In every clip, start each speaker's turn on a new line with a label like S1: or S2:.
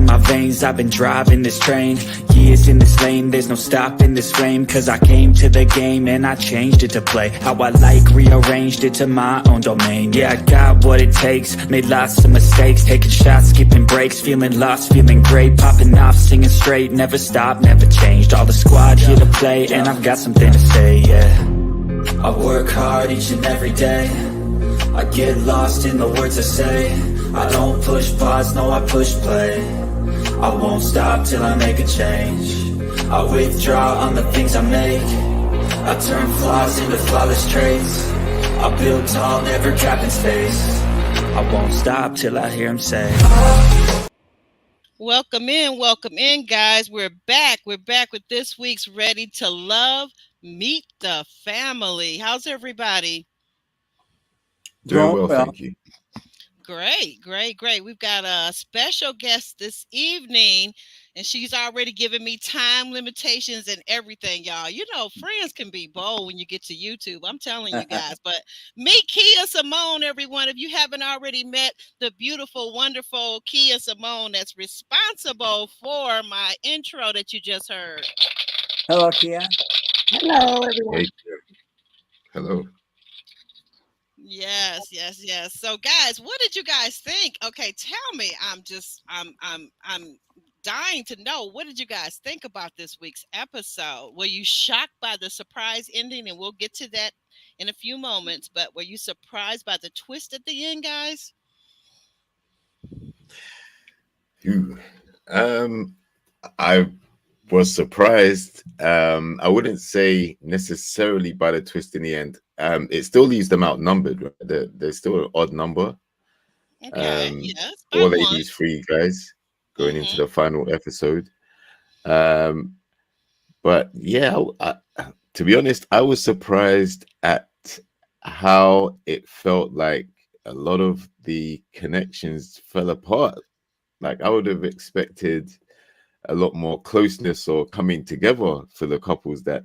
S1: my veins, I've been driving this train. Years in this lane, there's no stopping this flame. Cause I came to the game and I changed it to play how I like, rearranged it to my own domain. Yeah, I got what it takes, made lots of mistakes, taking shots, skipping breaks, feeling lost, feeling great, popping off, singing straight, never stopped, never changed. All the squad here to play, and I've got something to say, yeah. I work hard each and every day, I get lost in the words I say. I don't push pause, no I push play. I won't stop till I make a change. I withdraw on the things I make. I turn flaws into flawless traits. I build tall, never capping space. I won't stop till I hear him say,
S2: welcome in, guys. We're back with this week's Ready to Love, Meet the Family. How's everybody?
S3: Doing well, thank you.
S2: Great. We've got a special guest this evening, and she's already given me time limitations and everything, y'all. You know, friends can be bold when you get to YouTube. I'm telling you guys. But meet Kia Simone, everyone. If you haven't already met the beautiful, wonderful Kia Simone that's responsible for my intro that you just heard.
S4: Hello, Kia.
S5: Hello, everyone.
S3: Hey, hello.
S2: Yes. So, guys, what did you guys think? Okay, tell me. I'm dying to know. What did you guys think about this week's episode? Were you shocked by the surprise ending? And we'll get to that in a few moments. But were you surprised by the twist at the end, guys?
S3: I was surprised. I wouldn't say necessarily by the twist in the end. It still leaves them outnumbered. Right? There's still an odd number.
S2: Okay, yes.
S3: All 83 guys going into the final episode. But yeah, to be honest, I was surprised at how it felt like a lot of the connections fell apart. Like I would have expected a lot more closeness or coming together for the couples that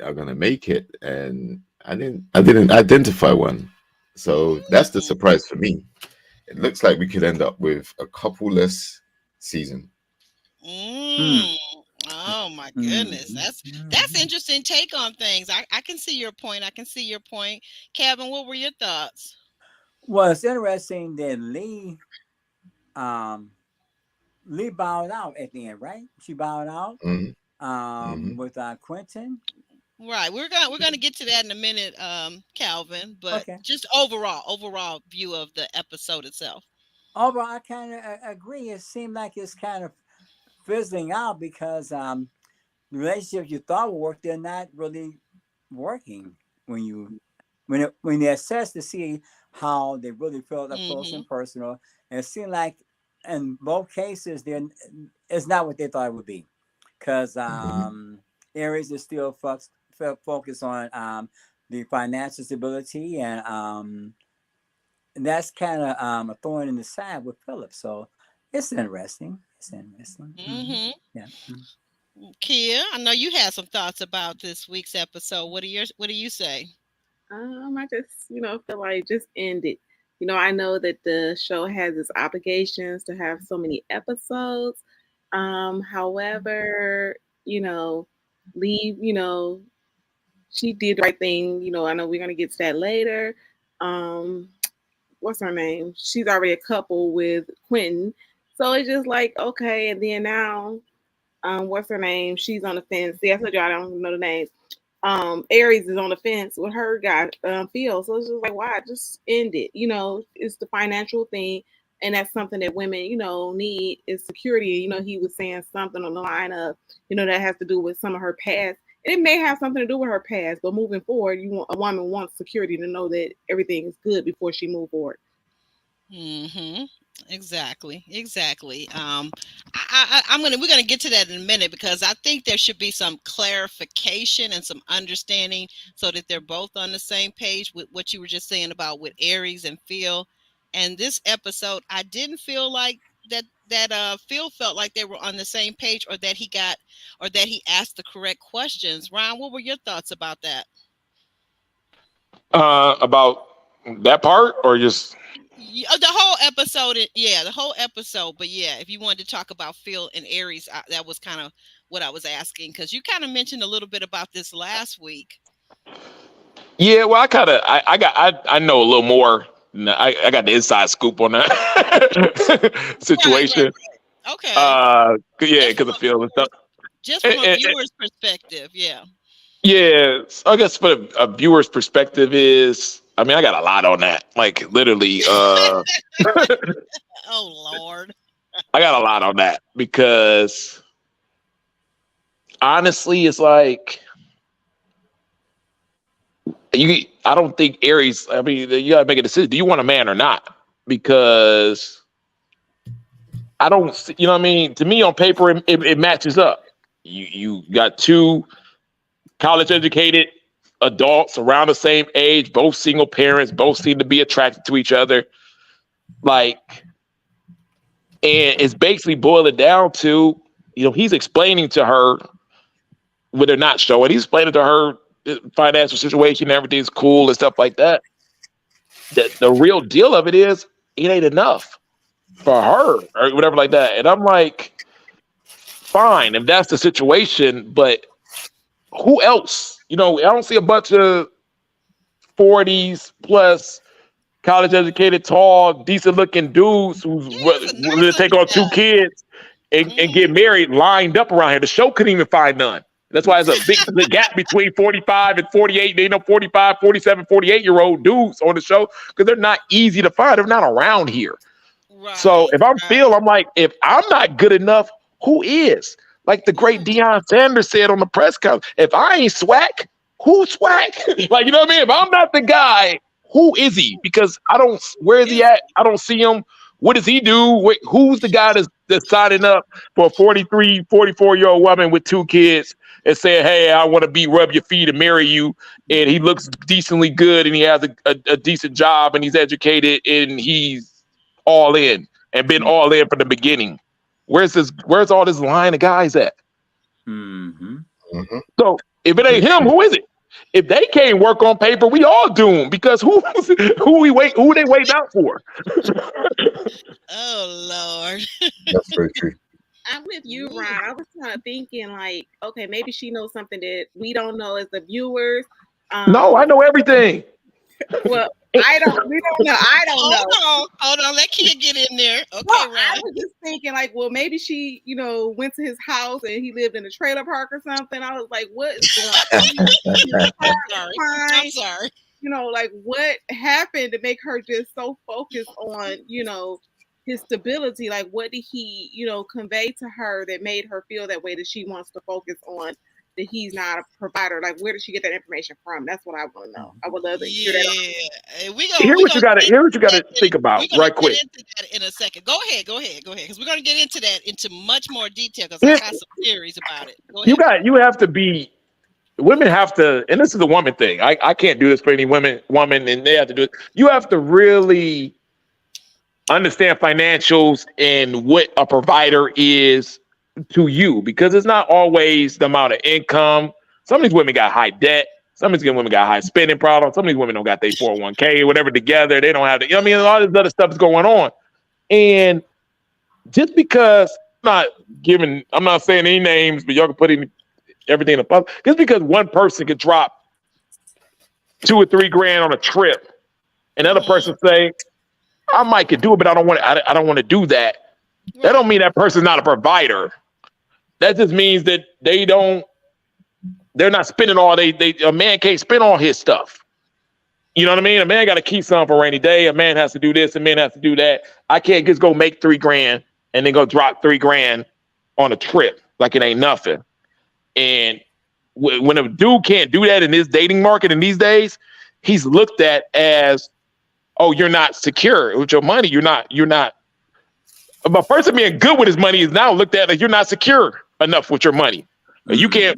S3: are gonna make it, and I didn't identify one. So that's the surprise for me. It looks like we could end up with a couple-less season.
S2: Oh my goodness, that's interesting take on things. I can see your point. Kevin, what were your thoughts?
S4: Well, it's interesting that Lee bowed out at the end, right? She bowed out with Quentin.
S2: Right. We're gonna get to that in a minute, Calvin. But just overall view of the episode itself.
S4: Overall, I kind of agree. It seemed like it's kind of fizzling out because the relationships you thought would work, they're not really working when you assess to see how they really felt up close and personal. And it seemed like in both cases, it's not what they thought it would be, because Aries is still focused on the financial stability, and that's kind of a thorn in the side with Philip. So it's interesting. Yeah.
S2: Kia, I know you had some thoughts about this week's episode. What do you say?
S5: I just feel like it just ended. I know that the show has its obligations to have so many episodes. However, Lee, she did the right thing. I know we're gonna get to that later. What's her name? She's already a couple with Quentin. So it's just like, okay, and then now, what's her name? She's on the fence. See, I told you I don't know the names. Aries is on the fence with her guy, Phil. So it's just like, why? Just end it. It's the financial thing. And that's something that women, need is security. He was saying something on the line of, that has to do with some of her past. And it may have something to do with her past, but moving forward, a woman wants security to know that everything is good before she moves forward.
S2: Exactly. We're gonna get to that in a minute, because I think there should be some clarification and some understanding so that they're both on the same page with what you were just saying about with Aries and Phil. And this episode, I didn't feel like that Phil felt like they were on the same page, or that he asked the correct questions. Ron, what were your thoughts about that?
S6: About that part, or just
S2: The whole episode, the whole episode. But yeah, if you wanted to talk about Phil and Aries, that was kind of what I was asking, because you kind of mentioned a little bit about this last week.
S6: Yeah, well, I know a little more. I got the inside scoop on that situation.
S2: Right. Okay.
S6: Yeah, because of Phil and stuff.
S2: Just from a viewer's perspective, yeah.
S6: Yeah, I guess for a viewer's perspective is, I mean, I got a lot on that. Like literally,
S2: Oh Lord.
S6: I got a lot on that because honestly, it's like I don't think Aries. I mean, you gotta make a decision. Do you want a man or not? Because I don't. You know what I mean? To me, on paper, it matches up. You got two college educated adults around the same age, both single parents, both seem to be attracted to each other. Like, and it's basically boiling down to, he's explaining to her what they're not showing. He's explaining to her financial situation, everything's cool and stuff like that. The real deal of it is, it ain't enough for her or whatever like that. And I'm like, fine, if that's the situation, but who else? I don't see a bunch of 40s plus college educated, tall, decent looking dudes who's willing to take on two kids and get married lined up around here. The show couldn't even find none. That's why there's a big gap between 45 and 48. 45, 47, 48-year-old dudes on the show because they're not easy to find. They're not around here. Right, so if I'm Phil, I'm like, if I'm not good enough, who is? Like the great Deion Sanders said on the press conference, if I ain't swag, who's swag? Like, you know what I mean? If I'm not the guy, who is he? Because where is he at? I don't see him. What does he do? Who's the guy that's signing up for a 43, 44-year-old woman with two kids and saying, hey, I want to rub your feet and marry you. And he looks decently good and he has a decent job and he's educated and he's all in and been all in from the beginning. Where's all this line of guys at?
S4: Mm-hmm.
S3: Mm-hmm.
S6: So if it ain't him, who is it? If they can't work on paper, we all doomed because who they waiting out for?
S2: Oh Lord.
S3: That's very true.
S5: I'm with you, Ron. I was kind of thinking like, okay, maybe she knows something that we don't know as the viewers.
S6: No, I know everything.
S5: Well, we don't know. I don't know.
S2: Hold on. Let Kia get in there. Okay,
S5: well,
S2: Ron.
S5: I was just thinking like, well, maybe she, went to his house and he lived in a trailer park or something. I was like, what is going on?
S2: I'm sorry.
S5: Like what happened to make her just so focused on, his stability? Like what did he, convey to her that made her feel that way, that she wants to focus on that he's not a provider? Like where did she get that information from? That's what I want to know. I would love to hear that.
S6: Here's what you gotta think about right quick.
S2: Get into that in a second. Go ahead, because we're gonna get into that into much more detail because I got some theories about it. Go ahead.
S6: Women have to, and this is a woman thing. I can't do this for any woman, and they have to do it. You have to really understand financials and what a provider is to you, because it's not always the amount of income. Some of these women got high debt. Some of these women got high spending problems. Some of these women don't got their 401k or whatever together. They don't have the, all this other stuff is going on. And just because I'm not saying any names, but y'all can put everything in the public. Just because one person could drop $2 or $3 grand on a trip, and another person say, I might could do it, but I don't want to do that. Right. That don't mean that person's not a provider. That just means that they're not spending all a man can't spend all his stuff. You know what I mean? A man got to keep some for a rainy day. A man has to do this. A man has to do that. I can't just go make $3 grand and then go drop $3 grand on a trip like it ain't nothing. And when a dude can't do that in this dating market in these days, he's looked at as, oh, you're not secure with your money. You're not. A person being good with his money is now looked at as you're not secure enough with your money. You can't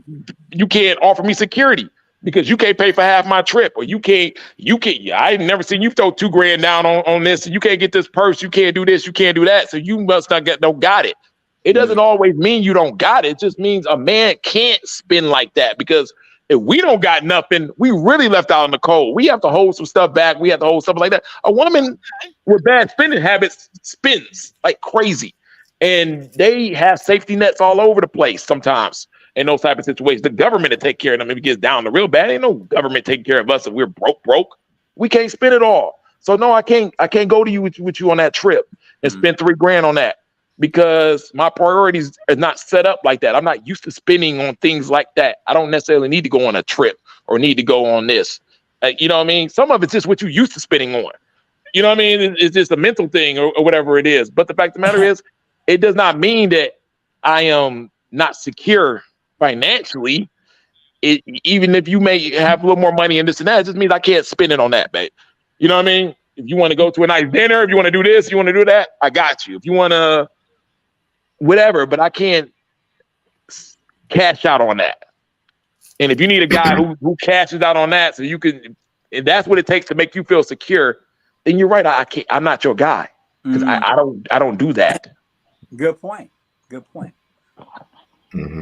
S6: offer me security because you can't pay for half my trip, or you can't. I ain't never seen you throw $2 grand down on this. You can't get this purse. You can't do this. You can't do that. So you must not don't got it. It doesn't always mean you don't got it. It just means a man can't spend like that, because If we don't got nothing, we really left out in the cold. We have to hold some stuff back. We have to hold something like that. A woman with bad spending habits spends like crazy. And they have safety nets all over the place sometimes in those type of situations. The government to take care of them if it gets down to real bad. Ain't no government taking care of us if we're broke. We can't spend it all. So no, I can't go to you with you on that trip and spend $3,000 on that because my priorities are not set up like that. I'm not used to spending on things like that. I don't necessarily need to go on a trip or need to go on this. You know what I mean? Some of it's just what you're used to spending on. You know what I mean? It's just a mental thing or whatever it is. But the fact of the matter is, it does not mean that I am not secure financially. Even if you may have a little more money and this and that, it just means I can't spend it on that, babe. You know what I mean? If you want to go to a nice dinner, if you want to do this, you want to do that, I got you. If you want to whatever, but I can't cash out on that. And if you need a guy who cashes out on that so you can, and that's what it takes to make you feel secure, then you're right. I can't, I'm not your guy because I don't do that.
S4: Good point.
S3: Mm-hmm.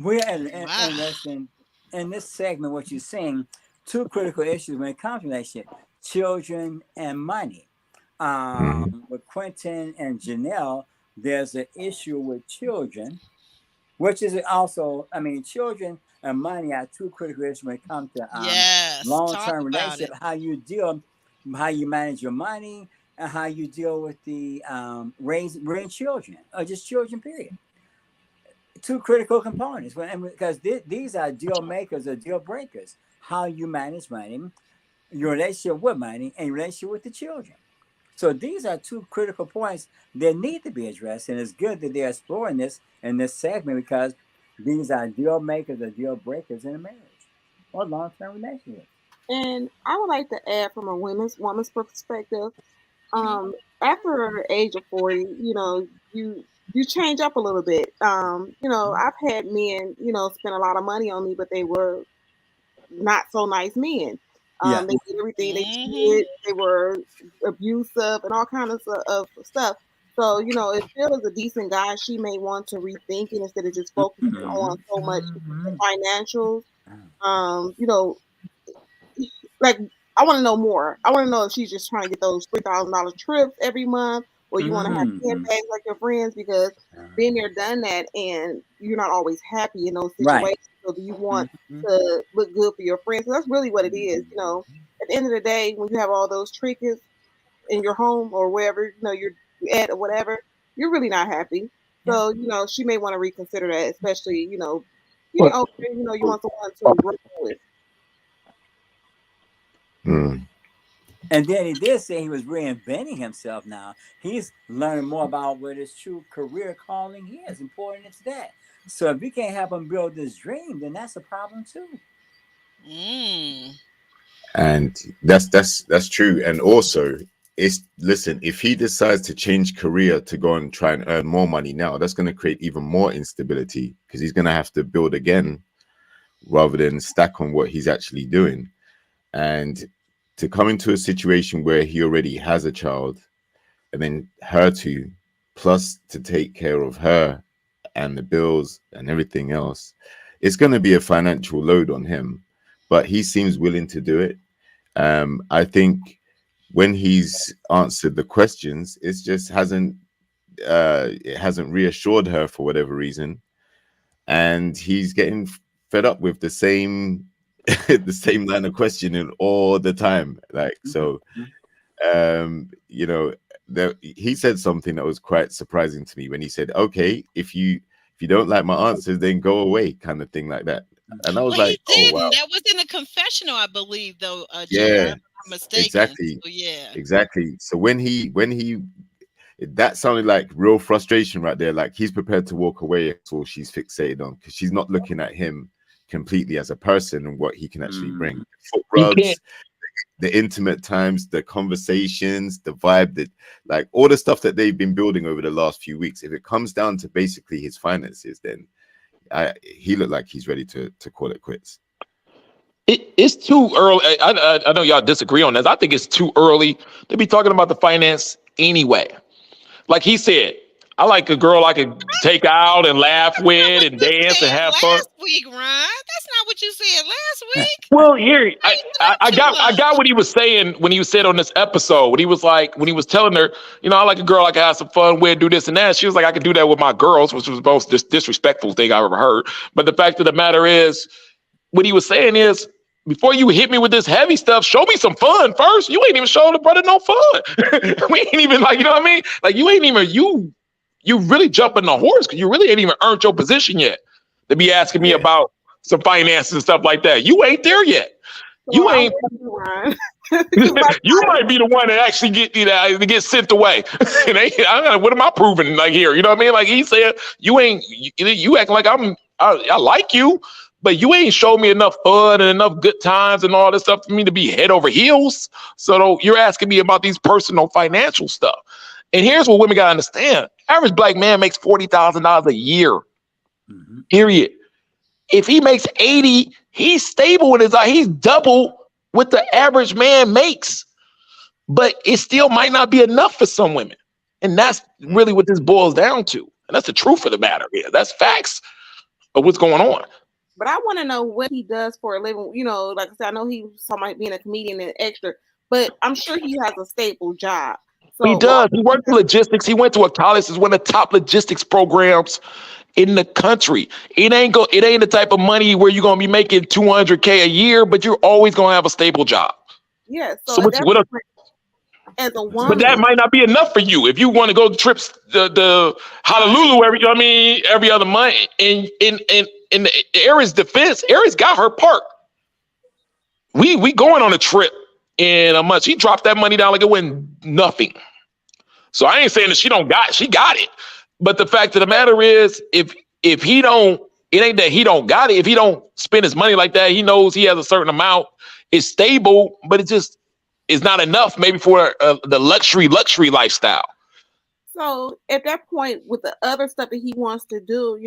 S4: We're in this segment, what you're saying, two critical issues when it comes to relationship: children and money. With Quentin and Janelle, there's an issue with children, which is also, children and money are two critical issues when it comes to long-term relationship. How you manage your money, and how you deal with the raising children, or just children, period. Two critical components, because these are deal makers or deal breakers. How you manage money, your relationship with money, and your relationship with the children. So these are two critical points that need to be addressed, and it's good that they're exploring this in this segment because these are deal makers or deal breakers in a marriage or long-term relationship.
S5: And I would like to add from a woman's perspective, after the age of 40, you change up a little bit. I've had men, spend a lot of money on me, but they were not so nice men. They did everything they did. They were abusive and all kinds of stuff. So, if Phil is a decent guy, she may want to rethink it instead of just focusing on so much financials. Like, I want to know more. I want to know if she's just trying to get those $3,000 trips every month, or you want to have 10 bags like your friends, because been there, done that, and you're not always happy in those situations. Right. So do you want to look good for your friends? So that's really what it is. At the end of the day, when you have all those trinkets in your home or wherever you're at or whatever, you're really not happy. So she may want to reconsider that, especially you want someone to grow with.
S4: And then he did say he was reinventing himself now. He's learning more about what his true career calling is. Important is that. So if you can't help him build this dream, then that's a problem too.
S3: And that's true. And also, listen, if he decides to change career to go and try and earn more money now, that's going to create even more instability because he's going to have to build again rather than stack on what he's actually doing. And to come into a situation where he already has a child and then her two, plus to take care of her and the bills and everything else, it's going to be a financial load on him, but he seems willing to do it. I think when he's answered the questions, it just hasn't reassured her for whatever reason. And he's getting fed up with the same line of questioning all the time. He said something that was quite surprising to me when he said, okay, if you don't like my answers, then go away, kind of thing like that. And I was like,
S2: he
S3: oh wow,
S2: that was in the confessional, I believe, though.
S3: Yeah,
S2: I'm mistaken.
S3: exactly.
S2: So, yeah,
S3: exactly. So when he that sounded like real frustration right there. Like he's prepared to walk away. That's all she's fixated on, because she's not looking at him completely as a person and what he can actually bring. Foot rubs, the intimate times, the conversations, the vibe, that like all the stuff that they've been building over the last few weeks. If it comes down to basically his finances, then he looked like he's ready to call it quits.
S6: It's too early. I know y'all disagree on this. I think it's too early to be talking about the finance anyway. Like he said, I like a girl I can take out and laugh with and
S2: You
S6: dance and
S2: said
S6: have fun.
S2: last week, Ron. That's not what you said last week.
S6: Well, here
S2: Why you do that too
S6: I got
S2: much?
S6: what he was saying when he said on this episode. When he was telling her, I like a girl I can have some fun with, do this and that. She was like, I can do that with my girls, which was the most disrespectful thing I've ever heard. But the fact of the matter is, what he was saying is, before you hit me with this heavy stuff, show me some fun first. You ain't even showing the brother no fun. We ain't even like, you know what I mean? Like you ain't even you really jumping the horse because you really ain't even earned your position yet to be asking me about some finances and stuff like that. You ain't there yet.
S5: So
S6: You
S5: I'm
S6: ain't.
S5: with you, Ron.
S6: You might be the one that actually to get sent away. What am I proving like here? You know what I mean? Like he said, you ain't you acting like I like you, but you ain't showed me enough fun and enough good times and all this stuff for me to be head over heels. So you're asking me about these personal financial stuff. And here's what women gotta understand: average black man makes $40,000 a year.
S4: Mhm.
S6: Period. If he makes 80, he's stable in his life. He's double what the average man makes. But it still might not be enough for some women. And that's really what this boils down to. And that's the truth of the matter here. That's facts of what's going on.
S5: But I want to know what he does for a living. Like I said, I know he was talking about being a comedian and extra, but I'm sure he has a stable job.
S6: He
S5: So
S6: does. He worked in logistics. He went to a college that's one of the top logistics programs in the country. It ain't the type of money where you're gonna be making $200K a year, but you're always gonna have a stable job.
S5: yeah,
S6: So
S5: so as a
S6: but that
S5: woman,
S6: might not be enough for you if you want to go trips the Honolulu every other month. In the Aries defense, Aries got her part. We going on a trip in a month. She dropped that money down like it wasn't nothing. So I ain't saying that she got it. But the fact of the matter is, if he don't, it ain't that he don't got it. If he don't spend his money like that, he knows he has a certain amount. It's stable, but it just is not enough maybe for the luxury lifestyle.
S5: so at that point with the other stuff that he wants to do,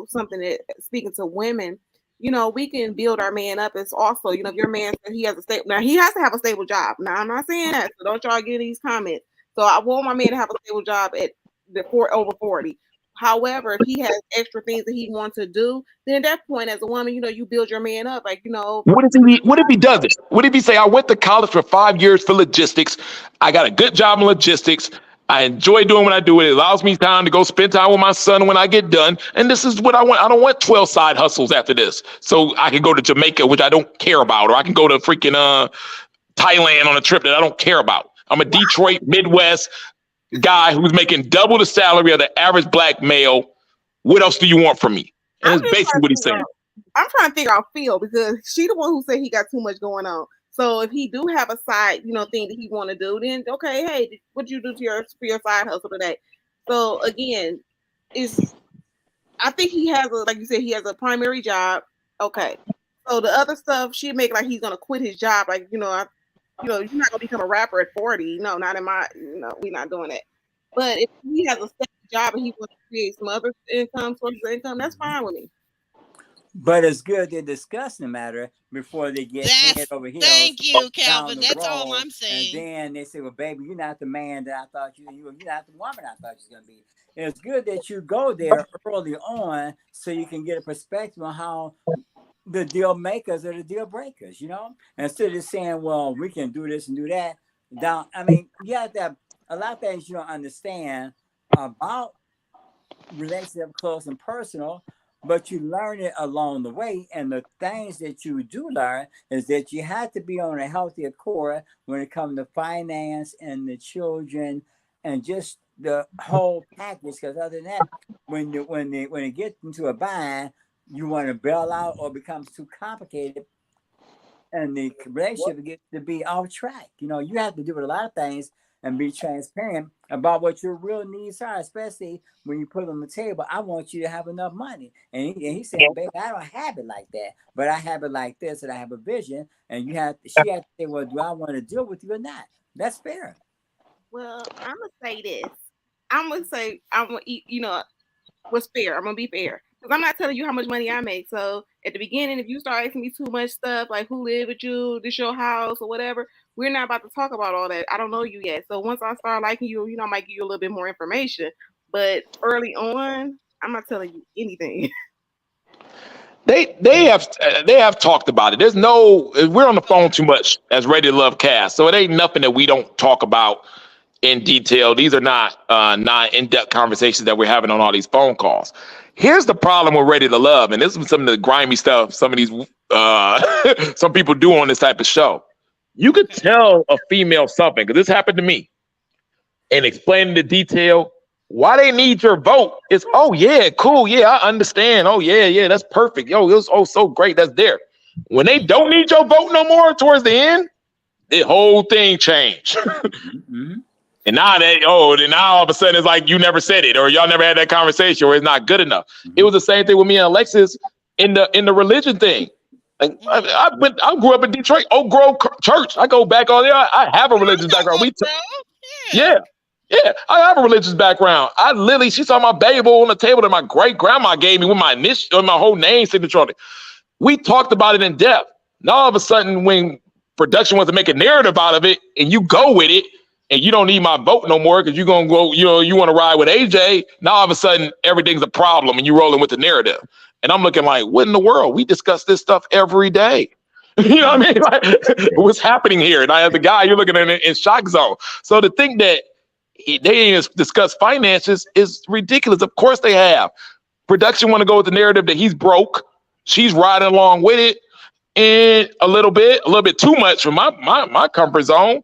S5: something that speaking to women, we can build our man up. It's also, if your man said he has a stable, now he has to have a stable job. Now I'm not saying that, so don't y'all get these comments. So I want my man to have a stable job at over 40. However, if he has extra things that he wants to do, then at that point, as a woman, you build your man up. Like,
S6: What if he does it? What if he say, I went to college for 5 years for logistics. I got a good job in logistics. I enjoy doing what I do. It allows me time to go spend time with my son when I get done. And this is what I want. I don't want 12 side hustles after this. So I can go to Jamaica, which I don't care about, or I can go to freaking Thailand on a trip that I don't care about. I'm a Detroit Midwest guy who's making double the salary of the average black male. What else do you want from me? And that's basically what he's saying.
S5: I'm trying to figure out Phil because she the one who said he got too much going on. So if he do have a side, thing that he want to do, then okay, hey, what you do for your side hustle today? So again, I think he has like you said, he has a primary job. Okay, so the other stuff she make like he's gonna quit his job. Like you're not gonna become a rapper at 40. No, not in my. We're not doing that. But if he has a steady job and he wants to create some other sources of income, that's fine with me.
S4: But it's good to discuss the matter before they get head over heels.
S2: Thank you,
S4: down
S2: Calvin.
S4: the
S2: That's all
S4: road,
S2: I'm saying.
S4: And then they say, "Well, baby, you're not the man that I thought you're not the woman I thought you was gonna be." It's good that you go there early on so you can get a perspective on how the deal makers are the deal breakers. Instead of saying, "Well, we can do this and do that." You have to have a lot of things you don't understand about relationship, close and personal, but you learn it along the way. And the things that you do learn is that you have to be on a healthy accord when it comes to finance and the children and just the whole package. Because other than that, when it gets into a bind, you want to bail out or it becomes too complicated and the relationship gets to be off track. You have to do with a lot of things and be transparent about what your real needs are, especially when you put on the table, I want you to have enough money. And he's saying, baby, I don't have it like that, but I have it like this, and I have a vision. And she has to say, well, do I want to deal with you or not? That's fair.
S5: Well, I'm gonna say this. I'm gonna say what's fair. I'm gonna be fair because I'm not telling you how much money I make. So at the beginning, if you start asking me too much stuff like who live with you, this your house or whatever, we're not about to talk about all that. I don't know you yet. So once I start liking you, I might give you a little bit more information. But early on, I'm not telling you anything.
S6: They have talked about it. There's no, we're on the phone too much as Ready to Love cast, so it ain't nothing that we don't talk about in detail. These are not in-depth conversations that we're having on all these phone calls. Here's the problem with Ready to Love, and this is some of the grimy stuff some of these some people do on this type of show. You could tell a female something, because this happened to me, and explaining the detail why they need your vote. It's, oh yeah, cool, yeah, I understand. Oh yeah, that's perfect. Yo, it was so great. That's there. When they don't need your vote no more towards the end, the whole thing changed.
S4: Mm-hmm.
S6: And then now all of a sudden it's like you never said it, or y'all never had that conversation, or it's not good enough. It was the same thing with me and Alexis in the religion thing. Like I grew up in Detroit, Oak Grove Church. I go back on there. I have a religious background. Yeah, I have a religious background. She saw my Bible on the table that my great grandma gave me with my initial, my whole name signature on it. We talked about it in depth. Now all of a sudden, when production wants to make a narrative out of it, and you go with it, and you don't need my vote no more because you're gonna go, you want to ride with AJ. Now all of a sudden, everything's a problem, and you're rolling with the narrative. And I'm looking like, what in the world? We discuss this stuff every day. You know what I mean? Like, what's happening here? And I have the guy, you're looking at it in shock zone. So to think that they didn't discuss finances is ridiculous. Of course they have. Production want to go with the narrative that he's broke. She's riding along with it, and a little bit too much from my comfort zone.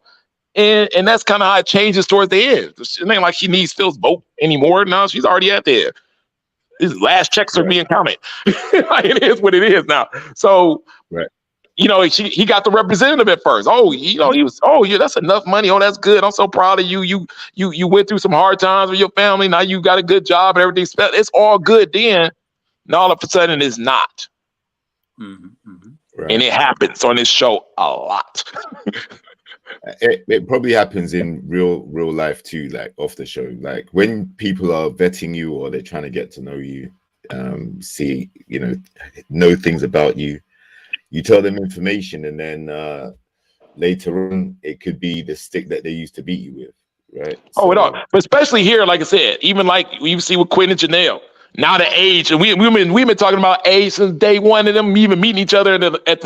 S6: And that's kind of how it changes towards the end. It ain't like she needs Phil's vote anymore. No, she's already out there. His last checks are being counted. Like, it is what it is now. So,
S3: right.
S6: He got the representative at first. He was, that's enough money. Oh, that's good. I'm so proud of you. You went through some hard times with your family. Now you got a good job and everything's, it's all good then. Now all of a sudden it's not.
S4: Mm-hmm. Mm-hmm.
S3: Right.
S6: And it happens on this show a lot.
S3: It probably happens in real life too, like off the show. Like when people are vetting you or they're trying to get to know you, see, know things about you. You tell them information, and then later on, it could be the stick that they used to beat you with, right?
S6: It all. But especially here, like I said, even like you see with Quinn and Janelle. Now the age, and we've been talking about age since day one of them even meeting each other at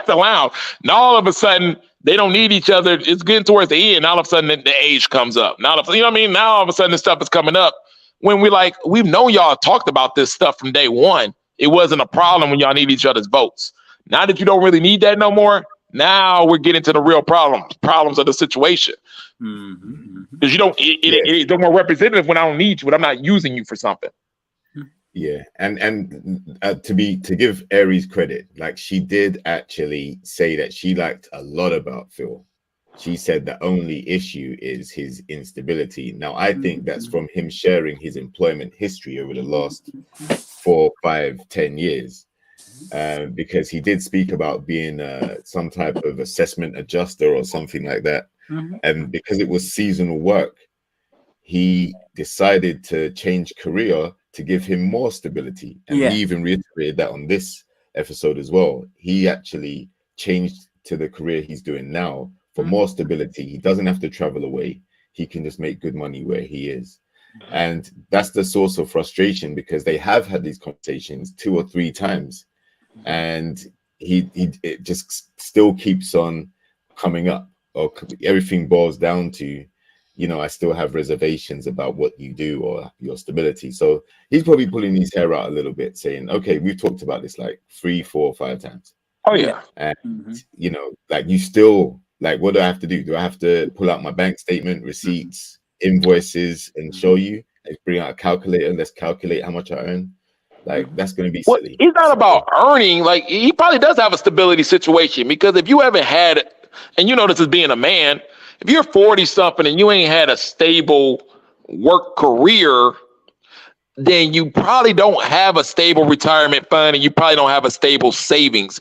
S6: the lounge. Now all of a sudden they don't need each other. It's getting towards the end. All of a sudden the age comes up. Now you know what I mean? Now all of a sudden this stuff is coming up. When we've known y'all talked about this stuff from day one. It wasn't a problem when y'all need each other's votes. Now that you don't really need that no more, now we're getting to the real problems of the situation. Because you don't, it's no more representative when I don't need you, when I'm not using you for something.
S3: Yeah, and to give Aries credit, like she did actually say that she liked a lot about Phil. She said the only issue is his instability. Now, I think that's from him sharing his employment history over the last 4, 5, 10 years. Because he did speak about being some type of assessment adjuster or something like that. And because it was seasonal work, he decided to change career to give him more stability. And he even reiterated that on this episode as well. He actually changed to the career he's doing now for more stability. He doesn't have to travel away. He can just make good money where he is. And that's the source of frustration, because they have had these conversations 2 or 3 times. And it just still keeps on coming up, or everything boils down to, I still have reservations about what you do or your stability. So he's probably pulling his hair out a little bit, saying, okay, we've talked about this like 3, 4, 5 times.
S6: Oh yeah.
S3: And like you still, like, what do I have to do? Do I have to pull out my bank statement, receipts, invoices, and show you? Like, bring out a calculator and let's calculate how much I earn. Like, that's going to be silly.
S6: It's not about earning. Like, he probably does have a stability situation, because if you haven't had, and this is being a man, if you're 40 something and you ain't had a stable work career, then you probably don't have a stable retirement fund, and you probably don't have a stable savings.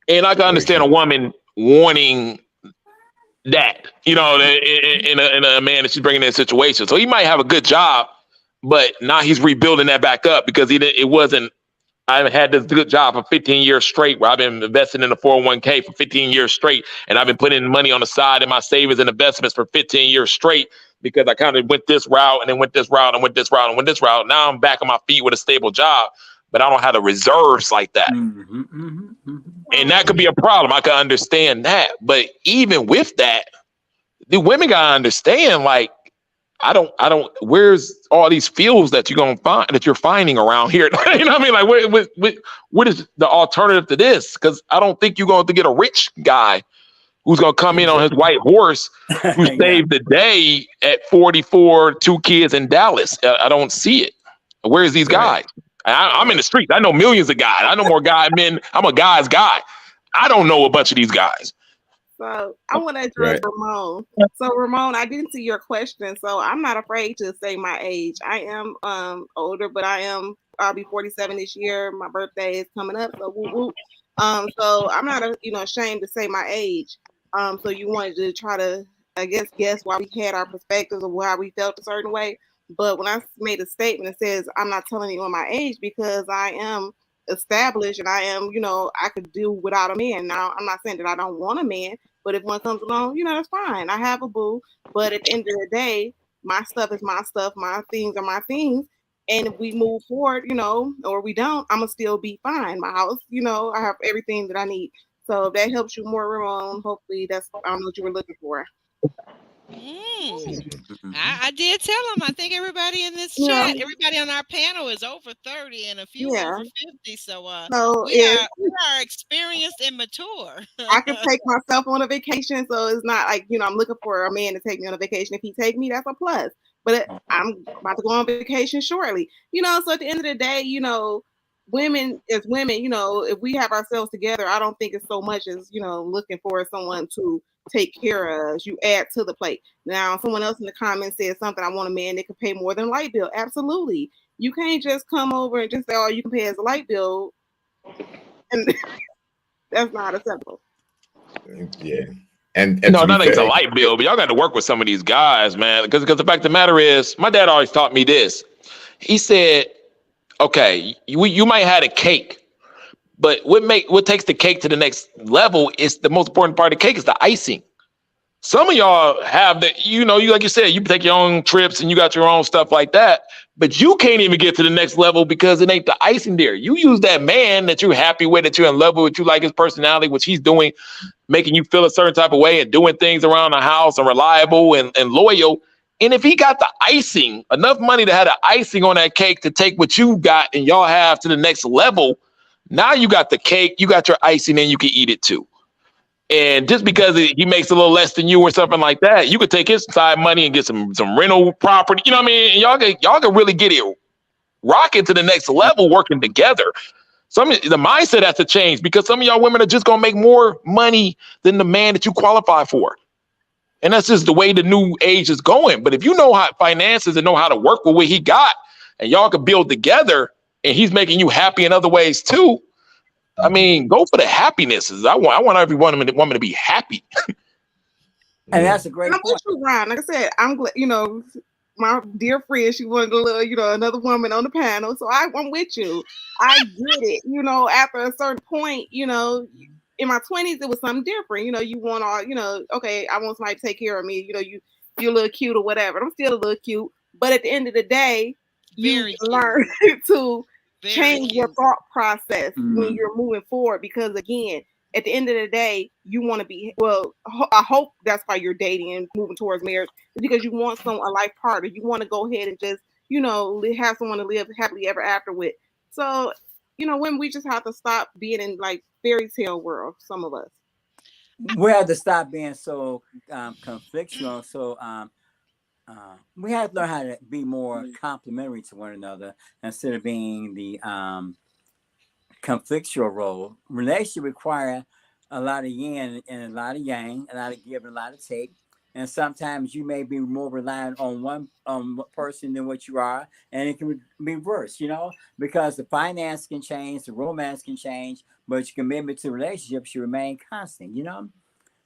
S6: And I can understand a woman wanting that, in a man that she's bringing in a situation. So he might have a good job, but now he's rebuilding that back up, because I had this good job for 15 years straight, where I've been investing in a 401k for 15 years straight. And I've been putting money on the side in my savings and investments for 15 years straight. because I kind of went this route and then went this route and went this route and went this route. Now I'm back on my feet with a stable job, but I don't have the reserves like that. And that could be a problem. I can understand that. But even with that, the women gotta understand, like, I don't, where's all these fields that you're finding around here? You know what I mean? Like, what is the alternative to this? Because I don't think you're going to get a rich guy who's going to come in on his white horse who saved the day at 44, 2 kids in Dallas. I don't see it. Where's these guys? I'm in the streets. I know millions of guys. I know more men. I'm a guy's guy. I don't know a bunch of these guys.
S5: So I want to address Ramon. So Ramon, I didn't see your question. So I'm not afraid to say my age. I am older, but I'll be 47 this year. My birthday is coming up. So whoop, whoop. So I'm not ashamed to say my age. So you wanted to try to, I guess why we had our perspectives of why we felt a certain way. But when I made a statement that says I'm not telling you my age because I am established and I am, I could do without a man. Now, I'm not saying that I don't want a man, but if one comes along, that's fine. I have a boo. But at the end of the day, my stuff is my stuff. My things are my things. And if we move forward, or we don't, I'm going to still be fine. My house, I have everything that I need. So if that helps you more, Ramon, hopefully I don't know what you were looking for.
S2: I did tell him. I think everybody in this chat, everybody on our panel is over 30 and a few over 50. So we are experienced and mature.
S5: I can take myself on a vacation, so it's not like I'm looking for a man to take me on a vacation. If he take me, that's a plus. But I'm about to go on vacation shortly. So at the end of the day, women as women, if we have ourselves together, I don't think it's so much as looking for someone to take care of us. You add to the plate. Now, someone else in the comments said something. I want a man that can pay more than light bill. Absolutely. You can't just come over and just say, "Oh, you can pay as a light bill," and that's not acceptable.
S3: Yeah. And
S6: no, that ain't a light bill, but y'all got to work with some of these guys, man. Because the fact of the matter is, my dad always taught me this. He said, "Okay, you might have a cake, but what takes the cake to the next level is the most important part of the cake is the icing." Some of y'all have that, you like you said, you take your own trips and you got your own stuff like that, but you can't even get to the next level because it ain't the icing there. You use that man that you're happy with, that you're in love with, you like his personality, which he's doing, making you feel a certain type of way and doing things around the house and reliable and loyal. And if he got the icing, enough money to have the icing on that cake to take what you got and y'all have to the next level, now you got the cake, you got your icing, and you can eat it too. And just because he makes a little less than you or something like that, you could take his side money and get some rental property. You know what I mean? And y'all can really get it rocking to the next level working together. So the mindset has to change because some of y'all women are just going to make more money than the man that you qualify for. And that's just the way the new age is going. But if you know how finances and know how to work with what he got and y'all can build together and he's making you happy in other ways too, I mean, go for the happinesses. I want every woman to be happy.
S4: And that's a great point.
S5: I'm with you, Ryan. Like I said, I'm glad, my dear friend, she wanted another woman on the panel. So I'm with you. I get it. After a certain point, in my 20s, it was something different. You want all, okay, I want somebody to take care of me. You're a little cute or whatever. I'm still a little cute. But at the end of the day, you learn to change your thought process when you're moving forward. Because again, at the end of the day, you want to be, I hope that's why you're dating and moving towards marriage, because you want a life partner. You want to go ahead and just, have someone to live happily ever after with. So, when we just have to stop being in like fairy tale world, some of us.
S4: We have to stop being so conflictual. So we have to learn how to be more complimentary to one another instead of being the conflictual role. Relationship require a lot of yin and a lot of yang, a lot of give and a lot of take. And sometimes you may be more reliant on one person than what you are, and it can be reversed, because the finance can change, the romance can change, but your commitment to relationships should remain constant,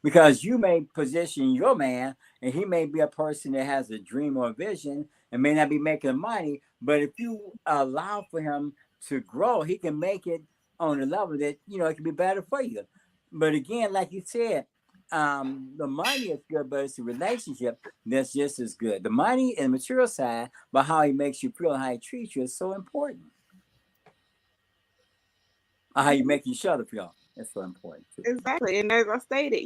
S4: because you may position your man and he may be a person that has a dream or a vision and may not be making money, but if you allow for him to grow, he can make it on a level that, it can be better for you. But again, like you said, the money is good, but it's the relationship that's just as good. The money and material side, but how he makes you feel, how he treats you is so important. Or how you make each other feel. That's so important too.
S5: Exactly. And as I stated,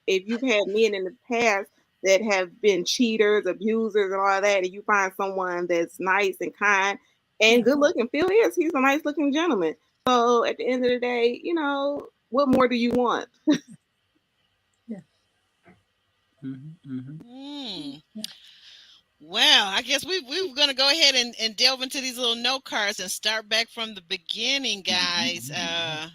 S5: if you've had men in the past that have been cheaters, abusers, and all that, and you find someone that's nice and kind and good looking, Phil he's a nice looking gentleman. So at the end of the day, what more do you want?
S4: Yeah.
S2: Mm. Well, I guess we're gonna go ahead and delve into these little note cards and start back from the beginning, guys.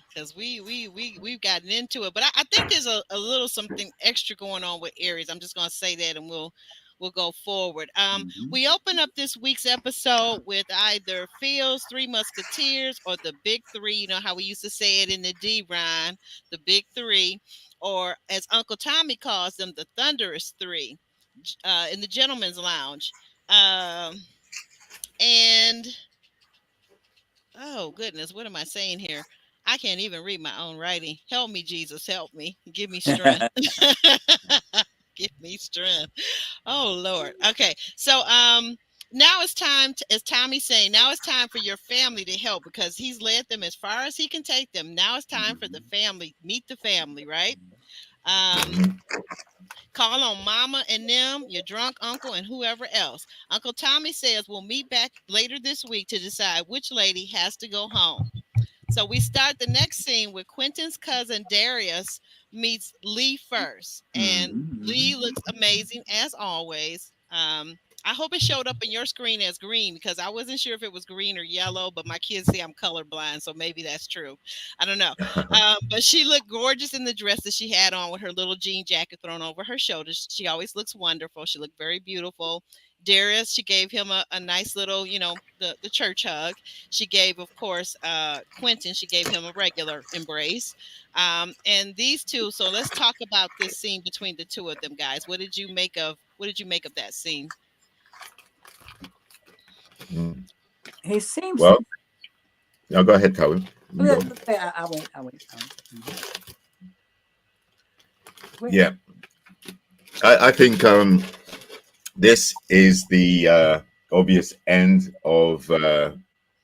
S2: Because we've gotten into it, but I think there's a little something extra going on with Aries. I'm just gonna say that, and we'll go forward. We open up this week's episode with either Phil's Three Musketeers or the Big Three. You know how we used to say it in the D, Ryan, the Big Three, or as Uncle Tommy calls them, the Thunderous Three. In the gentleman's lounge. And oh goodness, what am I saying here? I can't even read my own writing. Help me, Jesus, help me. Give me strength. Give me strength. Oh Lord. Okay. So now it's time to, as Tommy's saying, now it's time for your family to help because he's led them as far as he can take them. Now it's time for the family. Meet the family, right? Call on mama and them, your drunk uncle, and whoever else. Uncle Tommy says we'll meet back later this week to decide which lady has to go home. So we start the next scene with Quentin's cousin Darius meets Lee first. And Lee looks amazing as always. I hope it showed up in your screen as green because I wasn't sure if it was green or yellow, but my kids say I'm colorblind, so maybe that's true. I don't know. But she looked gorgeous in the dress that she had on with her little jean jacket thrown over her shoulders. She always looks wonderful. She looked very beautiful. Darius, she gave him a nice little, the church hug. She gave, of course, Quentin, she gave him a regular embrace. And these two, so let's talk about this scene between the two of them, guys. What did you make of that scene?
S4: He seems.
S3: Well, now go ahead, Calvin.
S4: I wait.
S3: Yeah, I think this is the obvious end of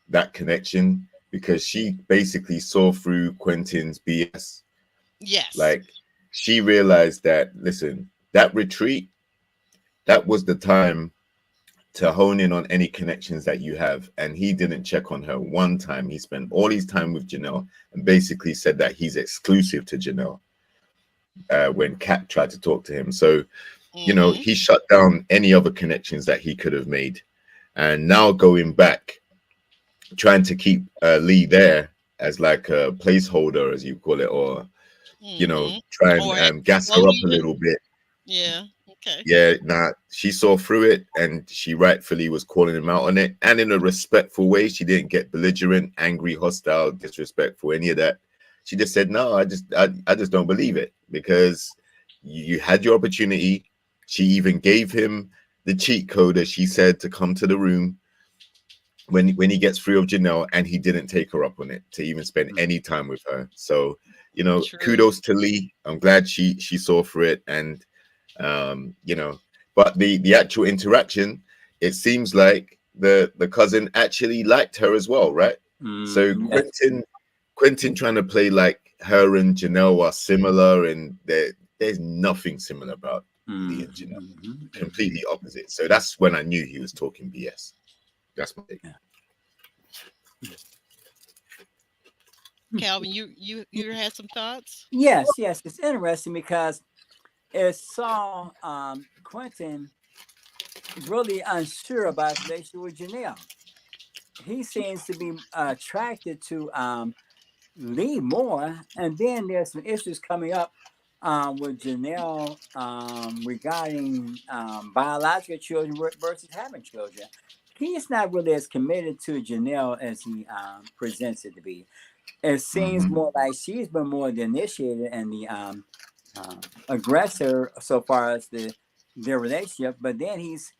S3: that connection because she basically saw through Quentin's BS.
S2: Yes.
S3: Like she realized that, listen, that retreat, that was the time to hone in on any connections that you have. And he didn't check on her one time. He spent all his time with Janelle and basically said that he's exclusive to Janelle when Kat tried to talk to him. So, he shut down any other connections that he could have made. And now going back, trying to keep Lee there as like a placeholder, as you call it, or, try and gas her up a little bit.
S2: Yeah. Okay.
S3: Yeah, she saw through it and she rightfully was calling him out on it. And in a respectful way, she didn't get belligerent, angry, hostile, disrespectful, any of that. She just said, no, I just don't believe it because you had your opportunity. She even gave him the cheat code, as she said, to come to the room when he gets free of Janelle, and he didn't take her up on it to even spend any time with her. So, kudos to Lee. I'm glad she saw through it. And but the actual interaction, it seems like the cousin actually liked her as well, right? So Quentin trying to play like her and Janelle are similar, and there's nothing similar about Lee and Janelle. Completely opposite. So that's when I knew he was talking BS. That's my take.
S2: Calvin, you had some thoughts?
S4: Yes, it's interesting because it saw Quentin really unsure about his relationship with Janelle. He seems to be attracted to Lee more, and then there's some issues coming up with Janelle regarding biological children versus having children. He's not really as committed to Janelle as he presents it to be. It seems more like she's been more the initiator and the aggressor so far as their relationship, but then he's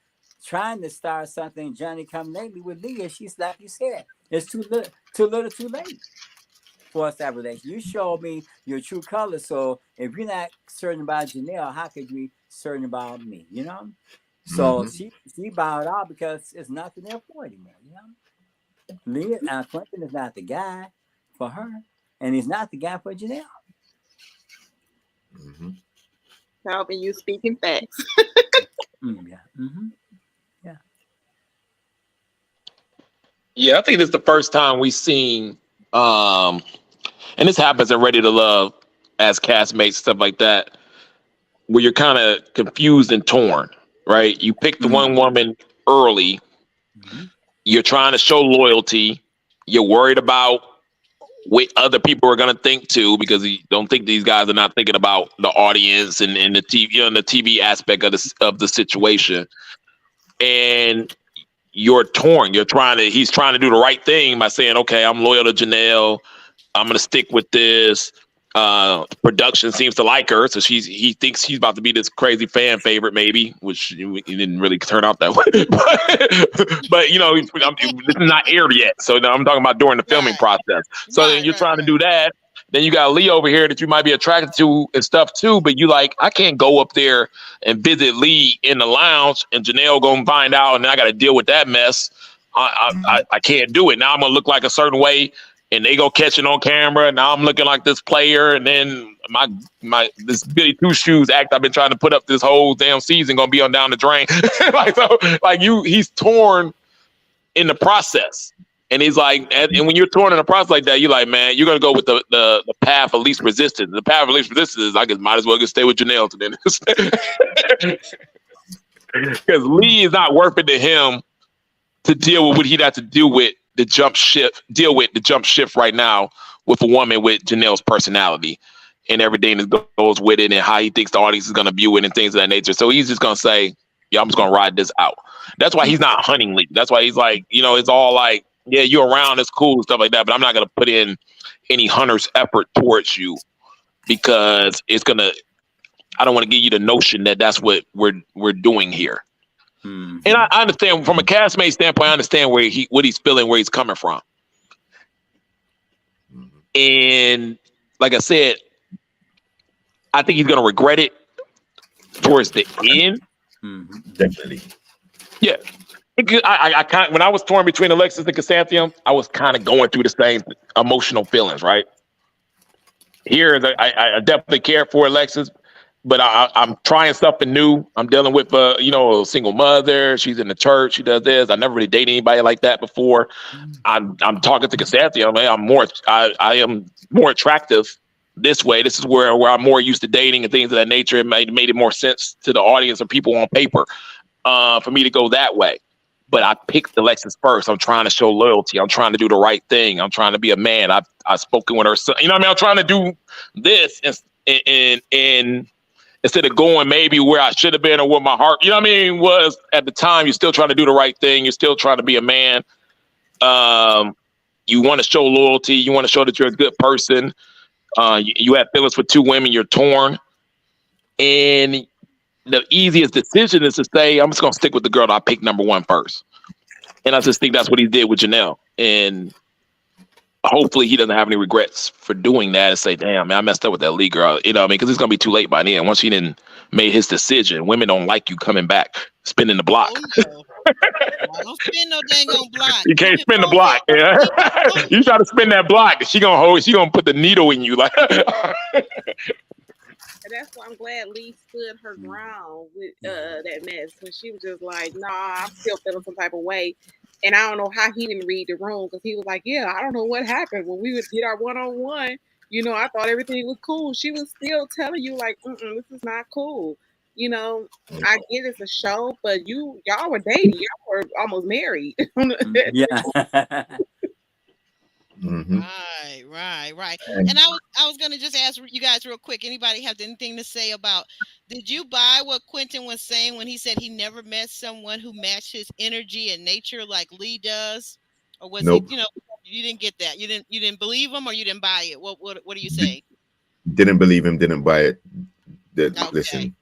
S4: trying to start something Johnny come lately with Leah. She's like you said, it's too little too late. for us to have a relationship. You showed me your true colors. So if you're not certain about Janelle, how could you be certain about me? You know? So she bowed out because it's nothing there for anymore. You know? Leah Clinton is not the guy for her, and he's not the guy for Janelle.
S5: Calvin, you speaking facts.
S4: Yeah. Yeah.
S6: Yeah, I think this is the first time we've seen, and this happens in Ready to Love as castmates, stuff like that, where you're kind of confused and torn, right? You pick the one woman early, you're trying to show loyalty, you're worried about what other people are going to think too, because you don't think these guys are not thinking about the audience and the TV, and the TV aspect of the situation. And you're torn. He's trying to do the right thing by saying, okay, I'm loyal to Janelle. I'm going to stick with this. Production seems to like her, so he thinks she's about to be this crazy fan favorite, maybe, which he didn't really turn out that way. but you know, this is not aired yet, so I'm talking about during the filming process. So then you're trying to do that. Then you got Lee over here that you might be attracted to and stuff too, but you like, I can't go up there and visit Lee in the lounge and Janelle gonna find out, and then I got to deal with that mess. I can't do it. Now I'm gonna look like a certain way, and they go catch it on camera. Now I'm looking like this player, and then my this Billy Two Shoes act I've been trying to put up this whole damn season gonna be on down the drain. He's torn in the process. And he's like, and when you're torn in a process like that, you're like, man, you're gonna go with the path of least resistance. The path of least resistance is I just might as well just stay with Janelle today. Because Lee is not worth it to him to deal with what he'd have to deal with the jump shift right now with a woman with Janelle's personality and everything that goes with it and how he thinks the audience is gonna view it and things of that nature. So he's just gonna say, yeah, I'm just gonna ride this out. That's why he's not hunting Lee. That's why he's like, it's all like, yeah, you're around, it's cool, stuff like that, but I'm not going to put in any hunter's effort towards you because I don't want to give you the notion that that's what we're doing here. And I understand from a castmate standpoint, I understand what he's feeling, where he's coming from. And like I said, I think he's going to regret it towards the end.
S3: Definitely.
S6: Yeah. I kind of, when I was torn between Alexis and Chrysanthemum, I was kind of going through the same emotional feelings, right? Here, I definitely care for Alexis, but I'm trying something new. I'm dealing with a single mother. She's in the church. She does this. I never really dated anybody like that before. I'm talking to Chrysanthemum. I am more attractive this way. This is where I'm more used to dating and things of that nature. It made it more sense to the audience and people on paper for me to go that way. But I picked Alexis first. I'm trying to show loyalty. I'm trying to do the right thing. I'm trying to be a man. I've spoken with her son. You know what I mean? I'm trying to do this and instead of going maybe where I should have been or where my heart, was at the time. You're still trying to do the right thing. You're still trying to be a man. You want to show loyalty. You want to show that you're a good person. You have feelings for two women. You're torn. And the easiest decision is to say, I'm just going to stick with the girl that I picked number one first. And I just think that's what he did with Janelle. And hopefully he doesn't have any regrets for doing that and say, damn, man, I messed up with that Lee girl. You know what I mean? Because it's going to be too late by then. Once he didn't made his decision, women don't like you coming back, spinning the block.
S2: Oh, no. I don't spin no dang on block.
S6: You can't spin the block. Yeah. You try to spin that block, she gonna put the needle in you. Like
S5: that's why I'm glad Lee stood her ground with that mess when she was just like, nah, I'm still feeling some type of way. And I don't know how he didn't read the room because he was like, yeah, I don't know what happened when we would get our one-on-one. I thought everything was cool. She was still telling you like, this is not cool. I get it's a show, but y'all were dating. Y'all were almost married.
S4: Yeah.
S2: Right. And I was gonna just ask you guys real quick. Anybody have anything to say about? Did you buy what Quentin was saying when he said he never met someone who matched his energy and nature like Lee does? Or was
S3: Nope.
S2: it? You didn't get that. You didn't believe him, or you didn't buy it. What are you saying?
S3: Didn't believe him. Didn't buy it.
S2: Okay.
S3: Listen,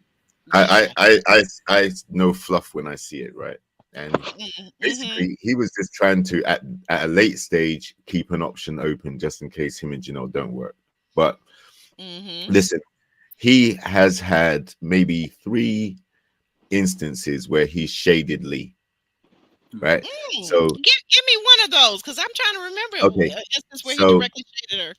S3: I know fluff when I see it. Right. And
S2: Mhm.
S3: basically, he was just trying to, at a late stage, keep an option open just in case him and Janelle don't work. But
S2: Mhm.
S3: listen, he has had maybe 3 instances where he shaded Lee, right? So,
S2: Give me one of those, because I'm trying to remember
S3: okay,
S2: instance where he
S3: so
S2: directly shaded her.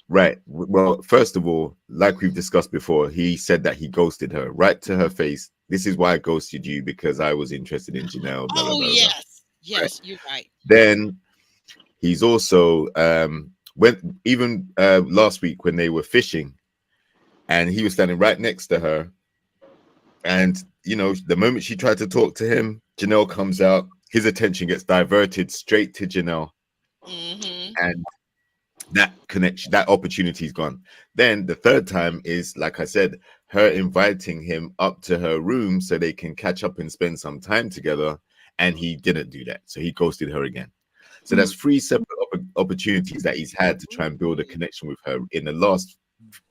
S3: right. Well, first of all, like we've discussed before, he said that he ghosted her right to her face. This is why I ghosted you, because I was interested in Janelle, blah, blah,
S2: Oh
S3: blah, blah.
S2: yes,
S3: Right.
S2: yes, you're right.
S3: Then he's also when even last week when they were fishing and he was standing right next to her, and you know, the moment she tried to talk to him, Janelle comes out, his attention gets diverted straight to Janelle,
S2: Mhm.
S3: and that connection, that opportunity's gone. Then the third time is, like I said, her inviting him up to her room so they can catch up and spend some time together, and he didn't do that, so he ghosted her again. So that's 3 separate opportunities that he's had to try and build a connection with her in the last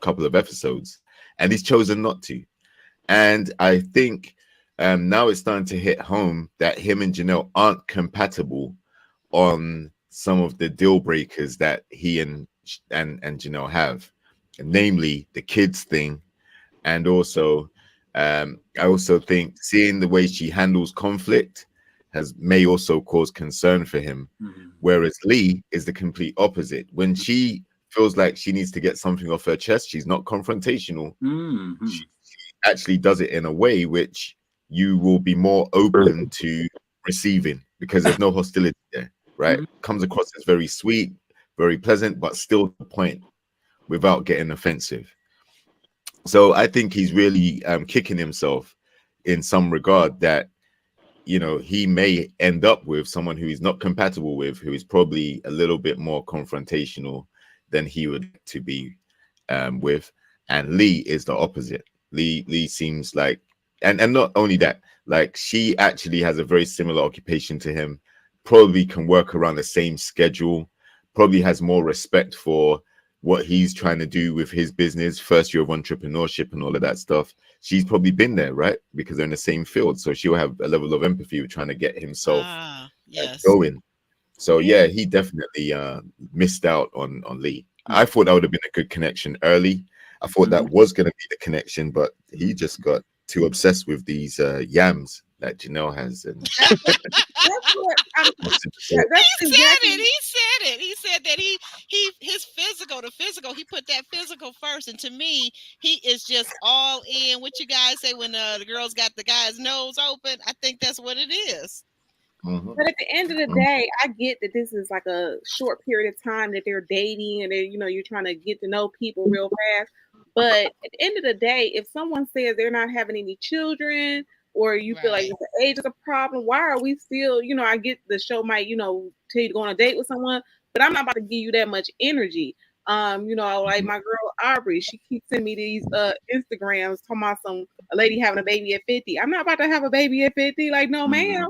S3: couple of episodes, and he's chosen not to. And I think now it's starting to hit home that him and Janelle aren't compatible on some of the deal breakers that he and Janelle have, namely the kids thing, and also I also think seeing the way she handles conflict may also cause concern for him. Whereas Lee is the complete opposite. When she feels like she needs to get something off her chest, she's not confrontational. She actually does it in a way which you will be more open to receiving because there's no hostility there, right? Comes across as very sweet, very pleasant, but still to the point without getting offensive. So I think he's really kicking himself in some regard that, you know, he may end up with someone who he's not compatible with, who is probably a little bit more confrontational than he would like to be with. And Lee is the opposite. Lee seems like, and not only that, like she actually has a very similar occupation to him, probably can work around the same schedule, probably has more respect for what he's trying to do with his business, first year of entrepreneurship and all of that stuff. She's probably been there, right? Because they're in the same field. So she'll have a level of empathy with trying to get himself
S2: Yes.
S3: going. So yeah, he definitely missed out on Lee. I thought that would have been a good connection early. I thought that was going to be the connection, but he just got too obsessed with these yams that Janelle has. And
S5: That's what I'm. That's
S2: He
S5: exactly.
S2: said it. He said that his the physical, he put that physical first. And to me, he is just all in. What you guys say when the girls got the guy's nose open? I think that's what it is.
S5: But at the end of the day, I get that this is like a short period of time that they're dating and you're trying to get to know people real fast. But at the end of the day, if someone says they're not having any children or you feel like
S2: Right.
S5: the age is a problem, why are we still, I get the show might, tell you to go on a date with someone, but I'm not about to give you that much energy. Like my girl Aubrey, she keeps sending me these Instagrams talking about a lady having a baby at 50. I'm not about to have a baby at 50. Like, no, ma'am.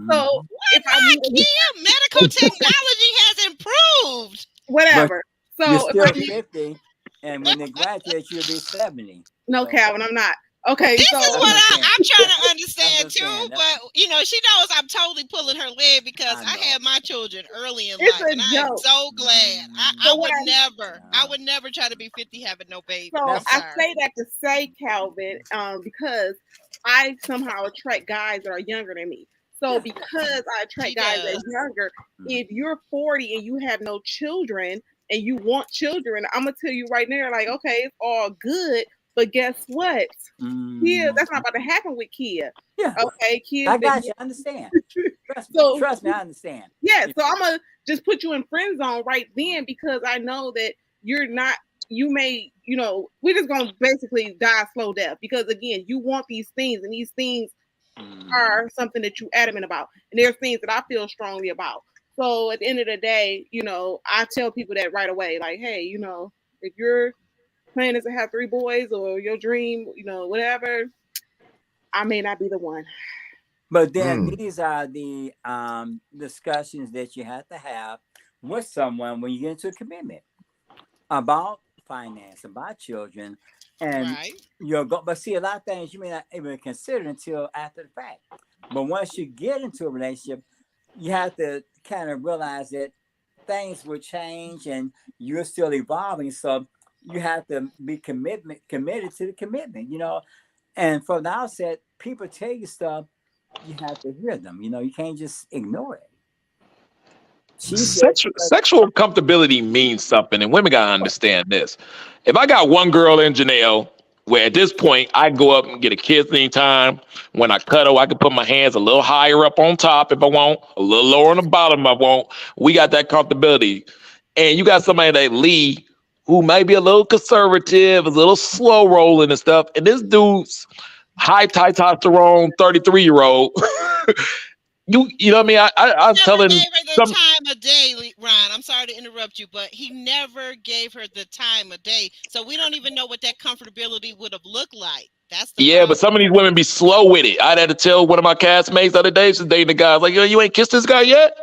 S5: So if I
S2: Why
S5: meet
S2: not, Kim? Medical technology has improved.
S5: whatever.
S4: You're
S5: So if
S4: still
S5: I meet
S4: 50, and when they graduate, you'll be 70.
S5: no,
S4: So
S5: Calvin, I'm not. Okay,
S2: This
S5: so
S2: is
S4: that's
S2: what
S4: what I'm saying.
S2: I'm trying to
S4: That's
S2: understand
S4: what I'm
S2: too.
S4: saying.
S2: But she knows I'm totally pulling her leg because
S4: I
S2: I
S4: know.
S2: had my children early in
S5: it's
S2: life,
S5: a
S2: and I am
S5: joke.
S2: so glad. I
S5: So what
S2: would never try to be 50 having no baby.
S5: So
S2: I'm
S5: I
S2: sorry.
S5: say that to say, Calvin, because I somehow attract guys that are younger than me. So because I attract
S2: She
S5: guys that
S2: does.
S5: are younger, if you're 40 and you have no children and you want children, I'm gonna tell you right now, like, okay, it's all good, but guess what? Kia, that's not about to happen with Kia.
S4: Yeah.
S5: Okay, Kia.
S4: I got you. I understand.
S5: So
S4: Trust me, I understand.
S5: yeah, so I'm gonna just put you in friend zone right then because I know that you're not. You may, we're just gonna basically die a slow death because again, you want these things, and these things are something that you adamant about, and there's things that I feel strongly about. So at the end of the day, I tell people that right away, like, hey, if your plan is to have 3 boys or your dream, whatever, I may not be the one.
S4: But then these are the discussions that you have to have with someone when you get into a commitment about finance, about children, And
S2: Right.
S4: you'll go, but see, a lot of things you may not even consider until after the fact. But once you get into a relationship, you have to kind of realize that things will change and you're still evolving. So you have to be committed to the commitment, you know. And from the outset, people tell you stuff, you have to hear them. You know, you can't just ignore it. She said,
S6: Sexual comfortability means something, and women gotta understand this. If I got one girl in Janelle, where at this point I go up and get a kiss anytime. When I cuddle, I can put my hands a little higher up on top if I want, a little lower on the bottom if I want. We got that comfortability. And you got somebody like Lee, who might be a little conservative, a little slow rolling and stuff. And this dude's high testosterone 33-year-old. You know what I mean? I was
S2: Never
S6: telling
S2: gave her the
S6: some.
S2: time of day, Ron. I'm sorry to interrupt you, but he never gave her the time of day. So we don't even know what that comfortability would have looked like. That's the
S6: Yeah,
S2: problem.
S6: but some of these women be slow with it. I had to tell one of my castmates the other day, she's dating a guy. I was like, yo, you ain't kissed this guy yet?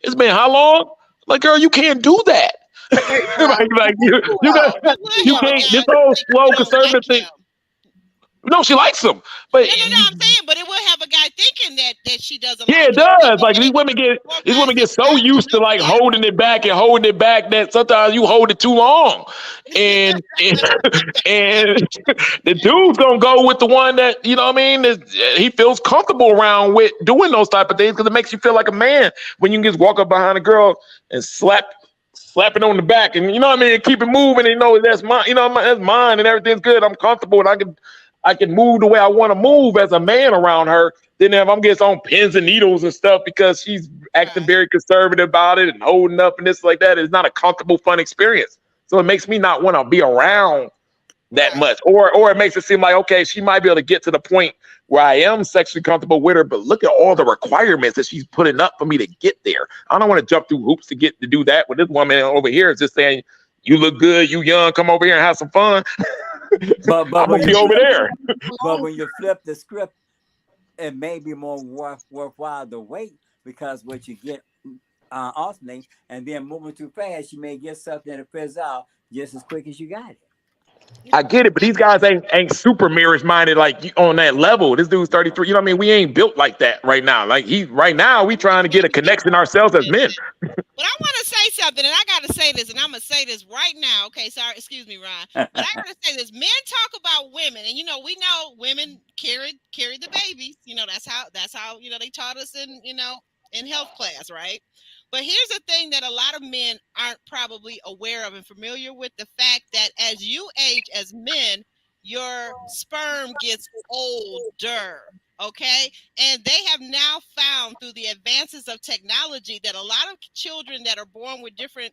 S6: It's been how long? Like, girl, you can't do that. like you got
S2: You would
S6: you
S2: have a
S6: can't
S2: guy
S6: this whole
S2: think
S6: slow
S2: you don't like
S6: conservative thing.
S2: him.
S6: No, she likes him. But
S2: No, I'm saying, but it will have a guy thinking that she doesn't
S6: yeah,
S2: like
S6: it
S2: him.
S6: does. Like
S2: Maybe
S6: these
S2: 4, 5,
S6: women get
S2: 6
S6: so
S2: times,
S6: used to
S2: no,
S6: like
S2: yeah.
S6: holding it back and holding it back that sometimes you hold it too long. And and the dude's gonna go with the one that, you know what I mean, he feels comfortable around with doing those type of things because it makes you feel like a man when you can just walk up behind a girl and slap it on the back and, you know what I mean, and keep it moving and you know that's mine, you know, that's mine and everything's good. I'm comfortable and I can move the way I want to move as a man around her. Then if I'm getting on pins and needles and stuff because she's acting
S2: Right.
S6: very conservative about it and holding up and this like that, it's not a comfortable, fun experience. So it makes me not want to be around that
S2: Right.
S6: much. Or it makes it seem like, okay, she might be able to get to the point where I am sexually comfortable with her, but look at all the requirements that she's putting up for me to get there. I don't want to jump through hoops to do that. But this woman over here is just saying, you look good, you young, come over here and have some fun.
S4: but
S6: I'm gonna be over there.
S4: when you flip the script, it may be more worthwhile to wait because what you get ultimately, and then moving too fast, you may get something that fizzles out just as quick as you got it.
S6: I get it, but these guys ain't super marriage minded like on that level. This dude's 33. You know what I mean? We ain't built like that right now. Like right now, we trying to get a connection ourselves as men.
S2: But I want to say something, and I got to say this, and I'm going to say this right now. Okay, sorry, excuse me, Ron. But I got to say this. Men talk about women, and we know women carry the babies. That's how they taught us in health class, right? But here's the thing that a lot of men aren't probably aware of and familiar with: the fact that as you age as men, your sperm gets older. Okay. And they have now found through the advances of technology that a lot of children that are born with different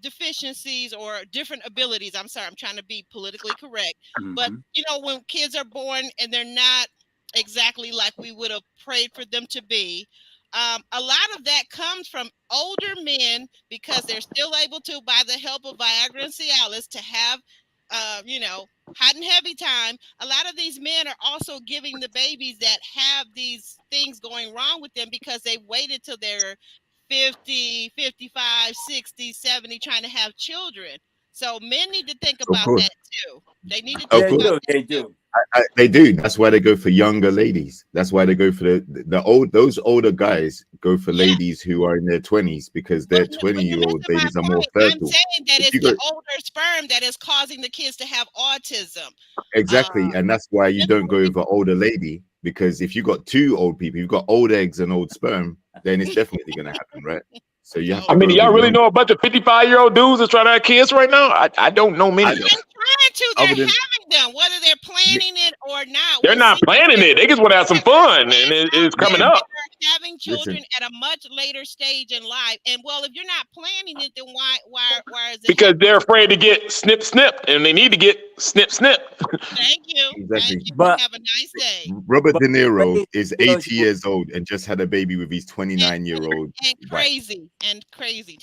S2: deficiencies or different abilities. I'm sorry, I'm trying to be politically correct.
S4: Mm-hmm.
S2: But, when kids are born and they're not exactly like we would have prayed for them to be, a lot of that comes from older men because they're still able to, by the help of Viagra and Cialis, to have, hot and heavy time. A lot of these men are also giving the babies that have these things going wrong with them because they waited till they're 50, 55, 60, 70 trying to have children. So men need to think about that too. They need to think about that
S4: They
S2: too.
S4: do.
S3: They do. That's why they go for younger ladies. That's why they go for those older guys go for ladies who are in their 20s because their 20-year-old babies are more fertile.
S2: I'm saying that it's the older sperm that is causing the kids to have autism.
S3: Exactly. And that's why you don't go for older lady, because if you got two old people, you've got old eggs and old sperm, then it's definitely going to happen, right? So you have to
S6: I mean,
S3: go
S6: do y'all
S3: with
S6: really
S3: young.
S6: know a bunch of 55-year-old dudes that's trying to have kids right now? I don't know many.
S2: They're trying to. They're having them, whether they're planning it or not.
S6: They're not planning it. They just want to have some fun, and it's coming up.
S2: They're having children at a much later stage in life, and well, if you're not planning it, then why is it?
S6: Because they're afraid to get snip, and they need to get snip.
S2: Thank you.
S3: Exactly.
S2: Thank you.
S4: But
S2: have a nice day.
S3: Robert De Niro
S4: Ray
S3: is
S4: tells
S3: 80
S4: you-
S3: years old and just had a baby with his 29-year-old
S2: And
S3: wife.
S2: crazy.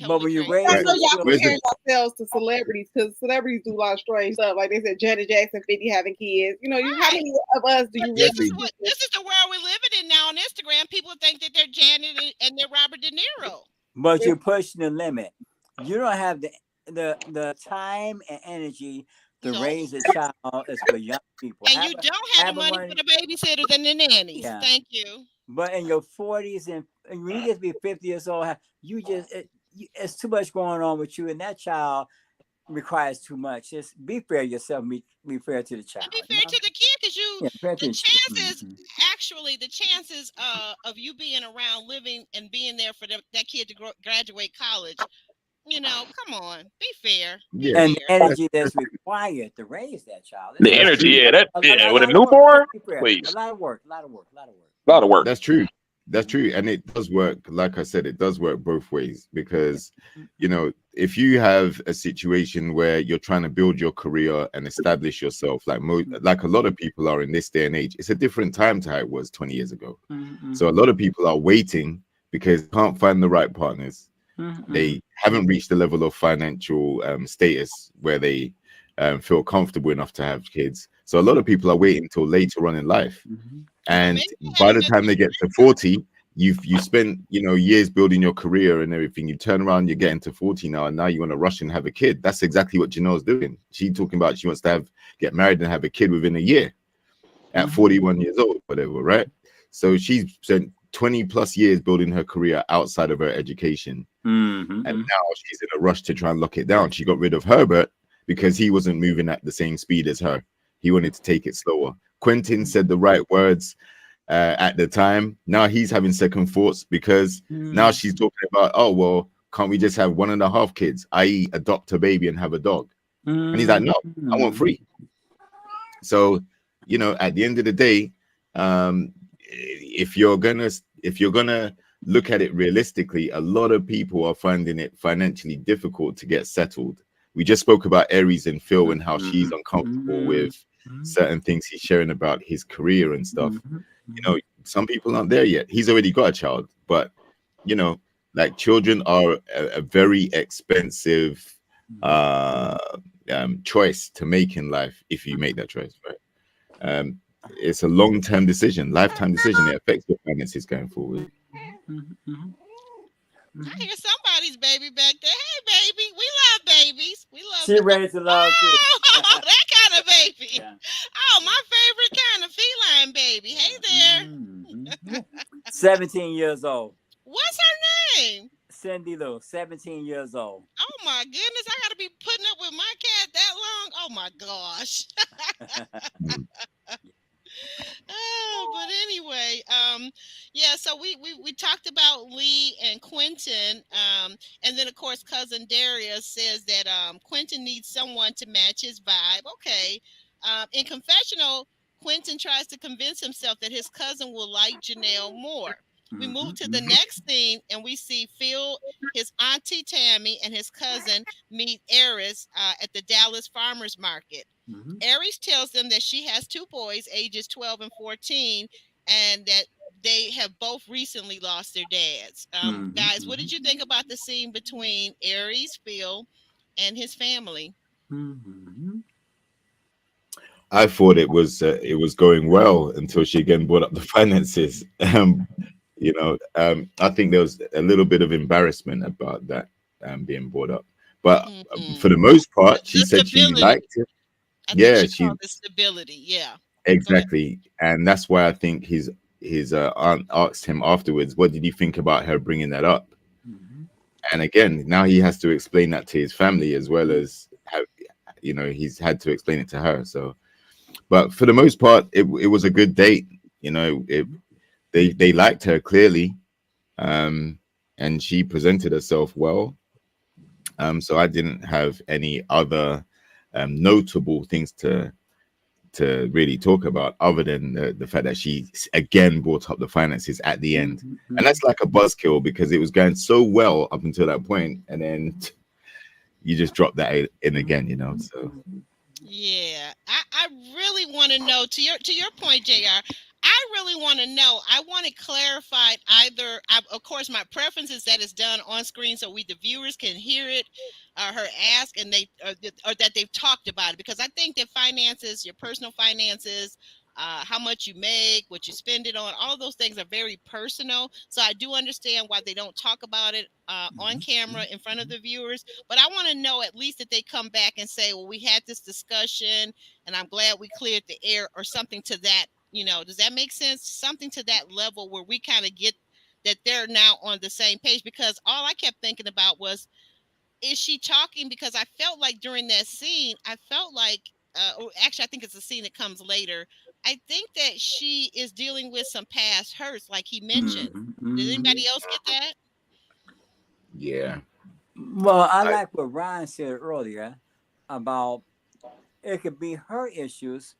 S4: But when
S2: Totally
S4: you
S2: crazy.
S5: I
S4: raise
S5: know
S4: those
S5: y'all
S4: children,
S5: comparing yourselves to celebrities because celebrities do a lot of strange stuff. Like they said, Janet Jackson, 50 having kids. How many of us do you
S2: This
S5: really?
S2: is the world we're living in now on Instagram. People think that they're Janet and they're Robert De Niro.
S4: but you're pushing the limit. You don't have the time and energy to
S2: No.
S4: raise a child is for young people.
S2: And you don't have the money for the babysitters and the nannies.
S4: Yeah.
S2: Thank you.
S4: But in your 40s and when you get to be 50 years old, you just it's too much going on with you, and that child requires too much. Just be fair to yourself. Be fair to the child.
S2: And be fair to the kid, because the chances, actually, the chances of you being around, living, and being there for that kid to graduate college. Come on, be fair.
S4: And the energy that's required to raise that child.
S6: The energy, with a newborn, please.
S4: A lot of work.
S3: That's true. That's true. And it does work. Like I said, it does work both ways because, if you have a situation where you're trying to build your career and establish yourself, like a lot of people are in this day and age, it's a different time to how it was 20 years ago. So a lot of people are waiting because they can't find the right partners. They haven't reached the level of financial status where they feel comfortable enough to have kids. So a lot of people are waiting until later on in life. And by the time they get to 40, you spent years building your career and everything. You turn around, you're getting to 40 now, and now you want to rush and have a kid. That's exactly what Janelle's doing. She's talking about she wants to get married and have a kid within a year at 41 years old, whatever, right? So she's spent 20 plus years building her career outside of her education. And now she's in a rush to try and lock it down. She got rid of Herbert because he wasn't moving at the same speed as her. He wanted to take it slower. Quentin said the right words at the time. Now he's having second thoughts because now she's talking about, oh, well, can't we just have 1.5 kids, i.e. adopt a baby and have a dog? And he's like, no, I want 3. So, at the end of the day, if you're gonna look at it realistically, a lot of people are finding it financially difficult to get settled. We just spoke about Aries and Phil and how she's uncomfortable with certain things he's sharing about his career and stuff. Some people aren't there yet. He's already got a child, but like children are a very expensive choice to make in life if you make that choice, right? It's a long-term decision, lifetime decision. It affects your finances going forward.
S2: I hear somebody's baby back there. Hey, baby, we love babies. We love.
S4: She ready to love too.
S2: Oh, that kind of baby. Yeah. Oh, my favorite kind of feline baby. Hey there.
S4: 17 years old.
S2: What's her name?
S4: Cindy Lou, 17 years old.
S2: Oh my goodness, I gotta be putting up with my cat that long. Oh my gosh. Oh, but anyway, yeah, so we talked about Lee and Quentin, and then of course cousin Darius says that Quentin needs someone to match his vibe. Okay. In confessional, Quentin tries to convince himself that his cousin will like Janelle more. We move to the next scene and we see Phil, his auntie Tammy, and his cousin meet Aries at the Dallas Farmers Market. Aries tells them that she has 2 boys, ages 12 and 14, and that they have both recently lost their dads. Guys, what did you think about the scene between Aries, Phil, and his family?
S3: I thought it was going well until she again brought up the finances. I think there was a little bit of embarrassment about that being brought up, but for the most part, she said she liked it. She
S2: called it stability. Yeah,
S3: exactly, and that's why I think his aunt asked him afterwards, "What did you think about her bringing that up?" And again, now he has to explain that to his family as well as he's had to explain it to her. So, but for the most part, it was a good date. They liked her clearly, and she presented herself well. So I didn't have any other notable things to really talk about other than the fact that she again brought up the finances at the end. And that's like a buzzkill because it was going so well up until that point, and then you just drop that in again, so
S2: yeah, I really want to know, to your point, JR, I really want to know. I want it clarified. Of course, my preference is that it's done on screen so the viewers can hear it, her ask, and or that they've talked about it, because I think that finances, your personal finances, how much you make, what you spend it on. All of those things are very personal. So I do understand why they don't talk about it on camera in front of the viewers. But I want to know at least that they come back and say, well, we had this discussion and I'm glad we cleared the air, or something to that. Does that make sense? Something to that level where we kind of get that they're now on the same page. Because all I kept thinking about was, is she talking? Because I felt like during that scene, I felt like, or actually, I think it's a scene that comes later. I think that she is dealing with some past hurts, like he mentioned. Did anybody else get that?
S3: Yeah.
S4: Well, I like what Ryan said earlier about it could be her issues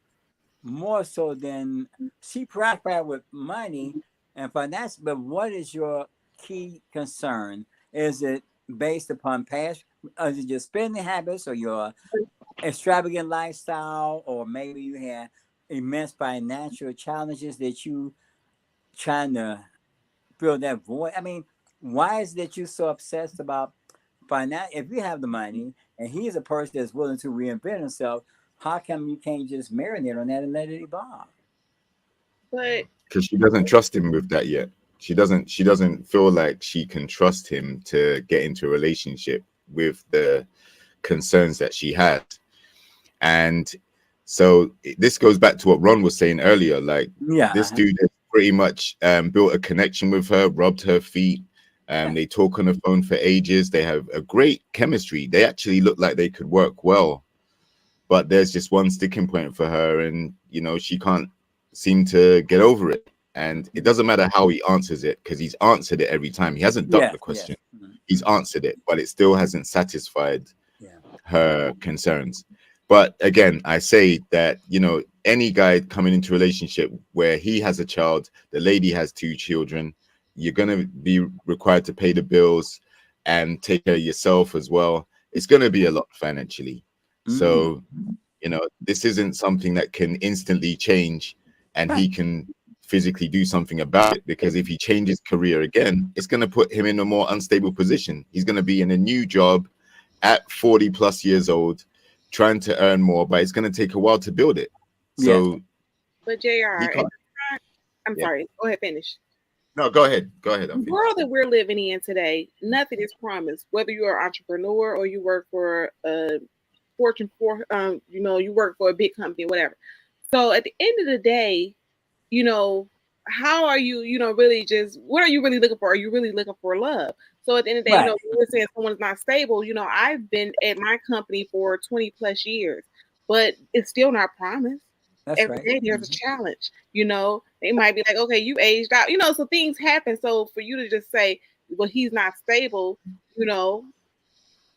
S4: more so than she preoccupied with money and finance. But what is your key concern? Is it based upon past? Is it your spending habits or your extravagant lifestyle, or maybe you had immense financial challenges that you trying to fill that void? I mean, why is that you so obsessed about finance? If you have the money and he's a person that's willing to reinvent himself, how come you can't just marinate on that and let it evolve?
S5: But
S3: Because she doesn't trust him with that yet. She doesn't feel like she can trust him to get into a relationship with the concerns that she had. And so this goes back to what Ron was saying earlier. Like, this dude has pretty much built a connection with her, rubbed her feet. They talk on the phone for ages. They have a great chemistry. They actually look like they could work well. But there's just one sticking point for her, and she can't seem to get over it. And it doesn't matter how he answers it, because he's answered it every time. He hasn't ducked the question. He's answered it, but it still hasn't satisfied her concerns. But again, I say that, any guy coming into a relationship where he has a child, the lady has 2 children, you're going to be required to pay the bills and take care of yourself as well. It's going to be a lot financially. So, this isn't something that can instantly change and he can physically do something about it, because if he changes career again, it's going to put him in a more unstable position. He's going to be in a new job at 40 plus years old, trying to earn more, but it's going to take a while to build it. So,
S5: but JR, I'm sorry, go ahead, finish.
S3: No, go ahead.
S5: The world that we're living in today, nothing is promised. Whether you're an entrepreneur or you work for a Fortune 4, you work for a big company, whatever. So at the end of the day, how are you, really just, what are you really looking for? Are you really looking for love? So at the end of the day, we're saying someone's not stable. I've been at my company for 20 plus years, but it's still not promised. Every day there's a challenge. They might be like, okay, you aged out, so things happen. So for you to just say, well, he's not stable,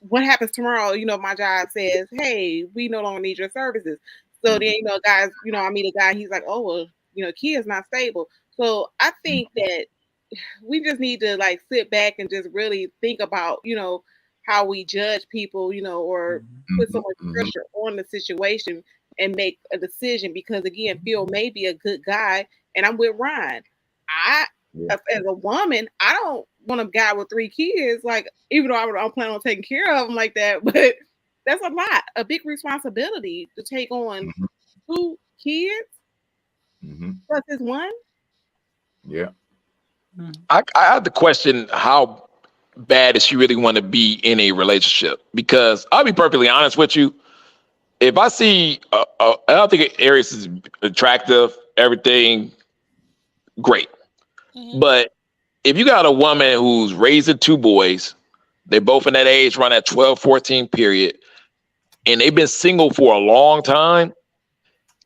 S5: what happens tomorrow? My job says, hey, we no longer need your services. So then, guys, I meet a guy, he's like, oh, well, kid's not stable. So I think that we just need to sit back and just really think about, how we judge people, or put so much pressure on the situation and make a decision. Because again, Phil may be a good guy, and I'm with Ryan. As a woman, I don't want a guy with 3 kids, even though I don't plan on taking care of them like that, but that's a big responsibility to take on 2 kids plus his one.
S6: I have to question how bad does she really want to be in a relationship, because I'll be perfectly honest with you. If I see, I don't think Aries is attractive, everything great. But if you got a woman who's raising 2 boys, they're both in that age, around that 12, 14 period, and they've been single for a long time,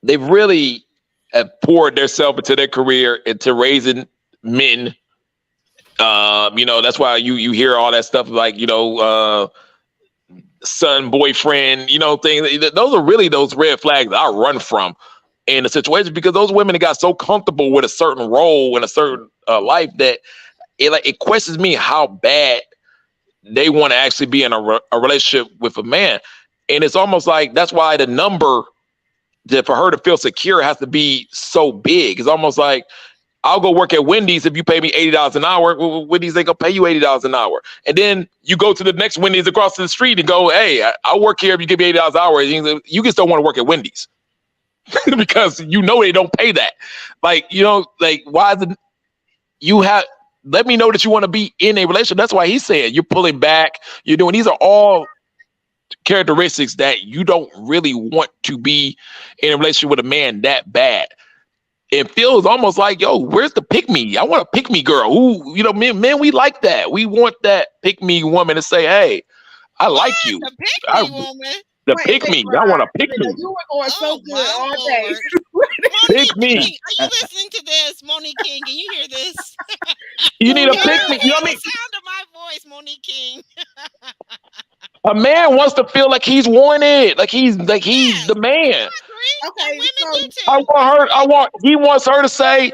S6: they've really have poured themselves into their career, into raising men. That's why you hear all that stuff like, son, boyfriend, things. Those are really those red flags that I run from in a situation, because those women that got so comfortable with a certain role and a certain life that it questions me how bad they want to actually be in a relationship with a man. And it's almost like that's why the number that for her to feel secure has to be so big. It's almost like, I'll go work at Wendy's if you pay me $80 an hour. Well, Wendy's ain't gonna pay you $80 an hour. And then you go to the next Wendy's across the street and go, hey, I'll work here if you give me $80 an hour. You can still want to work at Wendy's. because you know they don't pay that. Like, you know, like why is it you have let me know that you want to be in a relationship. That's why he said you're pulling back, you're doing these are all characteristics that you don't really want to be in a relationship with a man that bad. It feels almost like, yo, where's the pick me? I want a pick me girl. Who, you know, men, we like that. We want that pick me woman to say, hey, I like you.
S2: The pick
S6: I,
S2: me woman.
S6: the pick me. I want to pick me.
S5: You were going so
S2: Oh,
S5: good
S2: my
S5: all day.
S2: Lord. Monique
S6: Pick me.
S2: King, are you listening to this? Monique King, can you hear this?
S6: You need a
S2: Can
S6: pick
S2: you
S6: me.
S2: hear
S6: You know what I
S2: the
S6: mean?
S2: sound of my voice, Monique King?
S6: A man wants to feel like he's wanted, like he's
S2: Yes,
S6: the man.
S2: I agree.
S5: Okay,
S2: And women
S5: so
S2: do too.
S6: He wants her to say,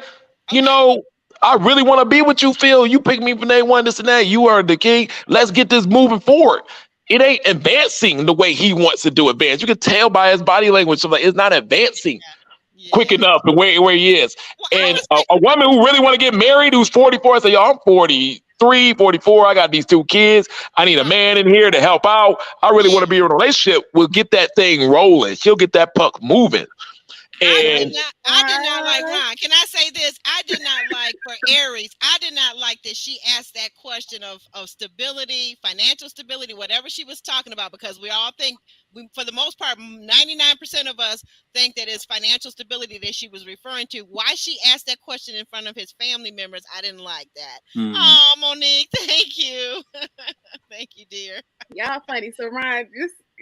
S6: you
S2: Okay.
S6: know, I really want to be with you, Phil. You pick me from day one, this and that. You are the king. Let's get this moving forward. It ain't advancing the way he wants to do advance. You can tell by his body language, so like it's not advancing quick
S2: Yeah.
S6: enough and where he is.
S2: Well, I
S6: And
S2: was
S6: a woman who really want to get married, who's 44, say, yo, I'm 43, 44. I got these 2 kids. I need a man in here to help out. I really want to be in a relationship. We'll get that thing rolling. She'll get that puck moving.
S2: I
S6: And
S2: did not like Ron. Can I say this? I did not like for Aries. I did not like that she asked that question of stability, financial stability, whatever she was talking about, because we all think, for the most part, 99% of us think that it's financial stability that she was referring to. Why she asked that question in front of his family members, I didn't like that. Oh, Monique, thank you. Thank you, dear.
S5: y'all funny. So Ryan,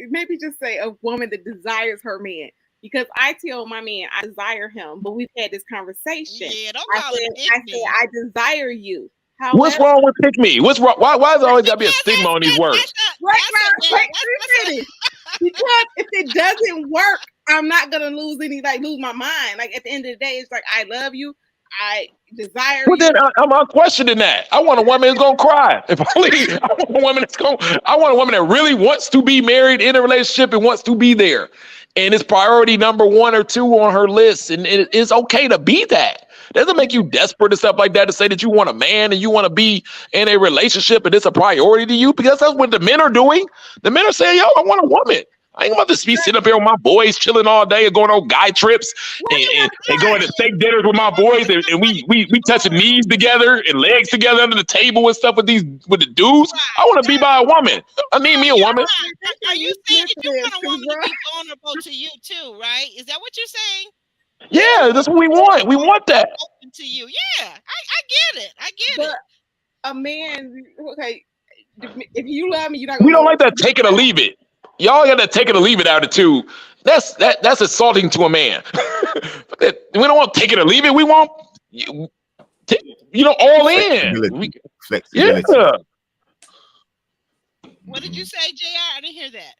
S5: maybe just say a woman that desires her man. Because I tell my man I desire him, but we've had this conversation.
S2: Yeah, don't
S5: I
S2: call it
S5: said I desire you. However,
S6: what's wrong with pick me? What's wrong? Why is there always got to be a stigma on these words?
S5: Because if it doesn't work, I'm not gonna lose my mind. Like at the end of the day, it's like I love you, I desire
S6: Well,
S5: you.
S6: then I'm questioning that. I want a woman that's gonna cry. If only I want a woman I want a woman that really wants to be married in a relationship and wants to be there, and it's priority number 1 or 2 on her list, and it's okay to be that. It doesn't make you desperate and stuff like that to say that you want a man and you want to be in a relationship and it's a priority to you, because that's what the men are doing. The men are saying, yo, I want a woman. I ain't about to be sitting up here with my boys chilling all day and going on guy trips and going to steak dinners with my boys and we touching knees together and legs together under the table and stuff with the dudes. I want to be by a woman. I need me a woman.
S2: Are you saying that you want a woman to be vulnerable to you too, right? Is that what you're saying?
S6: Yeah, that's what we want. We want that.
S2: Open to you. Yeah, I get it. I get it.
S5: A man, okay, if you love me, you're not gonna.
S6: We don't like that take it or leave it. Y'all got that take it or leave it attitude. That's assaulting to a man. We don't want take it or leave it. We want all in.
S3: Flexibility.
S6: Yeah.
S2: What did you say, JR? I didn't hear that.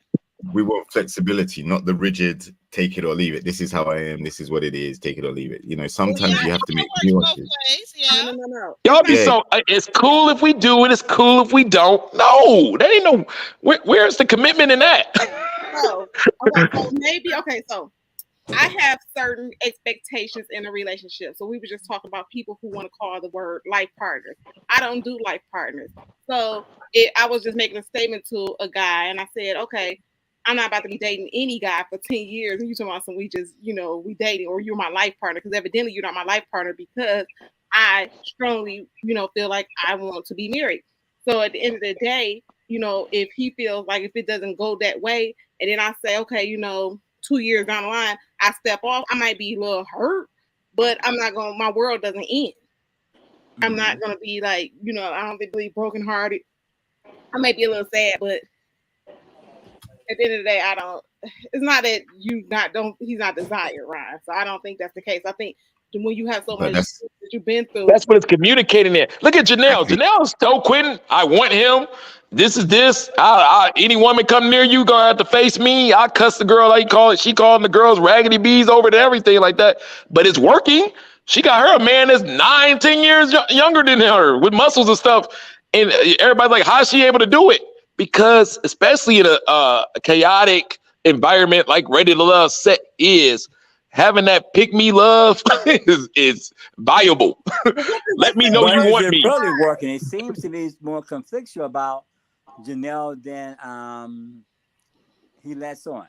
S3: We want flexibility, not the rigid take it or leave it. This is how I am. This is what it is. Take it or leave it. You know, sometimes you have to make nuances.
S2: Yeah.
S5: No.
S6: Y'all be so. It's cool if we do it. It's cool if we don't. No, that ain't no. Where's the commitment in that?
S5: So I have certain expectations in a relationship. So we were just talking about people who want to call the word life partners. I don't do life partners. So I was just making a statement to a guy, and I said, okay, I'm not about to be dating any guy for 10 years. And you talking about some, we dating, or you're my life partner, because evidently you're not my life partner, because I strongly, feel like I want to be married. So at the end of the day, if he feels like if it doesn't go that way, and then I say, okay, 2 years down the line, I step off, I might be a little hurt, but my world doesn't end. I'm not going to be like, I don't think really brokenhearted. I might be a little sad, but at the end of the day, it's not that he's not desired, Ryan. So I don't think that's the case. I think when you have so much that you've been through.
S6: That's what it's communicating there. Look at Janelle. Janelle's so Quentin. I want him. This is this. Any woman come near you gonna have to face me. I cuss the girl like she calling the girls raggedy bees over to everything like that. But it's working. She got her a man that's 9-10 years younger than her with muscles and stuff. And everybody's like, how's she able to do it? Because especially in a chaotic environment like Ready to Love set is, having that pick me love is viable. Let me know you want me.
S4: Really working. It seems to be more conflictual about Janelle than he lets on.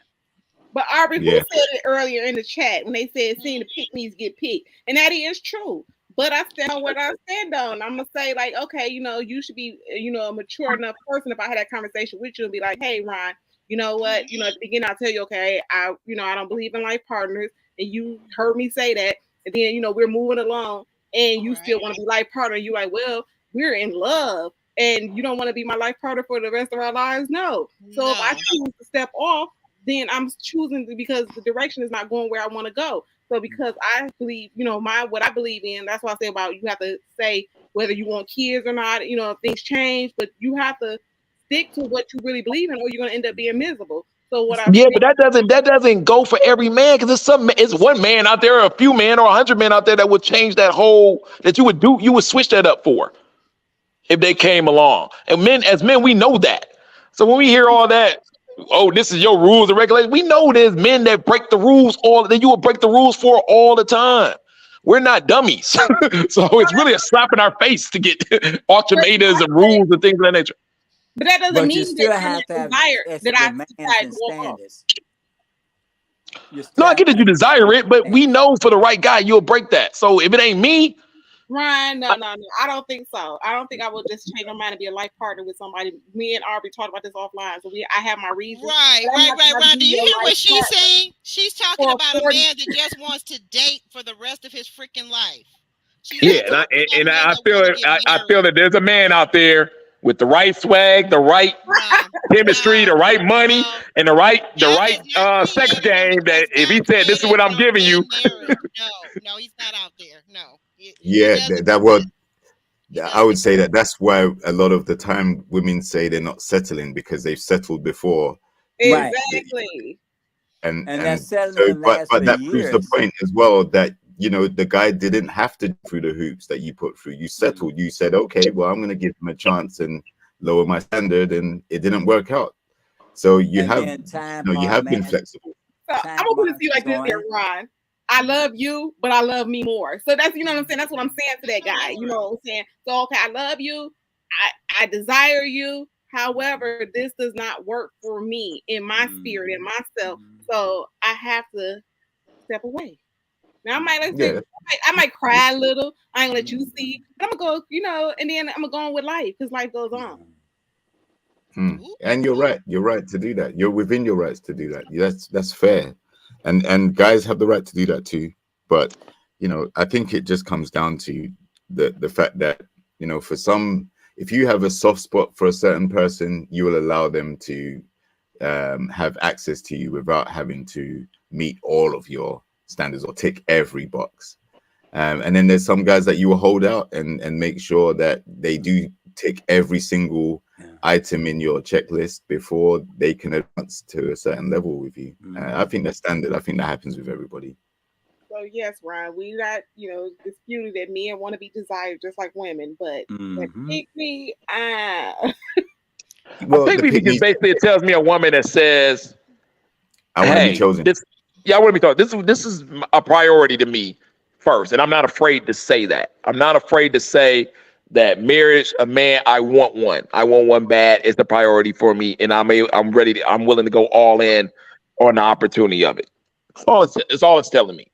S5: But Aubrey, who
S3: Yeah.
S5: said it earlier in the chat when they said seeing the pick me's get picked, and that is true. But I stand on what I stand on. I'm gonna say like, okay, you should be, a mature enough person. If I had that conversation with you and be like, hey, Ron, you know what? At the beginning, I'll tell you, okay, I don't believe in life partners, and you heard me say that, and then we're moving along, and you still want to be life partner. You like, well, we're in love, and you don't want to be my life partner for the rest of our lives. No. So if I choose to step off, then I'm choosing because the direction is not going where I want to go. So because I believe, what I believe in, that's why I say about you have to say whether you want kids or not, if things change, but you have to stick to what you really believe in or you're gonna end up being miserable. So what I
S6: Yeah,
S5: think,
S6: but that doesn't go for every man because it's one man out there, or a few men, or 100 men out there that would change that you would switch that up for if they came along. And as men, we know that. So when we hear all that, oh, this is your rules and regulations, we know there's men that break the rules that you will break the rules for all the time. We're not dummies. So it's really a slap in our face to get ultimatums and rules and things of that nature.
S5: but that doesn't
S4: But you
S5: mean
S4: still
S5: that
S4: have to have
S5: desire that I
S4: demands
S5: decide
S4: and
S5: to walk off.
S4: standards. You
S6: No,
S4: still
S6: I
S4: have
S6: get
S4: to
S6: that you
S4: have
S6: desire it, but we know for the right guy, you'll break that. So if it ain't me,
S5: Ryan, no. I don't think so. I don't think I will just change my mind and be a life partner with somebody. Me and Aubrey talked about this offline, so I have my reasons.
S2: Right. Do you hear what she's saying? She's talking about a man that just wants to date for the rest of his freaking life. She's
S6: yeah,
S2: not talking about men
S6: I
S2: that
S6: feel
S2: want to
S6: it.
S2: get
S6: I feel
S2: married.
S6: that there's a man out there with the right swag, the right chemistry, the right money, and the right sex game. That if he said, "This is what I'm giving you,"
S2: No, he's not out there. No, he
S3: Yeah,
S2: doesn't.
S3: that what
S2: He
S3: I would
S2: doesn't.
S3: say that's why a lot of the time women say they're not settling because they've settled before.
S4: right,
S5: Exactly.
S3: And
S4: that
S3: so
S4: settlement
S3: but
S4: lasts for
S3: that proves the
S4: years.
S3: point as well that the guy didn't have to go through the hoops that you put through. You settled. You said, okay, well, I'm going to give him a chance and lower my standard, and it didn't work out. So you
S4: And
S3: have
S4: then time
S3: you have been flexible.
S5: So I'm
S4: time
S5: gonna put it to you like
S4: marches
S5: this here,
S4: on.
S5: Ron. I love you, but I love me more. So that's what I'm saying. That's what I'm saying to that guy. You know what I'm saying? So okay, I love you. I desire you. However, this does not work for me in my spirit, in myself. So I have to step away. Now I might
S3: Yeah.
S5: I might cry a little. I ain't let you see. But I'm gonna go, and then I'm gonna go on with life because life goes on.
S3: And you're right. You're right to do that. You're within your rights to do that. That's fair. And guys have the right to do that too. But I think it just comes down to the fact that for some, if you have a soft spot for a certain person, you will allow them to have access to you without having to meet all of your standards or tick every box. And then there's some guys that you will hold out and make sure that they do tick every single item in your checklist before they can advance to a certain level with you. I think that's standard. I think that happens with everybody.
S5: So yes, Ryan, we not disputing that men want to be desired just like women, but pick me.
S3: Well,
S6: I think me just basically it tells me a woman that says,
S3: I want to be chosen.
S6: I want to be chosen. This is a priority to me first, and I'm not afraid to say that. I'm not afraid to say that marriage, a man, I want one bad. It's the priority for me, and I'm ready. I'm willing to go all in on the opportunity of it. It's all it's telling me.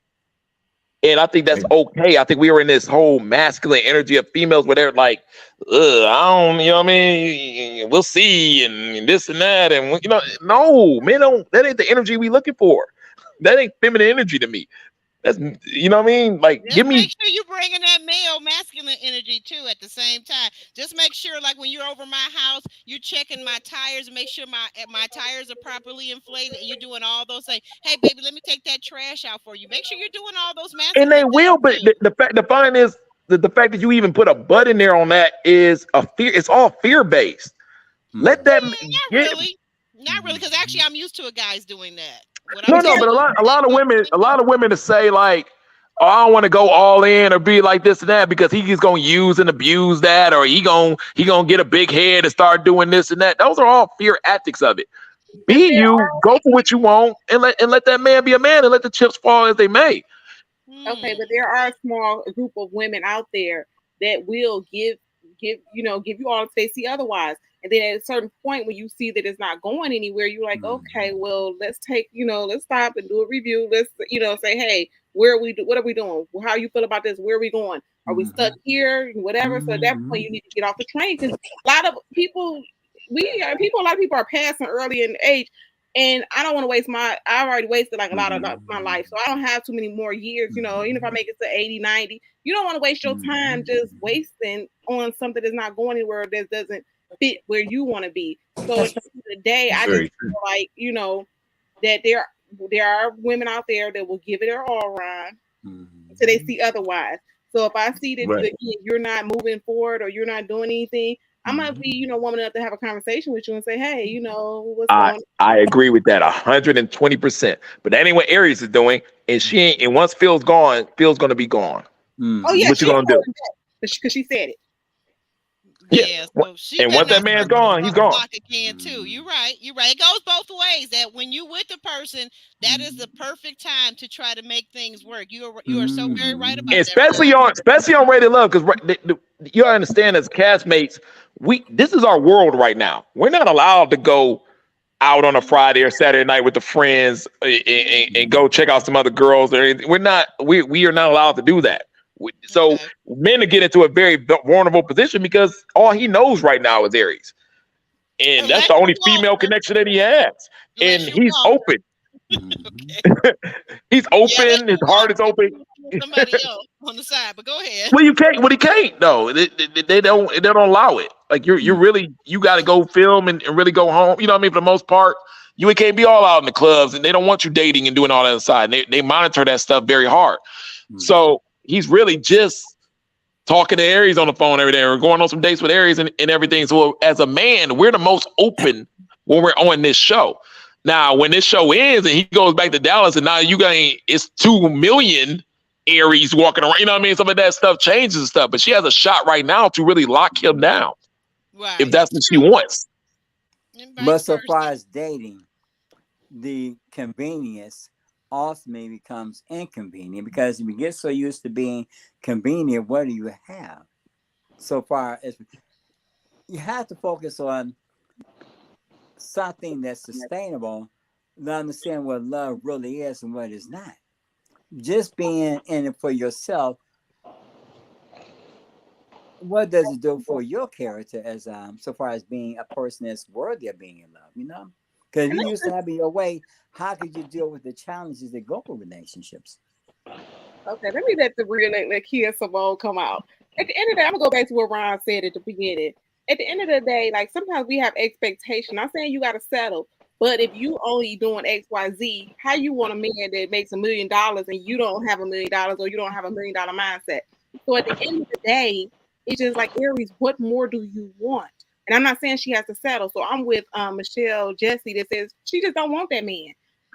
S6: And I think that's okay. I think we were in this whole masculine energy of females where they're like, I don't, what I mean? We'll see, and this and that. And, no, men don't, that ain't the energy we looking for. That ain't feminine energy to me. That's, what I mean? Like,
S2: Just make sure you're bringing that male masculine energy too at the same time. Just make sure, like when you're over my house, you're checking my tires, make sure my tires are properly inflated, and you're doing all those things. Hey, baby, let me take that trash out for you. Make sure you're doing all those masculine.
S6: And they will, but the fine is the fact that you even put a butt in there on that is a fear. It's all fear based. Let that
S2: not really, because actually I'm used to a guys doing that.
S6: No, but a lot of women to say like, oh, I don't want to go all in or be like this and that because he's gonna use and abuse that, or he gonna get a big head and start doing this and that. Those are all fear tactics of it. Be you, go for what you want, and let that man be a man, and let the chips fall as they may.
S5: Okay, but there are a small group of women out there that will give you all if they see otherwise. And then at a certain point when you see that it's not going anywhere, you're like, okay, well, let's take, let's stop and do a review. Let's, say, hey, what are we doing? How you feel about this? Where are we going? Are we stuck here? Whatever. So at that point you need to get off the train, because a lot of people are passing early in age. And I don't want to waste I've already wasted like a lot of my life. So I don't have too many more years, even if I make it to 80, 90, you don't want to waste your time just wasting on something that's not going anywhere, that doesn't fit where you want to be. So at the end of the day, I just feel like, that there are women out there that will give it their all, Ron, until they see otherwise. So if I see that you're not moving forward or you're not doing anything, I might be, woman enough to have a conversation with you and say, hey, what's going on?
S6: I agree with that 120%. But that ain't what Aries is doing. And she ain't, and once Phil's gone, Phil's gonna be gone.
S5: Oh yeah,
S6: what you gonna do?
S5: Because she said it.
S2: Yeah, so
S6: and once that man's gone, he's gone.
S2: Again too. You're right. It goes both ways. That when you with the person, that is the perfect time to try to make things work. You are so very right about
S6: especially
S2: that.
S6: Especially on Ready to Love, because you understand, as castmates, this is our world right now. We're not allowed to go out on a Friday or Saturday night with the friends and go check out some other girls or anything. We are not allowed to do that. So men to get into a very vulnerable position because all he knows right now is Aries, and that's the only female connection that he has. And he's open. He's open. His heart is open.
S2: Somebody else on the side, but go ahead.
S6: Well, you can't. Well, he can't. No, they don't allow it. Like you got to go film and really go home. You know what I mean? For the most part, you can't be all out in the clubs, and they don't want you dating and doing all that inside. They monitor that stuff very hard. So he's really just talking to Aries on the phone every day or going on some dates with Aries and everything. So as a man, we're the most open when we're on this show. Now, when this show ends and he goes back to Dallas and now it's 2 million Aries walking around, you know what I mean? Some of that stuff changes and stuff, but she has a shot right now to really lock him down. Right. If that's what she wants.
S4: But so far as dating, the convenience ultimately becomes inconvenient, because if you get so used to being convenient, what do you have? So far as you have to focus on something that's sustainable to understand what love really is and what is not. Just being in it for yourself, what does it do for your character as so far as being a person that's worthy of being in love, Because you used to have it your way, how could you deal with the challenges that go with relationships?
S5: Okay, let me let the real Kia Simone come out. At the end of the day, I'm gonna go back to what Ron said at the beginning. At the end of the day, like sometimes we have expectation. I'm saying you gotta settle, but if you only doing XYZ, how you want a man that makes $1 million and you don't have $1 million or you don't have $1 million mindset? So at the end of the day, it's just like, Aries, what more do you want? And I'm not saying she has to settle. So I'm with Michelle Jesse that says she just don't want that man.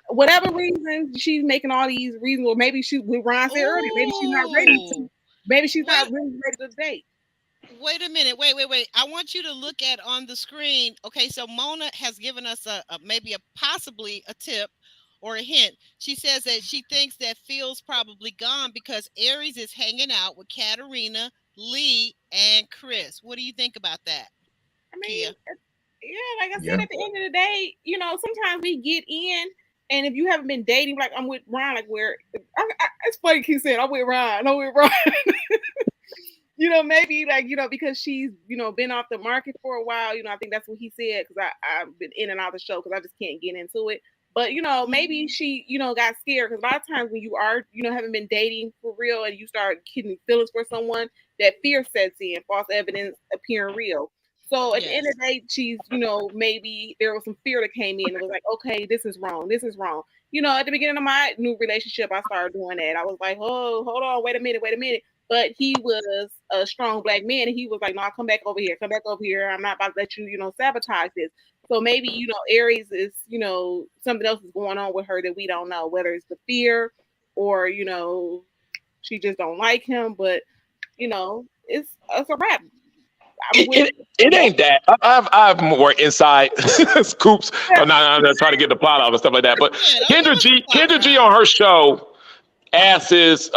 S5: Whatever reason, she's making all these reasons, or maybe with Ron said earlier, maybe she's not ready to. Maybe she's not really ready to date.
S2: Wait a minute. Wait. I want you to look at on the screen. Okay, so Mona has given us possibly a tip or a hint. She says that she thinks that Phil's probably gone because Aries is hanging out with Katarina, Lee, and Chris. What do you think about that?
S5: I mean, like I said, at the end of the day, sometimes we get in, and if you haven't been dating, like I'm with Ron, like where it's funny to keep saying I'm with Ron. Maybe like, because she's, been off the market for a while, I think that's what he said, because I've been in and out of the show because I just can't get into it. But, maybe she, got scared, because a lot of times when you are, haven't been dating for real and you start getting feelings for someone, that fear sets in, false evidence appearing real. So at the end of the day, she's, maybe there was some fear that came in. It was like, okay, this is wrong. At the beginning of my new relationship, I started doing that. I was like, oh, hold on, wait a minute. But he was a strong black man, and he was like, no, come back over here. I'm not about to let you, sabotage this. So maybe, Aries is, something else is going on with her that we don't know, whether it's the fear or, she just don't like him. But, it's a wrap.
S6: It ain't that. I have more inside scoops. I'm not trying to get the plot out and stuff like that. But Kendra G on her show asks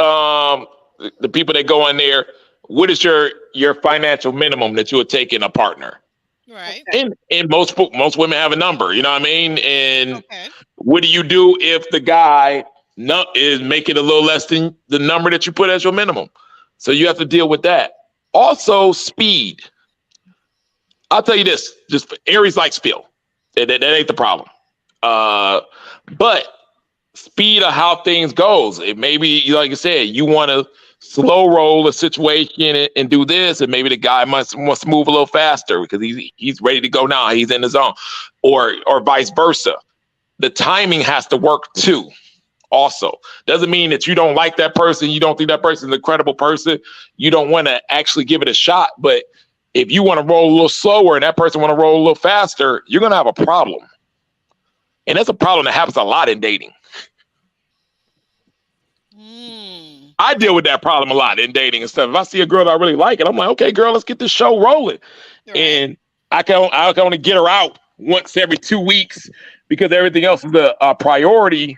S6: the people that go in there, what is your financial minimum that you would take in a partner?
S2: Right.
S6: And most women have a number, you know what I mean? And
S2: Okay.
S6: what do you do if the guy is making a little less than the number that you put as your minimum? So you have to deal with that. Also, speed. I'll tell you this: just Aries like spill. That ain't the problem. Uh, but speed of how things goes. It maybe, like I said, you want to slow roll a situation and do this, and maybe the guy wants to move a little faster because he's ready to go now. He's in the zone, or vice versa. The timing has to work too. Also, doesn't mean that you don't like that person, you don't think that person is a credible person, you don't want to actually give it a shot. But if you want to roll a little slower and that person want to roll a little faster, you're gonna have a problem, and that's a problem that happens a lot in dating. I deal with that problem a lot in dating and stuff. If I see a girl that I really like, and I'm like, okay, girl, let's get this show rolling.
S2: Right.
S6: And I can only get her out once every 2 weeks because everything else is a priority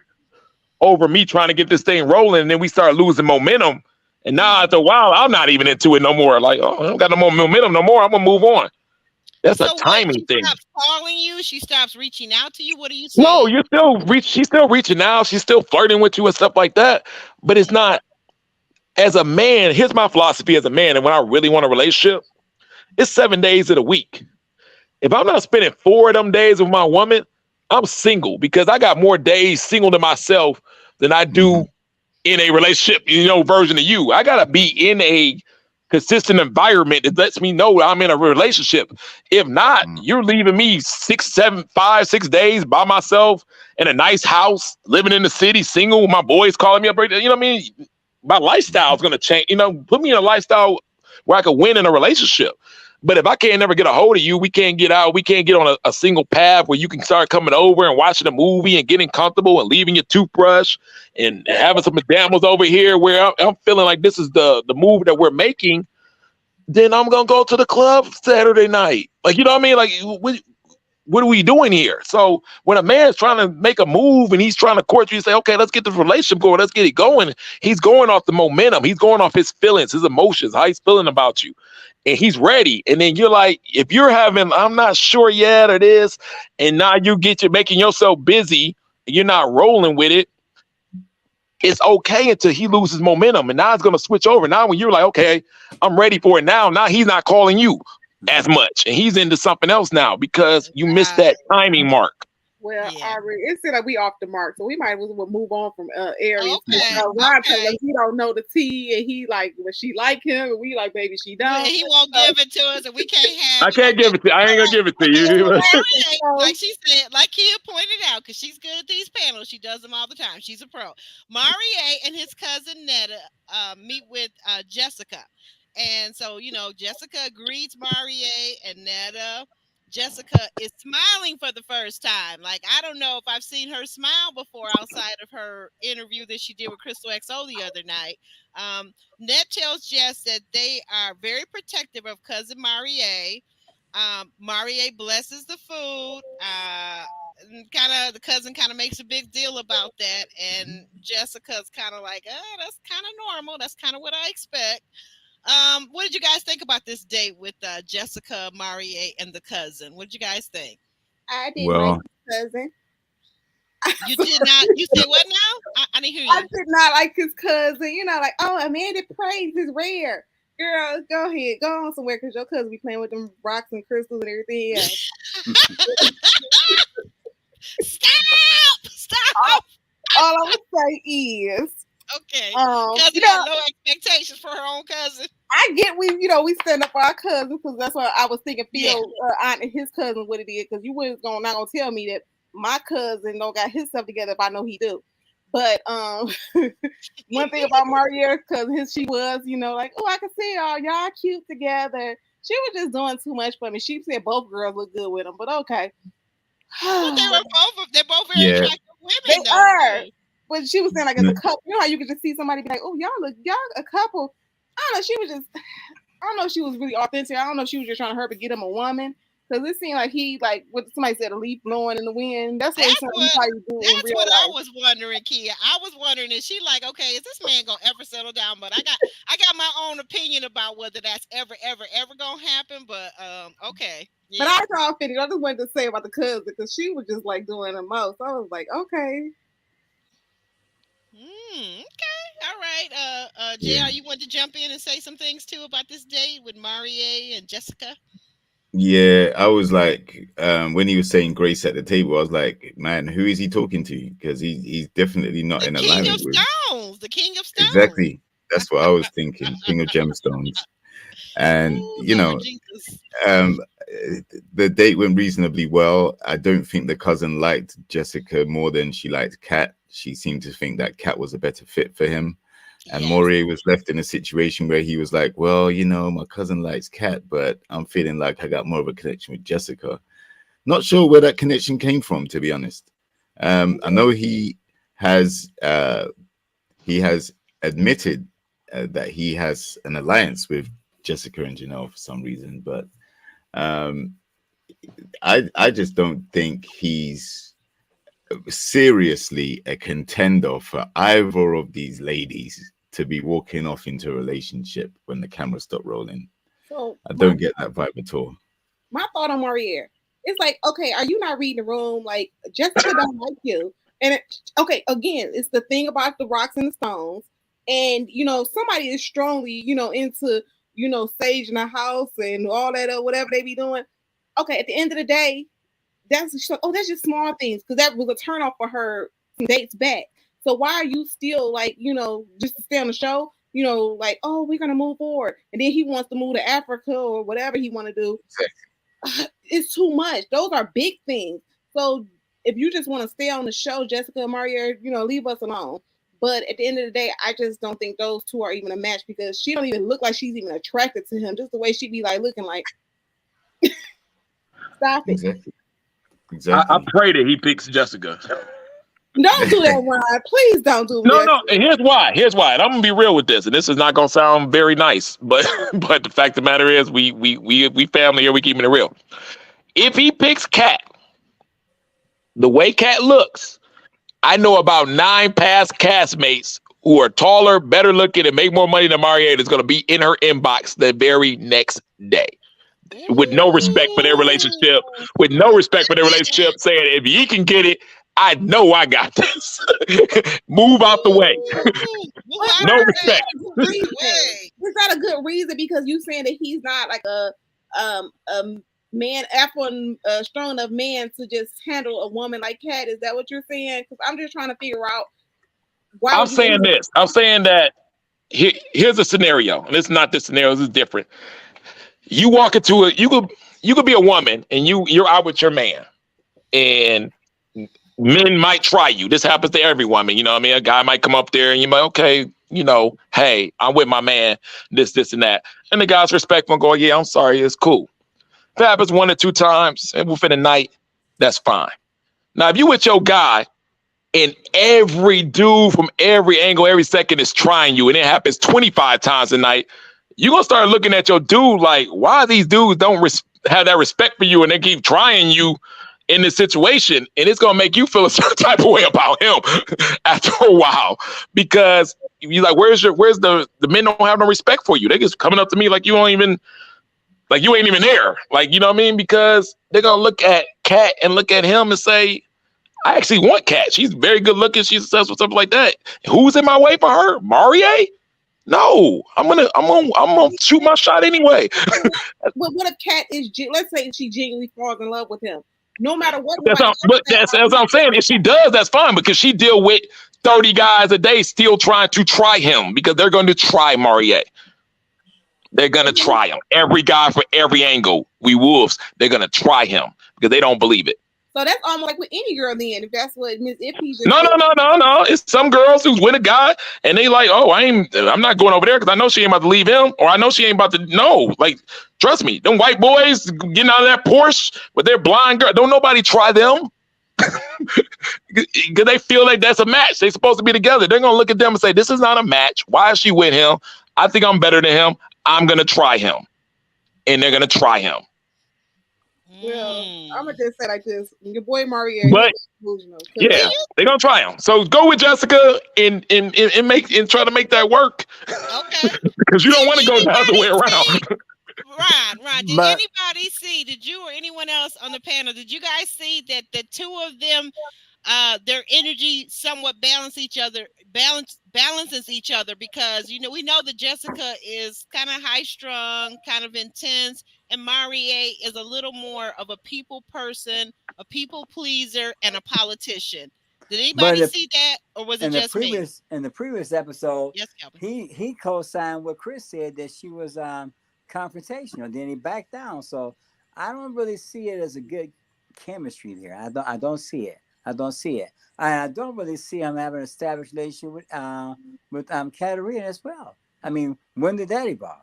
S6: over me trying to get this thing rolling. And then we start losing momentum. And now after a while, I'm not even into it no more. Like, oh, I don't got no more momentum no more. I'm gonna move on. That's a timing thing.
S2: She stops calling you. She stops reaching out to you. What are you saying?
S6: No, she's still reaching out. She's still flirting with you and stuff like that. But it's not. As a man, here's my philosophy as a man, and when I really want a relationship, it's 7 days of the week. If I'm not spending 4 of them days with my woman, I'm single because I got more days single to myself than I do in a relationship, version of you. I gotta be in a consistent environment that lets me know I'm in a relationship. If not, you're leaving me 6 days by myself in a nice house, living in the city, single. My boys calling me up right there. You know what I mean? My lifestyle is going to change, put me in a lifestyle where I can win in a relationship. But if I can't never get a hold of you, we can't get out. We can't get on a single path where you can start coming over and watching a movie and getting comfortable and leaving your toothbrush and having some pajamas over here where I'm feeling like this is the move that we're making. Then I'm going to go to the club Saturday night. Like, you know what I mean? Like, what are we doing here? So when a man's trying to make a move and he's trying to court you, say, okay, let's get this relationship going. Let's get it going. He's going off the momentum. He's going off his feelings, his emotions, how he's feeling about you. And he's ready. And then you're like, if you're having, I'm not sure yet or this, and now you're making yourself busy, and you're not rolling with it, it's okay until he loses momentum. And now it's going to switch over. Now when you're like, okay, I'm ready for it now he's not calling you as much, and he's into something else now because you missed that timing mark.
S5: Well, it said like we off the mark, so we might as well move on from Aries.
S2: Okay.
S5: Ron told us he don't know the tea, and he like, well, she like him, and we like, baby, she don't.
S2: He won't give it to us, and we can't have.
S6: I can't give it to. I ain't gonna give it to you.
S2: Like she said, like Kia pointed out, because she's good at these panels. She does them all the time. She's a pro. Marie and his cousin Netta meet with Jessica. And so, Jessica greets Marie and Netta. Jessica is smiling for the first time. Like, I don't know if I've seen her smile before outside of her interview that she did with Crystal XO the other night. Ned tells Jess that they are very protective of cousin Marie. Marie blesses the food. The cousin kind of makes a big deal about that. And Jessica's kind of like, that's kind of normal. That's kind of what I expect. What did you guys think about this date with Jessica, Marie, and the cousin? What did you guys think?
S5: I didn't like his cousin.
S2: You did not. You said what now? I didn't hear you.
S5: I did not like his cousin. Like, oh, a man that prays is rare. Girl, go ahead. Go on somewhere because your cousin be playing with them rocks and crystals and everything else.
S2: Stop.
S5: All I would say is,
S2: okay. Cousin got no expectations for her own cousin.
S5: I get we stand up for our cousins because that's what I was thinking. Phil, aunt and his cousin would it is because you was not gonna tell me that my cousin don't got his stuff together if I know he do. But one thing about Maria's cousin, she was like, oh, I can see y'all cute together. She was just doing too much for me. She said both girls look good with them, but okay.
S2: Well, they're both very attractive women.
S5: They are. But she was saying like as a couple, how you could just see somebody be like, oh, y'all a couple. I don't know. She was just, I don't know if she was really authentic. I don't know if she was just trying to hurt to get him a woman. Because it seemed like he, like what somebody said, a leaf blowing in the wind. That's what he probably do in real life.
S2: I was wondering, Kia. I was wondering, is she like, okay, is this man gonna ever settle down? But I got my own opinion about whether that's ever gonna happen. But okay. Yeah.
S5: But I saw finished. I just wanted to say about the cousin because she was just like doing the most. I was like, okay.
S2: Okay. All right. JR, you want to jump in and say some things too about this date with Marie and Jessica?
S3: Yeah, I was like, when he was saying Grace at the table, I was like, man, who is he talking to? Because he's definitely not in alignment with
S2: the King of Stones.
S3: Exactly. That's what I was thinking. King of Gemstones. And the date went reasonably well. I don't think the cousin liked Jessica more than she liked Kat. She seemed to think that Kat was a better fit for him. And Maury was left in a situation where he was like, well, my cousin likes Kat, but I'm feeling like I got more of a connection with Jessica. Not sure where that connection came from, to be honest. I know he has admitted that he has an alliance with Jessica and Janelle for some reason, but I just don't think he's seriously a contender for either of these ladies to be walking off into a relationship when the cameras stop rolling. So I don't get that vibe at all.
S5: My thought on Marier, it's like, okay, are you not reading the room? Like, Jessica don't like you. And again, it's the thing about the rocks and the stones. And, somebody is strongly, into, staging a house and all that or whatever they be doing. Okay, at the end of the day, that's just small things, because that was a turn off for her some dates back. So why are you still like, just to stay on the show, like, oh, we're gonna move forward, and then he wants to move to Africa or whatever he want to do. It's too much. Those are big things. So if you just want to stay on the show, Jessica and Mario, leave us alone. But at the end of the day, I just don't think those two are even a match, because she don't even look like she's even attracted to him. Just the way she be like looking like. Stop it.
S3: Exactly.
S6: I pray that he picks Jessica.
S5: Don't do that, Ryan. Please don't do that.
S6: No. And here's why. And I'm gonna be real with this. And this is not gonna sound very nice, but the fact of the matter is, we family here. We keeping it real. If he picks Kat, the way Kat looks, I know about 9 past castmates who are taller, better looking, and make more money than Mariette is gonna be in her inbox the very next day. With no respect for their relationship, saying, if he can get it, I know I got this. Move out the way. No respect.
S5: Is that a good reason? Because you saying that he's not like a man, strong enough man to just handle a woman like Kat? Is that what you're saying? Because I'm just trying to figure out why.
S6: I'm saying this. I'm saying that here's a scenario, and it's not this scenario. This is different. You walk into you could be a woman and you're out with your man, and men might try you. This happens to every woman. A guy might come up there and you might, okay, hey, I'm with my man, this and that. And the guy's respectful and go, yeah, I'm sorry, it's cool. If it happens 1 or 2 times and within a night, that's fine. Now, if you with your guy and every dude from every angle, every second is trying you, and it happens 25 times a night, you're going to start looking at your dude like, why these dudes don't have that respect for you and they keep trying you in this situation? And it's going to make you feel a certain type of way about him after a while, because you're like, where's the men don't have no respect for you. They just coming up to me like you ain't even there. Like, you know what I mean? Because they're going to look at Kat and look at him and say, I actually want Kat. She's very good looking. She's successful, stuff like that. Who's in my way for her? Marie? No, I'm gonna shoot my shot anyway.
S5: But what if Kat is? Let's say she genuinely falls in love with him. No matter what.
S6: That's what I'm saying. If she does, that's fine, because she deal with 30 guys a day still trying to try him, because they're going to try Marie. They're going to try him. Every guy for every angle. We wolves. They're going to try him because they don't believe it.
S5: So that's almost like with any girl then, if that's what Miss Ippy's.
S6: No. It's some girls who's with a guy and they like, oh, I'm not going over there because I know she ain't about to leave him, or I know she ain't about to. No, like, trust me, them white boys getting out of that Porsche with their blind girl, don't nobody try them. Because they feel like that's a match. They're supposed to be together. They're going to look at them and say, this is not a match. Why is she with him? I think I'm better than him. I'm going to try him. And they're going to try him.
S5: Well, I'm
S2: Mm.
S5: gonna just say like this: your boy Mario,
S6: But
S5: he's delusional. 'Cause
S6: yeah, they're gonna try him. So go with Jessica and try to make that work
S2: Okay.
S6: because you don't
S2: Did
S6: want to go the other way
S2: anybody
S6: around.
S2: see? Right. Did
S4: But
S2: anybody see? Did you or anyone else on the panel? Did you guys see that the two of them, their energy somewhat balances each other? Because we know that Jessica is kind of high strung, kind of intense, and Marie is a little more of a people person, a people pleaser, and a politician. Did
S4: but
S2: anybody see that, or was it just me?
S4: in the previous episode,
S2: Yes, Calvin.
S4: he co-signed what Chris said, that she was confrontational. Then he backed down. So I don't really see it as a good chemistry there. I don't see it. I don't see it. I don't really see him having an established relationship with Katerina as well. I mean, when did that evolve?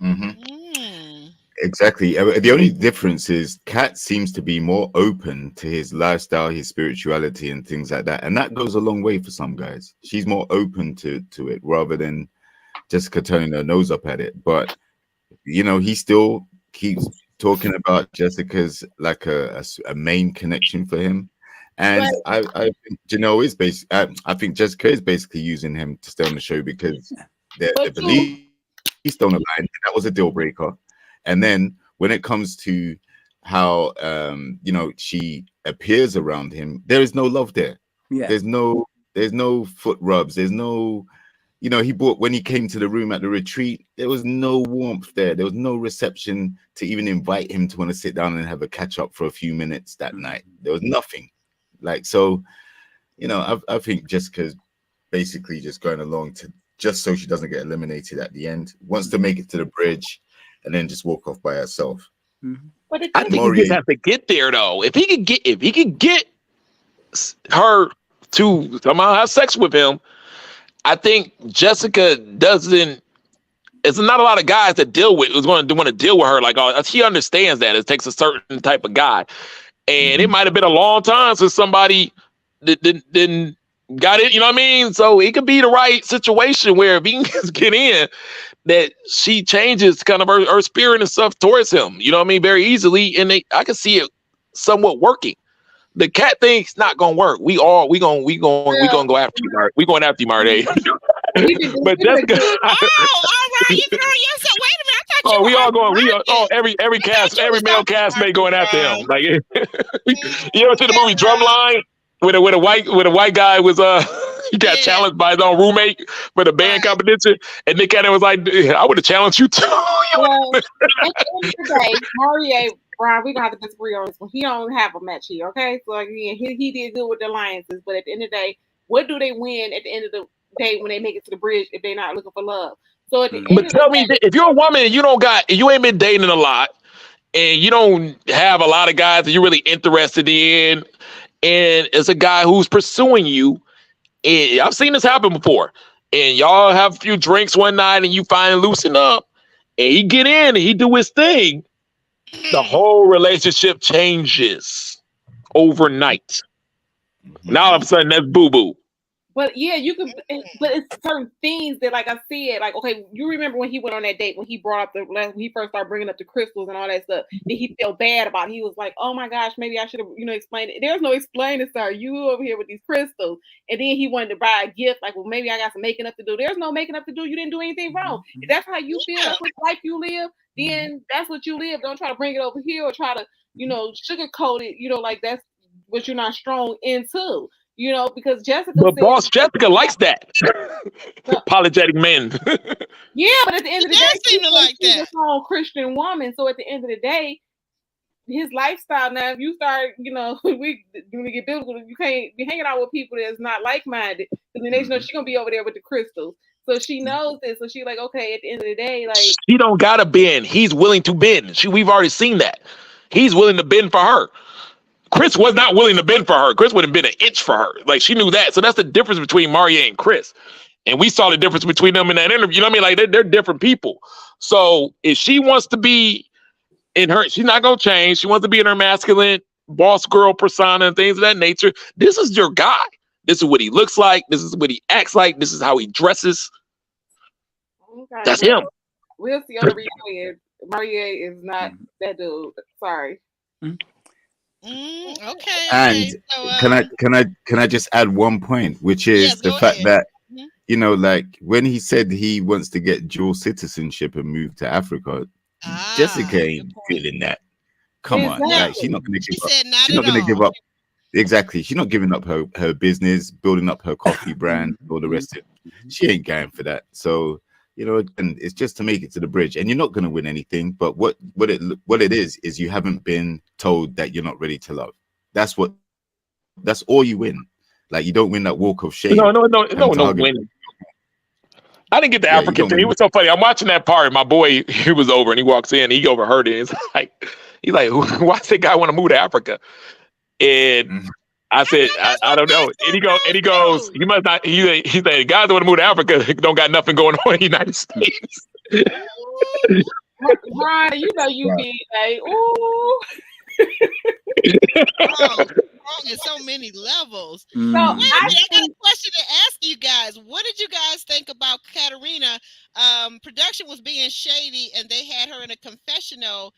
S2: Mm.
S3: Exactly. The only difference is Kat seems to be more open to his lifestyle, his spirituality, and things like that, and that goes a long way for some guys. She's more open to it rather than Jessica turning her nose up at it. But he still keeps talking about Jessica's like a main connection for him, and
S5: But
S3: I think is I think Jessica is basically using him to stay on the show because the
S5: but
S3: beliefs don't align. That was a deal breaker. And then when it comes to how she appears around him, there is no love there.
S4: Yeah.
S3: There's no foot rubs. There's no, when he came to the room at the retreat, there was no warmth there. There was no reception to even invite him to want to sit down and have a catch up for a few minutes that night. There was nothing. So I think Jessica's basically just going along to just so she doesn't get eliminated at the end. Wants to make it to the bridge and then just walk off by herself.
S4: Mm-hmm.
S5: but the
S6: I
S5: thing
S6: think he just has to get there though. If he could get her to somehow have sex with him, I think Jessica doesn't. It's not a lot of guys that who's going to want to deal with her. Like, she understands that it takes a certain type of guy, and it might have been a long time since somebody didn't got it. You know what I mean? So it could be the right situation where if he can get in, that she changes kind of her spirit and stuff towards him. You know what I mean? Very easily, and I can see it somewhat working. The cat thing's not gonna work. We gonna go after you, Mark. We going after you, Marty. But Jessica,
S2: Oh, all right. You throwing yourself. Wait a minute. I thought you
S6: we
S2: were
S6: all going.
S2: arguing.
S6: Every
S2: thought you
S6: every
S2: was
S6: male
S2: talking
S6: castmate
S2: about
S6: going after
S2: guys.
S6: him. Like, you ever see the movie Drumline? With a white guy was he got
S2: Yeah.
S6: challenged by his own roommate for the band
S2: Right.
S6: competition, and Nick Cannon was like, "I would have challenged you too."
S5: Well, at the end of the day, Mario, Brian, we don't have to disagree on this one. He don't have a match here, okay? So again, he did good with the alliances, but at the end of the day, what do they win at the end of the day when they make it to the bridge if they're not looking for love? So at the end
S6: But
S5: of
S6: tell
S5: the
S6: me,
S5: day,
S6: if you're a woman and you ain't been dating a lot, and you don't have a lot of guys that you're really interested in, and it's a guy who's pursuing you, and I've seen this happen before, and y'all have a few drinks one night and you finally loosen up, and he get in and he do his thing, the whole relationship changes overnight. Now all of a sudden that's boo-boo.
S5: but yeah, you can. But it's certain things that, like I said, like okay, you remember when he went on that date when he brought up when he first started bringing up the crystals and all that stuff. Then he felt bad about it. He was like, "Oh my gosh, maybe I should have, explained it." There's no explaining, sir. You over here with these crystals, and then he wanted to buy a gift. Like, well, maybe I got some making up to do. There's no making up to do. You didn't do anything wrong. If that's how you feel, that's what life you live. Then that's what you live. Don't try to bring it over here or try to, sugarcoat it. Like that's what you're not strong into. Because Jessica
S6: But
S5: said,
S6: boss Jessica likes that. Apologetic men.
S5: yeah, but at the end of the
S2: does
S5: day,
S2: seem to like
S5: she's
S2: that.
S5: a strong Christian woman. So at the end of the day, his lifestyle now, if you start, when we get biblical, you can't be hanging out with people that's not like-minded. Because then she's gonna be over there with the crystals. So she knows this. So she's like, okay, at the end of the day, like
S6: He don't gotta bend. He's willing to bend. We've already seen that. He's willing to bend for her. Chris was not willing to bend for her. Chris would have been an inch for her. Like she knew that. So that's the difference between Maria and Chris. And we saw the difference between them in that interview. You know what I mean? Like they're different people. So if she wants to be in her, she's not gonna change. She wants to be in her masculine boss girl persona and things of that nature. This is your guy. This is what he looks like. This is what he acts like. This is how he dresses.
S5: okay,
S6: That's him.
S5: we'll see on the reunion. Marie is not that dude. Sorry.
S2: Okay.
S3: And
S2: So,
S3: can I just add one point, which is
S2: yes,
S3: the
S2: go
S3: fact
S2: ahead.
S3: that like when he said he wants to get dual citizenship and move to Africa, Jessica
S2: Good
S3: ain't
S2: point.
S3: feeling that. Come on,
S2: No,
S3: like she's not gonna
S2: she
S3: give up.
S2: said not
S3: She's not
S2: at
S3: gonna give
S2: all.
S3: up. Exactly, she's not giving up her business, building up her coffee brand, all the rest of it. She ain't going for that. So again, it's just to make it to the bridge, and you're not gonna win anything. But what it is you haven't been told that you're not ready to love. That's all you win. Like you don't win that walk of shame.
S6: No
S3: having to hug
S6: winning. I didn't get the
S3: Yeah, you
S6: African
S3: don't
S6: thing. It
S3: win.
S6: was so funny. I'm watching that part. My boy, he was over and he walks in. He overheard it. He's like, why does that guy want to move to Africa? And I said, I don't know. And he goes, he must not. He said, guys that want to move to Africa don't got nothing going on in the United States.
S5: Brian, you know you be like, ooh.
S2: Wrong in so many levels.
S5: So
S2: Wait a minute, I got a
S5: think
S2: question to ask you guys. What did you guys think about Katarina? Production was being shady, and they had her in a confessional.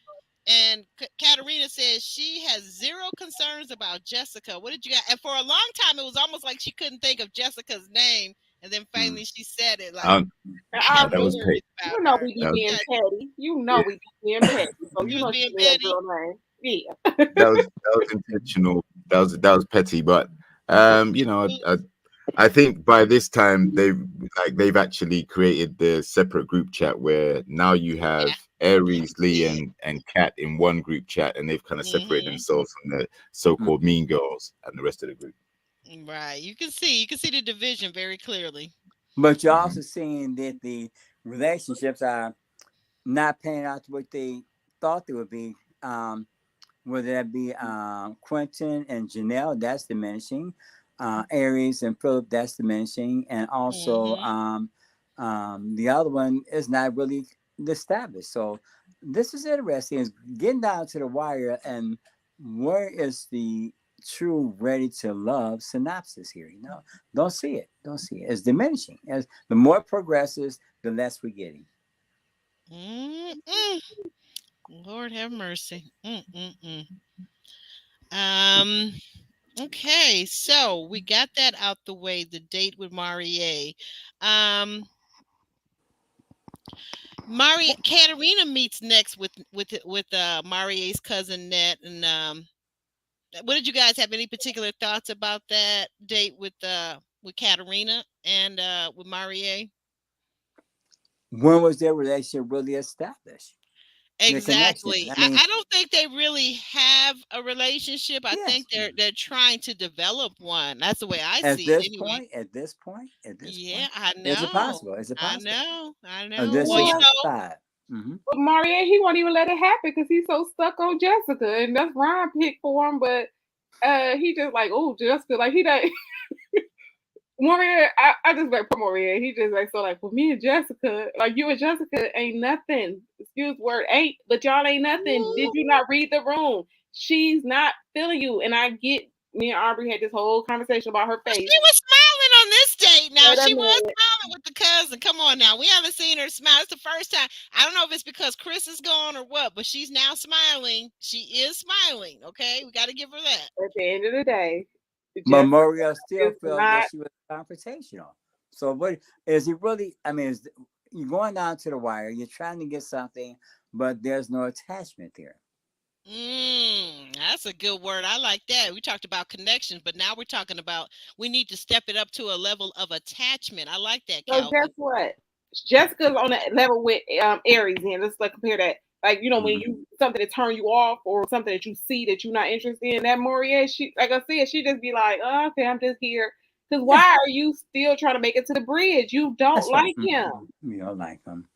S2: And Katarina says she has zero concerns about Jessica. What did you guys? And for a long time, it was almost like she couldn't think of Jessica's name, and then finally she said it. Like
S3: that was great.
S5: you know we be being petty. You know we be being petty. So you know she said girl name. Yeah.
S3: That was intentional. That was petty, but I think by this time they've actually created the separate group chat where now you have Aries, Lee, and Kat in one group chat, and they've kind of separated themselves from the so-called mean girls and the rest of the group.
S2: Right. You can see the division very clearly.
S4: But you're also seeing that the relationships are not panning out to what they thought they would be. Whether that be Quentin and Janelle, that's diminishing. Aries and Philip, that's diminishing. And also the other one is not really established. So this is interesting. Is getting down to the wire, and where is the true ready to love synopsis here? Don't see it. It's diminishing. As the more it progresses, the less we're getting.
S2: Lord have mercy. Okay, so we got that out the way. The date with Marie. Katarina meets next with Marie's cousin Ned. And what did you guys have any particular thoughts about that date with Katarina and with Marie?
S4: When was their relationship really established?
S2: Exactly. I don't think they really have a relationship. I think they're trying to develop one. That's the way I see it. Anyway.
S4: At this point.
S2: Yeah, I know.
S4: Is it possible?
S2: I know.
S5: But Marie, he won't even let it happen because he's so stuck on Jessica, and that's Ryan picked for him. But he just like, oh, Jessica, like he don't. Maria, I just like for Maria. He just like so like for me and Jessica, like you and Jessica ain't nothing. Excuse word ain't, but y'all ain't nothing. Did you not read the room? She's not feeling you, and I get. Me and Aubrey had this whole conversation about her face.
S2: She was smiling on this date. Now she was smiling with the cousin. Come on now, we haven't seen her smile. It's the first time. I don't know if it's because Chris is gone or what, but she's now smiling. She is smiling. Okay, we got to give her that.
S5: At the end of the day.
S4: But Maria still felt that she was confrontational. So what is he really? I mean, you're going down to the wire. You're trying to get something, but there's no attachment there.
S2: That's a good word. I like that. We talked about connections, but now we're talking about we need to step it up to a level of attachment. I like that.
S5: So guess what? Jessica's on that level with Aries, and let's like compare that. Like, when you something that turn you off or something that you see that you're not interested in, that Maria, she, like I said, she just be like, oh, okay, I'm just here. Because why are you still trying to make it to the bridge? You don't like him.
S4: You don't like him.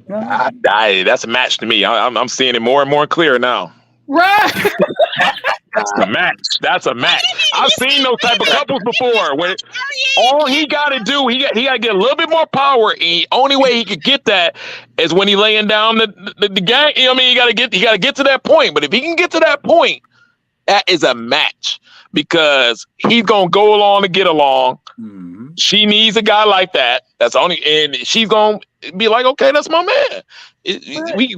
S6: That's a match to me. I'm seeing it more and more clear now.
S5: Right.
S6: That's a match. That's a match. I've seen those type of couples before where all he got to do, he got to get a little bit more power. And the only way he could get that is when he laying down the gang. You know what I mean? He got to get to that point. But if he can get to that point, that is a match because he's gonna go along to get along. She needs a guy like that. That's only, and she's gonna be like, okay, that's my man. We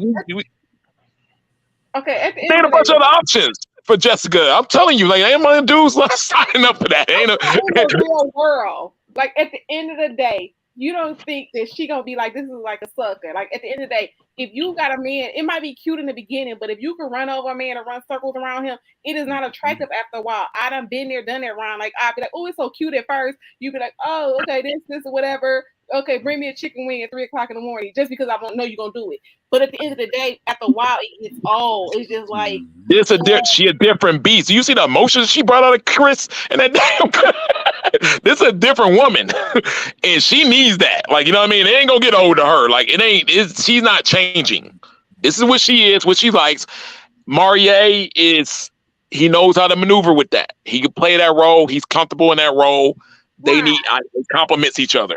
S5: Okay, at the
S6: they
S5: end
S6: had a
S5: of the
S6: bunch
S5: day,
S6: of other options for Jessica. I'm telling you, like, ain't my dudes like signing up for that. Ain't
S5: in the real world, like at the end of the day, you don't think that she gonna be like, this is like a sucker. Like at the end of the day, if you got a man, it might be cute in the beginning, but if you can run over a man and run circles around him, it is not attractive after a while. I done been there, done that round. Like I'd be like, oh, it's so cute at first. You be like, oh, okay, this or whatever. Okay, bring me a chicken wing at 3:00 in the morning, just because I don't know you're gonna do it. But at the end of the day, after a while, it's all. It's just like,
S6: she a different beast. You see the emotions she brought out of Chris and that damn. This is a different woman, and she needs that. Like, you know what I mean? It ain't gonna get old to her. Like it ain't. She's not changing. This is what she is. What she likes. Maurier is. He knows how to maneuver with that. He can play that role. He's comfortable in that role. They
S5: Right.
S6: they complements each other.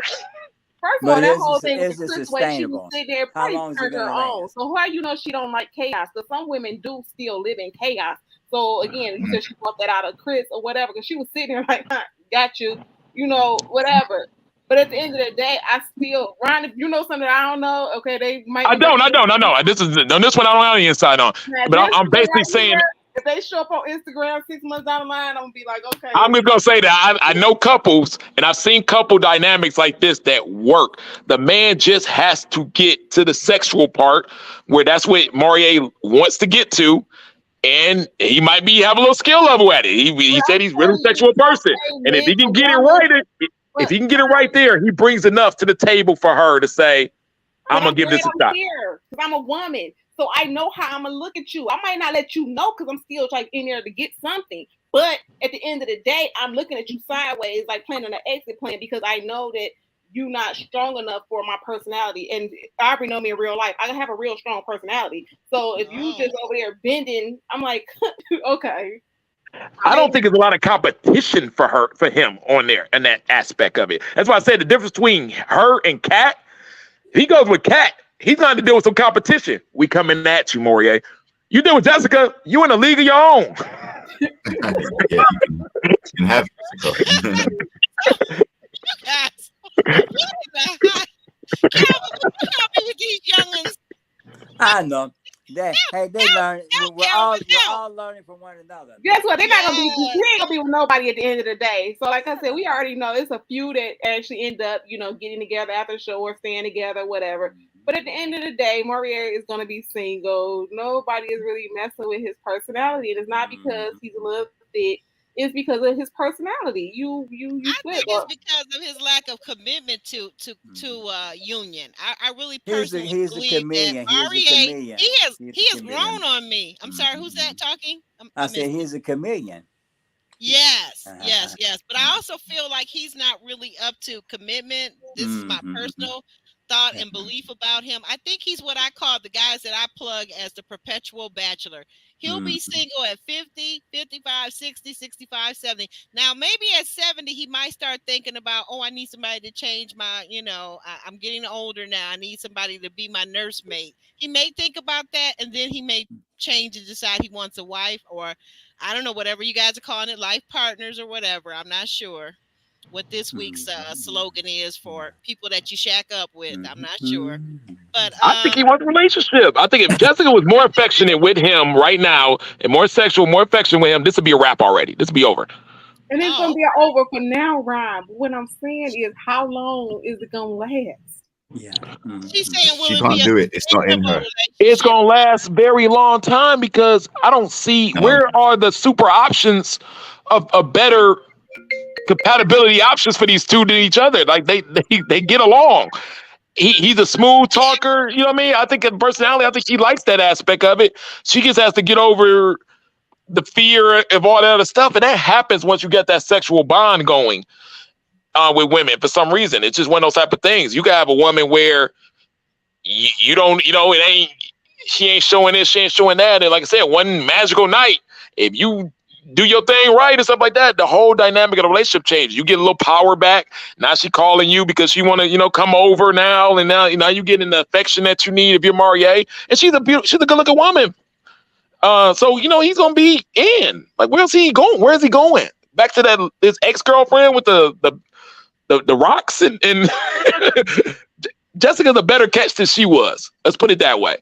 S5: First of
S4: But
S5: all, that
S4: is
S5: whole
S4: it-
S5: thing
S4: is
S5: with
S4: it
S5: Chris way she was
S4: sustainable?
S5: sitting there
S4: How
S5: probably
S4: long is it
S5: turned her
S4: gonna
S5: on.
S4: last?
S5: So how you know she don't like chaos? Because some women do still live in chaos. So again, you said she brought that out of Chris or whatever, because she was sitting there like, got you, whatever. But at the end of the day, I still, Ron, if you know something that I don't know, okay, they might.
S6: I don't. This is on this one. I don't have any insight on.
S5: Now,
S6: But
S5: this
S6: I'm basically
S5: right
S6: saying.
S5: here, if they show up on Instagram 6 months down the line, I'm gonna be like, okay.
S6: I'm just gonna say that I know couples, and I've seen couple dynamics like this that work. The man just has to get to the sexual part, where that's what Maurier wants to get to, and he might have a little skill level at it. He said he's a really sexual person, and if he can get it right, if he can get it right there, he brings enough to the table for her to say, "I'm gonna give this a shot."
S5: Because I'm a woman. So I know how I'm gonna look at you. I might not let you know because I'm still like in there to get something. But at the end of the day, I'm looking at you sideways, like planning an exit plan, because I know that you're not strong enough for my personality. And I already know me in real life. I have a real strong personality. So if you just over there bending, I'm like, okay.
S6: I don't think there's a lot of competition for him on there and that aspect of it. That's why I said the difference between her and Kat. He goes with Kat. He's going to deal with some competition. We coming at you, Maurier. You deal with Jessica. You in a league of your own.
S3: Yeah, you can have Jessica.
S2: Guys, what the heck? Help me with these youngins.
S4: I know. They learn. We're all learning from one another.
S5: Guess what? They're not gonna be. We ain't gonna be with nobody at the end of the day. So, like I said, we already know it's a few that actually end up, getting together after the show or staying together, whatever. But at the end of the day, Maurier is gonna be single. Nobody is really messing with his personality, and it's not because he's a little thick. It's because of his personality. You
S2: I think it's because of his lack of commitment to union. I really personally believe that Maurier, he has grown on me. I'm sorry, who's that talking?
S4: I said he's a chameleon.
S2: Yes. But I also feel like he's not really up to commitment. This is my personal thought and belief about him. I think he's what I call the guys that I plug as the perpetual bachelor. He'll be single at 50, 55, 60, 65, 70. Now, maybe at 70, he might start thinking about, I need somebody to change my, I'm getting older now. I need somebody to be my nursemaid. He may think about that, and then he may change and decide he wants a wife, or I don't know, whatever you guys are calling it, life partners or whatever. I'm not sure what this week's slogan is for people that you shack up with. I'm not sure. But
S6: I think he wants a relationship. I think if Jessica was more affectionate with him right now and more sexual, more affection with him, this would be a wrap already. This would be over.
S5: And it's gonna be over for now, Rob. But what I'm saying is, how long is it gonna last?
S4: Yeah.
S2: She's saying,
S3: she can't do it. It's not in her.
S6: It's gonna last very long time because I don't see where are the super options of better compatibility options for these two to each other. Like they get along. He's a smooth talker, you know what I mean? I think in personality, I think she likes that aspect of it. She just has to get over the fear of all that other stuff, and that happens once you get that sexual bond going with women. For some reason, it's just one of those type of things. You can have a woman where you don't, it ain't. She ain't showing this, she ain't showing that, and like I said, one magical night, if you do your thing right and stuff like that, the whole dynamic of the relationship changes. You get a little power back. Now she calling you because she want to, come over now, and now you getting the affection that you need if you're Maurier, and she's a good looking woman. So he's gonna be in. Like, where's he going? Where's he going? Back to his ex-girlfriend with the rocks and Jessica's a better catch than she was. Let's put it that way.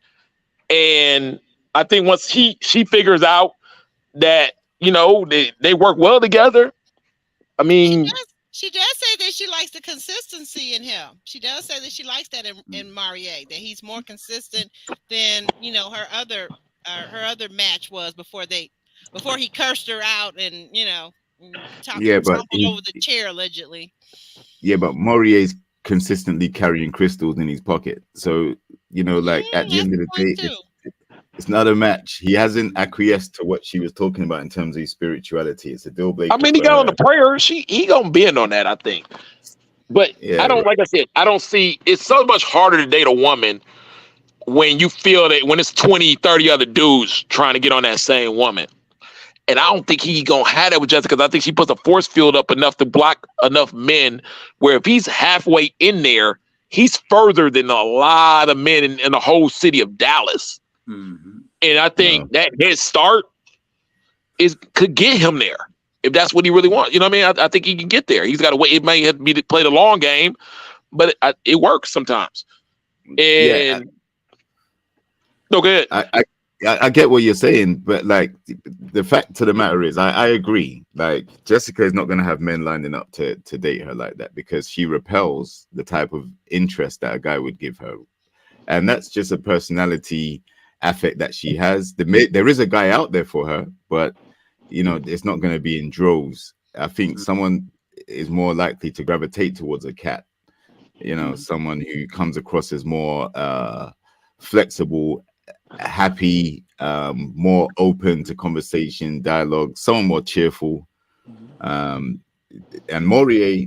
S6: And I think once she figures out that, they work well together. I mean,
S2: she does say that she likes the consistency in him. She does say that she likes that in Marie, that he's more consistent than her other match was before he cursed her out and
S3: but
S2: tumbled over the chair allegedly.
S3: Yeah, but Maurier's consistently carrying crystals in his pocket. So, like at the end of the day, it's not a match. He hasn't acquiesced to what she was talking about in terms of his spirituality. It's a deal breaker.
S6: I mean, he got on the prayer. He gonna bend on that, I think. But I don't, like I said, I don't see. It's so much harder to date a woman when you feel that when it's 20, 30 other dudes trying to get on that same woman. And I don't think he gonna have that with Jessica, because I think she puts a force field up enough to block enough men where if he's halfway in there, he's further than a lot of men in the whole city of Dallas.
S4: Mm-hmm.
S6: And I think that head start could get him there if that's what he really wants. You know what I mean? I think he can get there. He's got to wait. It may have to be to play the long game, but it works sometimes. And no, go ahead.
S3: I get what you're saying, but like the fact of the matter is, I agree. Like Jessica is not going to have men lining up to date her like that, because she repels the type of interest that a guy would give her, and that's just a personality affect that she has. There is a guy out there for her, but it's not going to be in droves. I think someone is more likely to gravitate towards a cat. Someone who comes across as more flexible, happy, more open to conversation, dialogue, someone more cheerful. And Maurier,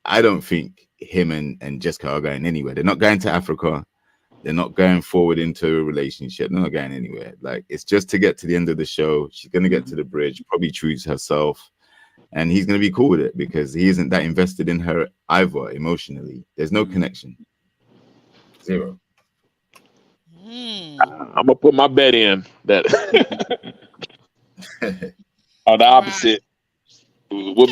S3: I don't think him and Jessica are going anywhere. They're not going to Africa. They're not going forward into a relationship. They're not going anywhere. Like, it's just to get to the end of the show. She's going to get to the bridge, probably choose herself, and he's going to be cool with it because he isn't that invested in her either emotionally. There's no connection. Zero.
S6: I'm gonna put my bet in that on the opposite. We'll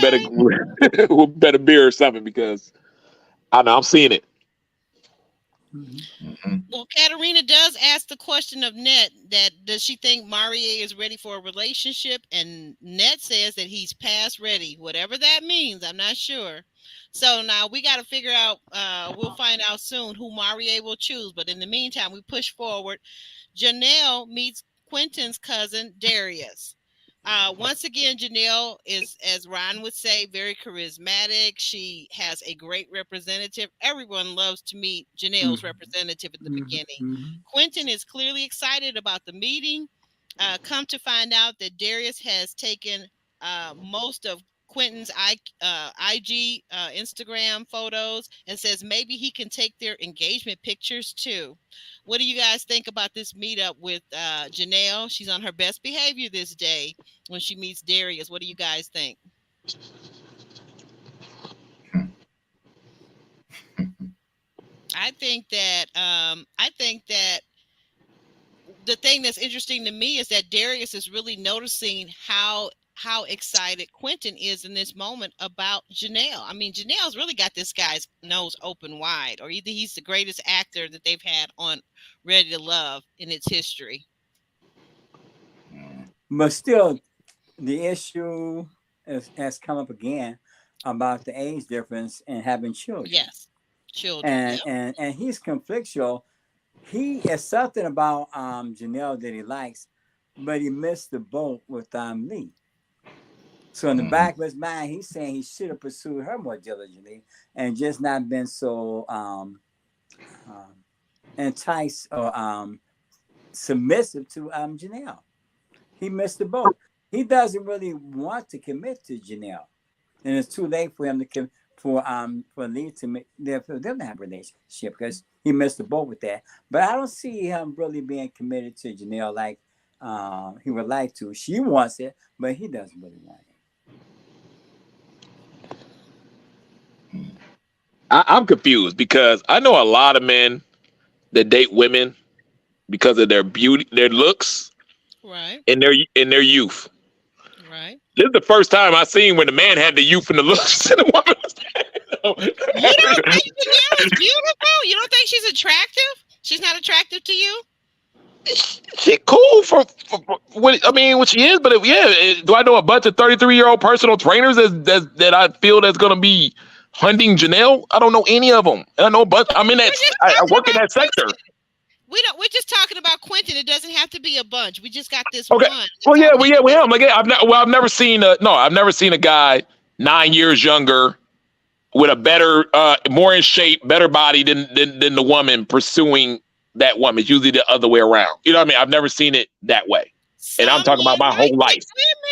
S6: bet a beer or something, because I know I'm seeing it.
S2: Well, Katarina does ask the question of Net, that does she think Marie is ready for a relationship? And Net says that he's past ready, whatever that means. I'm not sure. So now we got to figure out, we'll find out soon who Marie will choose. But in the meantime, we push forward. Janelle meets Quentin's cousin, Darius. Once again, Janelle is, as Ron would say, very charismatic. She has a great representative. Everyone loves to meet Janelle's representative at the beginning. Quentin is clearly excited about the meeting. Come to find out that Darius has taken most of Quentin's IG Instagram photos and says maybe he can take their engagement pictures too. What do you guys think about this meetup with Janelle? She's on her best behavior this day when she meets Darius. What do you guys think? I think that the thing that's interesting to me is that Darius is really noticing how excited Quentin is in this moment about Janelle. I mean, Janelle's really got this guy's nose open wide, or either he's the greatest actor that they've had on Ready to Love in its history.
S4: But still, the issue has come up again about the age difference and having children.
S2: Yes, children.
S4: And he's conflictual. He is something about Janelle that he likes, but he missed the boat with Lee. So in the back of his mind, he's saying he should have pursued her more diligently and just not been so enticed or submissive to Janelle. He missed the boat. He doesn't really want to commit to Janelle, and it's too late for him to for Lee to make for them to have a relationship because he missed the boat with that. But I don't see him really being committed to Janelle like he would like to. She wants it, but he doesn't really want it.
S6: I'm confused because I know a lot of men that date women because of their beauty, their looks,
S2: right,
S6: and their youth.
S2: Right.
S6: This is the first time I've seen when the man had the youth and the looks and the woman was
S2: You don't think Janelle is beautiful? You don't think she's attractive? She's not attractive to you?
S6: She cool for what I mean, what she is, but do I know a bunch of 33-year-old personal trainers that I feel that's gonna be hunting Janelle? I don't know any of them. And I know a bunch. I'm in that. I work in that sector.
S2: We're just talking about Quentin. It doesn't have to be a bunch. We just got this
S6: Okay.
S2: one.
S6: Well, yeah, we have. Like, I've never seen a guy 9 years younger with a better, more in shape, better body than the woman pursuing that woman. It's usually the other way around. You know what I mean? I've never seen it that way. And I'm talking about my whole life.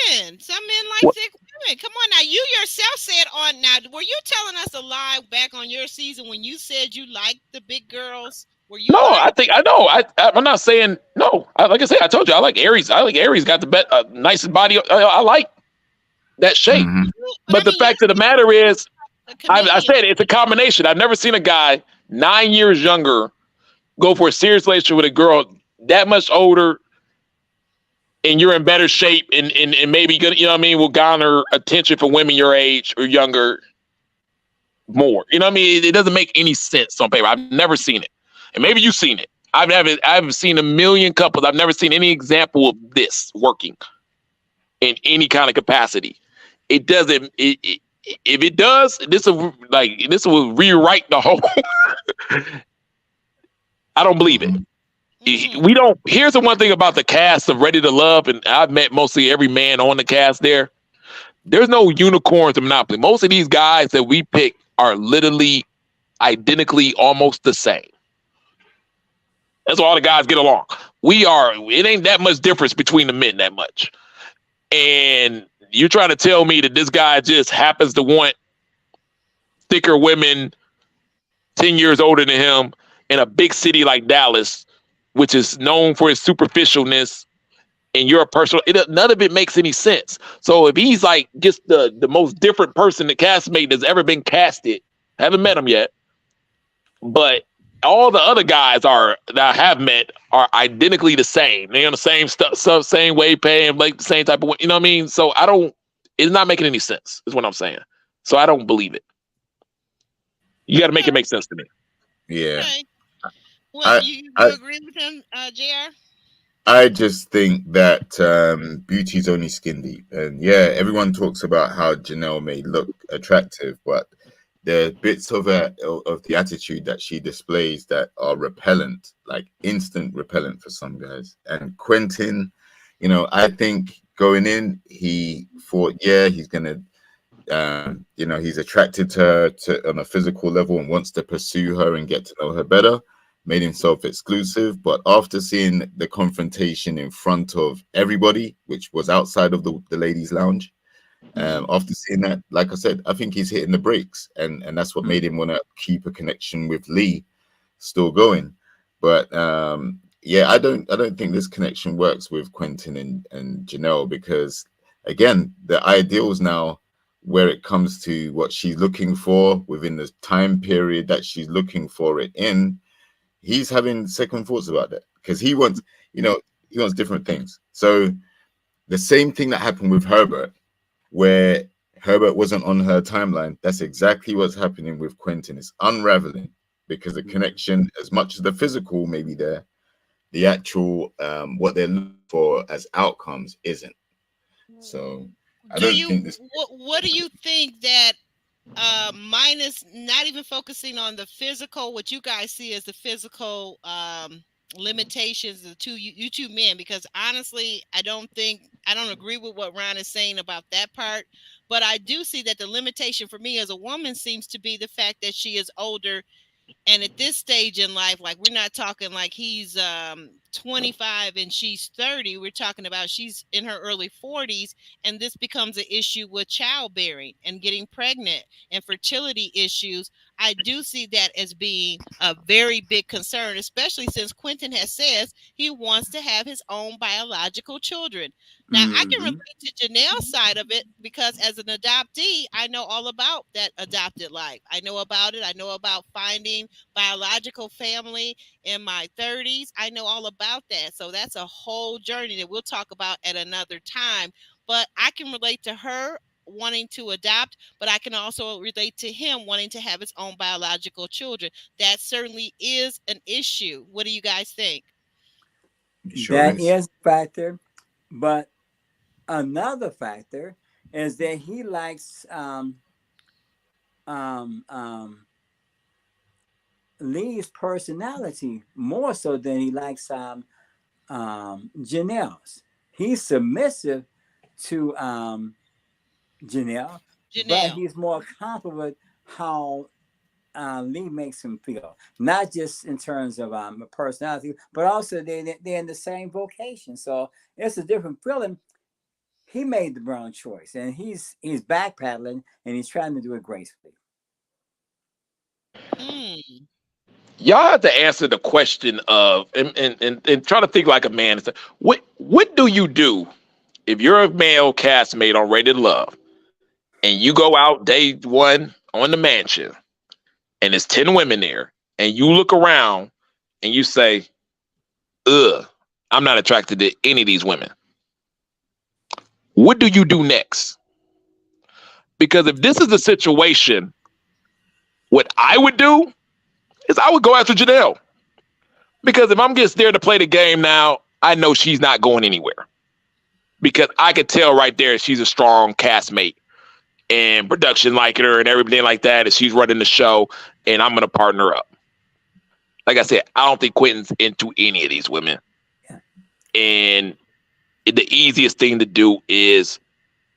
S2: Women. Some men like thick women. Come on now. You yourself said were you telling us a lie back on your season when you said you liked the big girls? Were you?
S6: No, I think I know. I'm not saying no. Like I said, I told you I like Aries. I like Aries. Got the nicest body. I like that shape.
S3: Mhm.
S6: But the fact of the matter is, I said it's a combination. I've never seen a guy 9 years younger go for a serious relationship with a girl that much older, and you're in better shape, and maybe gonna, you know what I mean, will garner attention from women your age or younger more. You know what I mean? It doesn't make any sense on paper. I've never seen it. And maybe you've seen it. I've seen a million couples. I've never seen any example of this working in any kind of capacity. It doesn't. If it does, this will rewrite the whole. I don't believe it. We don't. Here's the one thing about the cast of Ready to Love, and I've met mostly every man on the cast there. There's no unicorns in Monopoly. Most of these guys that we pick are literally identically almost the same. That's why all the guys get along. It ain't that much difference between the men that much. And you're trying to tell me that this guy just happens to want thicker women 10 years older than him in a big city like Dallas, which is known for its superficialness, and you're a personal, none of it makes any sense. So if he's like just the most different person the castmate that's ever been casted, haven't met him yet, but all the other guys that I have met are identically the same. They're on the same stuff, same way paying, like the same type of, you know what I mean? So it's not making any sense, is what I'm saying. So I don't believe it. You got to make it make sense to me.
S3: Yeah.
S2: Okay. Well, you agree with him, JR?
S3: I just think that beauty's only skin deep. And yeah, everyone talks about how Janelle may look attractive, but there are bits of the attitude that she displays that are repellent, like instant repellent for some guys. And Quentin, I think going in, he thought, he's going to, he's attracted to her on a physical level and wants to pursue her and get to know her better, made himself exclusive. But after seeing the confrontation in front of everybody, which was outside of the ladies' lounge, after seeing that, like I said, I think he's hitting the brakes, and that's what made him want to keep a connection with Lee still going. But I don't think this connection works with Quentin and Janelle, because again, the ideals now, where it comes to what she's looking for within the time period that she's looking for it in, he's having second thoughts about that, because he wants different things. So the same thing that happened with Herbert, where Herbert wasn't on her timeline, that's exactly what's happening with Quentin. It's unraveling, because the connection, as much as the physical may be there, the actual what they're looking for as outcomes isn't. So I don't think this.
S2: What do you think that minus not even focusing on the physical, what you guys see as the physical limitations of you two men? Because honestly, I don't agree with what Ron is saying about that part, but I do see that the limitation for me as a woman seems to be the fact that she is older, and at this stage in life, like, we're not talking like he's 25 and she's 30. We're talking about she's in her early 40s, and this becomes an issue with childbearing and getting pregnant and fertility issues. I do see that as being a very big concern, especially since Quentin has said he wants to have his own biological children. Now, I can relate to Janelle's side of it, because as an adoptee, I know all about that adopted life. I know about it. I know about finding biological family in my 30s. I know all about that. So that's a whole journey that we'll talk about at another time. But I can relate to her wanting to adopt, but I can also relate to him wanting to have his own biological children. That certainly is an issue. What do you guys think?
S3: Sure
S4: That
S3: is.
S4: is a factor, but another factor is that he likes um, um, Lee's personality more so than he likes Janelle's. He's submissive to Janelle, but
S2: Janelle.
S4: he's more comfortable with how Lee makes him feel, not just in terms of personality, but also they're in the same vocation, so it's a different feeling. He made the wrong choice, and he's backpedaling, and he's trying to do it gracefully.
S2: Mm.
S6: Y'all have to answer the question of and try to think like a man. What do you do if you're a male castmate on Rated Love and you go out day one on the mansion and there's 10 women there and you look around and you say, ugh, I'm not attracted to any of these women. What do you do next? Because if this is the situation, what I would do is I would go after Janelle. Because if I'm just there to play the game now, I know she's not going anywhere. Because I could tell right there she's a strong castmate and production like her and everything like that. And she's running the show and I'm going to partner up. Like I said, I don't think Quentin's into any of these women.
S4: Yeah.
S6: And the easiest thing to do is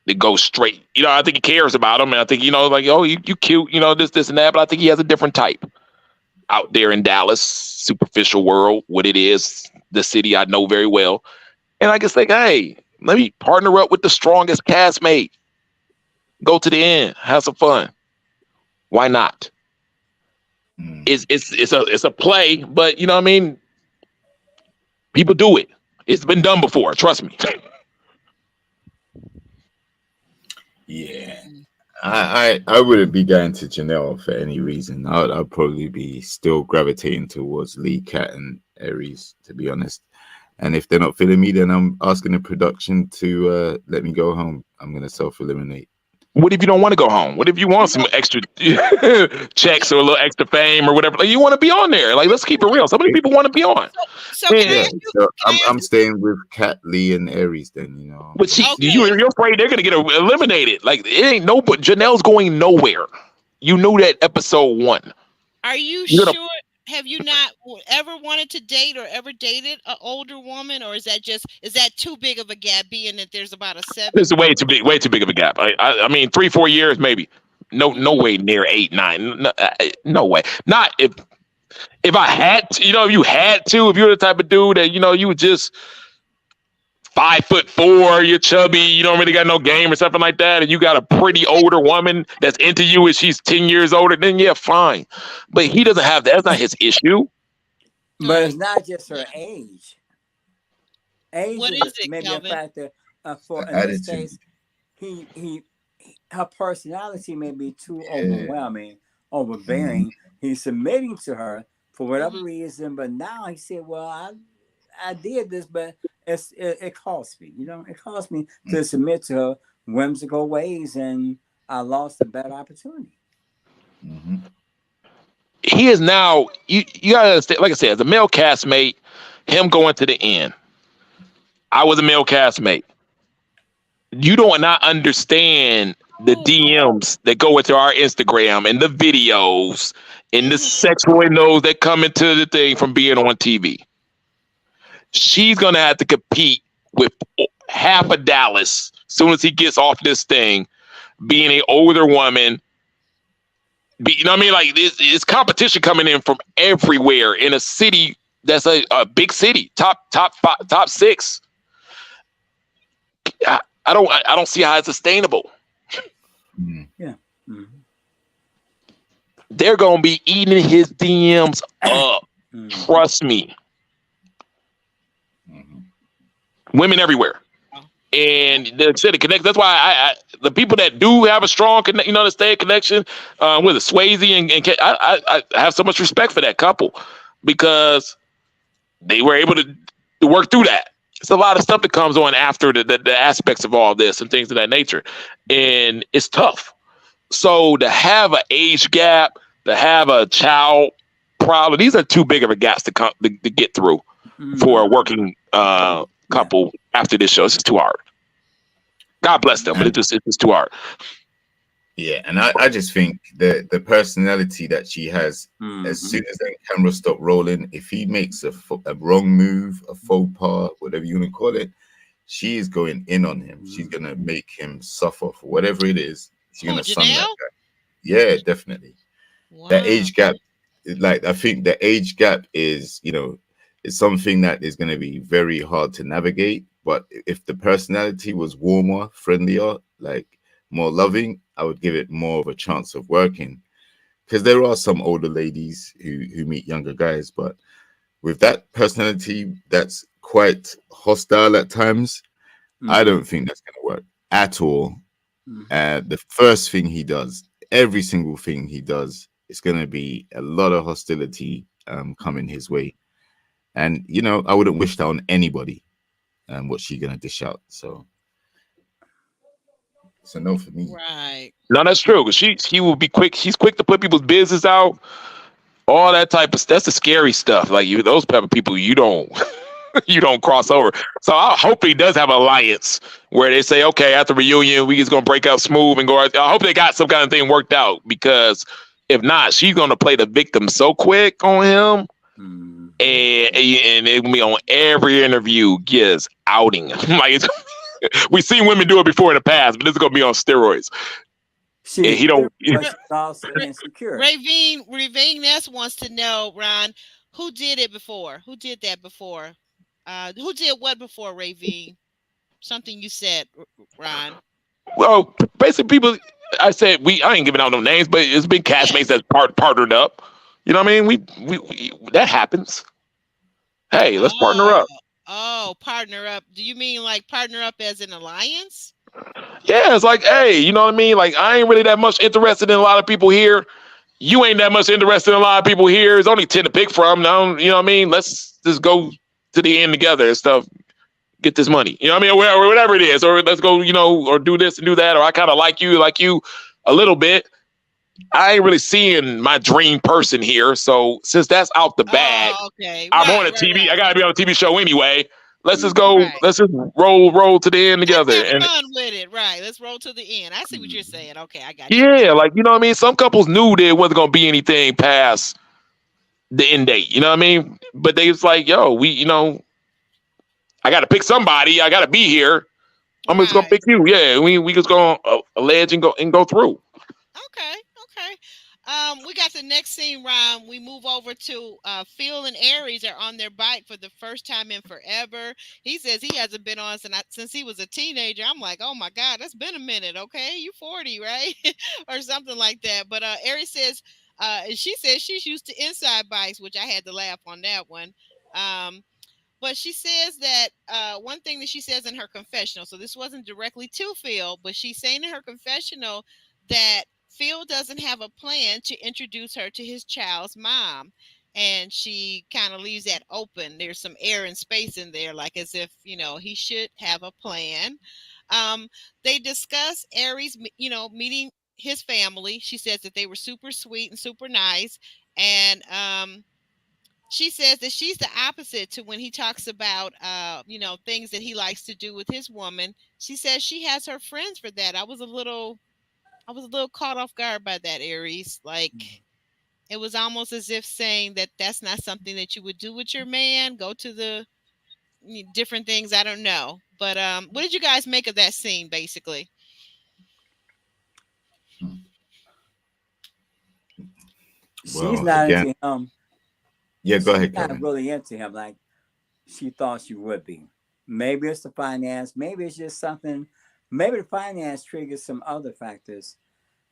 S6: to go straight. You know, I think he cares about them. And I think, you know, like, oh, you cute, you know, this and that. But I think he has a different type out there in Dallas, superficial world, what it is, the city I know very well. And I just think, hey, let me partner up with the strongest castmate. Go to the end, have some fun. Why not? It's a play, but you know what I mean? People do it. It's been done before, trust me.
S3: Yeah. I wouldn't be going to Janelle for any reason. I'd probably be still gravitating towards Lee, Cat, and Aries, to be honest. And if they're not feeling me, then I'm asking the production to let me go home. I'm going to self-eliminate.
S6: What if you don't want to go home? What if you want some extra checks or a little extra fame or whatever? Like, you want to be on there. Like, let's keep it real. So many people want to be on.
S2: So can I
S6: Yeah.
S2: ask you?
S3: So
S2: Can I ask
S3: I'm
S2: you?
S3: staying with Cat, Lee, and Aries then, you know.
S6: But
S2: Okay.
S6: you're afraid they're going to get eliminated. Like, it ain't no, but Janelle's going nowhere. You knew that episode 1.
S2: Are you
S6: You're gonna-
S2: sure? Have you not ever wanted to date or ever dated an older woman, or is that too big of a gap? Being that there's about a 7.
S6: It's way too big of a gap. I mean, 3-4 years maybe. No way near 8, 9. No way. Not if I had to, you know, if you had to, if you're the type of dude that, you know, you would just 5'4", you're chubby, you don't really got no game or something like that, and you got a pretty older woman that's into you and she's 10 years older, then yeah, fine. But he doesn't have that. That's not his issue.
S4: But it's not just her age. Age
S2: What
S4: is
S2: is it,
S4: maybe
S2: Kelvin?
S4: a factor for in
S3: Attitude.
S4: this case. Her personality may be too overwhelming, overbearing. He's submitting to her for whatever reason, but now he said, "Well, I did this, but it cost me. You know, it cost me to submit to her whimsical ways, and I lost a better opportunity."
S3: Mm-hmm.
S6: He is now, you gotta understand, like I said, as a male castmate, him going to the end. I was a male castmate. You don't not understand the DMs that go into our Instagram and the videos and the sexual windows that come into the thing from being on TV. She's gonna have to compete with half of Dallas as soon as he gets off this thing, being an older woman. You know what I mean? Like, it's competition coming in from everywhere in a city that's a big city, top 6. I don't see how it's sustainable.
S4: Yeah. Mm-hmm.
S6: They're gonna be eating his DMs up. Trust me. Women everywhere. And the city connect. That's why I the people that do have a strong you know, the stay connection with a Swayze and I have so much respect for that couple because they were able to work through that. it's a lot of stuff that comes on after the aspects of all this and things of that nature, and it's tough. So to have an age gap, to have a child problem, these are too big of a gaps to come to get through for a working couple after this show. It's just too hard. God bless them, but it's just too hard.
S3: Yeah, and I just think the personality that she has, as soon as the camera stop rolling, if he makes a wrong move, a faux pas, whatever you want to call it, she is going in on him. She's gonna make him suffer for whatever it is. She's gonna sun that guy. Yeah, definitely.
S2: Wow.
S3: That age gap, like I think the age gap is, it's something that is going to be very hard to navigate. But if the personality was warmer, friendlier, like more loving, I would give it more of a chance of working. Because there are some older ladies who meet younger guys, but with that personality that's quite hostile at times, I don't think that's going to work at all. The first thing he does, every single thing he does, it's going to be a lot of hostility coming his way. And, I wouldn't wish that on anybody, what she's going to dish out. So it's a no for me.
S2: Right.
S6: No, that's true. Because he will be quick. He's quick to put people's business out. All that type of, that's the scary stuff. Like those type of people, you don't cross over. So I hope he does have an alliance where they say, okay, after reunion, we just gonna break out smooth and go. I hope they got some kind of thing worked out, because if not, she's gonna play the victim so quick on him, and it will be on every interview. Gives outing like we've seen women do it before in the past, but this is gonna be on steroids. He don't.
S4: Also insecure.
S2: Ravine Ness wants to know, Ron, who did it before? Who did that before? Who did what before, Ravine? Something you said, Ron.
S6: Well, basically, people. I said I ain't giving out no names, but it's been castmates that's partnered up. You know what I mean? We that happens. Hey, let's partner up.
S2: Oh, partner up. Do you mean like partner up as an alliance?
S6: Yeah, it's like, hey, you know what I mean? Like, I ain't really that much interested in a lot of people here. You ain't that much interested in a lot of people here. There's only 10 to pick from. Now, you know what I mean? Let's just go to the end together and stuff. Get this money. You know what I mean? Or whatever it is. Or let's go, or do this and do that. Or I kind of like you a little bit. I ain't really seeing my dream person here. So since that's out the bag, I'm on a TV. Right. I got to be on a TV show anyway. Let's just go. Right. Let's just roll to the end together.
S2: Let's have fun with it, right? Let's roll to the end. I see what you're saying. Okay, I got you.
S6: Yeah, like, you know what I mean? Some couples knew there wasn't going to be anything past the end date. You know what I mean? But they was like, yo, I got to pick somebody. I got to be here. I'm just going to pick you. Yeah, we just going to allege and go through.
S2: Okay. We got the next scene, Ron. We move over to Phil and Aries are on their bike for the first time in forever. He says he hasn't been on since he was a teenager. I'm like, oh my God, that's been a minute. Okay, you 40, right? Or something like that. But Aries says, she says she's used to inside bikes, which I had to laugh on that one. But she says that one thing that she says in her confessional, so this wasn't directly to Phil, but she's saying in her confessional that Phil doesn't have a plan to introduce her to his child's mom. And she kind of leaves that open. There's some air and space in there, like as if, he should have a plan. They discuss Aries, meeting his family. She says that they were super sweet and super nice. And she says that she's the opposite to when he talks about, things that he likes to do with his woman. She says she has her friends for that. I was a little caught off guard by that, Aries. Like, it was almost as if saying that that's not something that you would do with your man. Go to the different things. I don't know. But what did you guys make of that scene, basically?
S4: She's not into him.
S3: Yeah, go ahead.
S4: She's not really into him like she thought she would be. Maybe it's the finance. Maybe it's just something. Maybe the finance triggers some other factors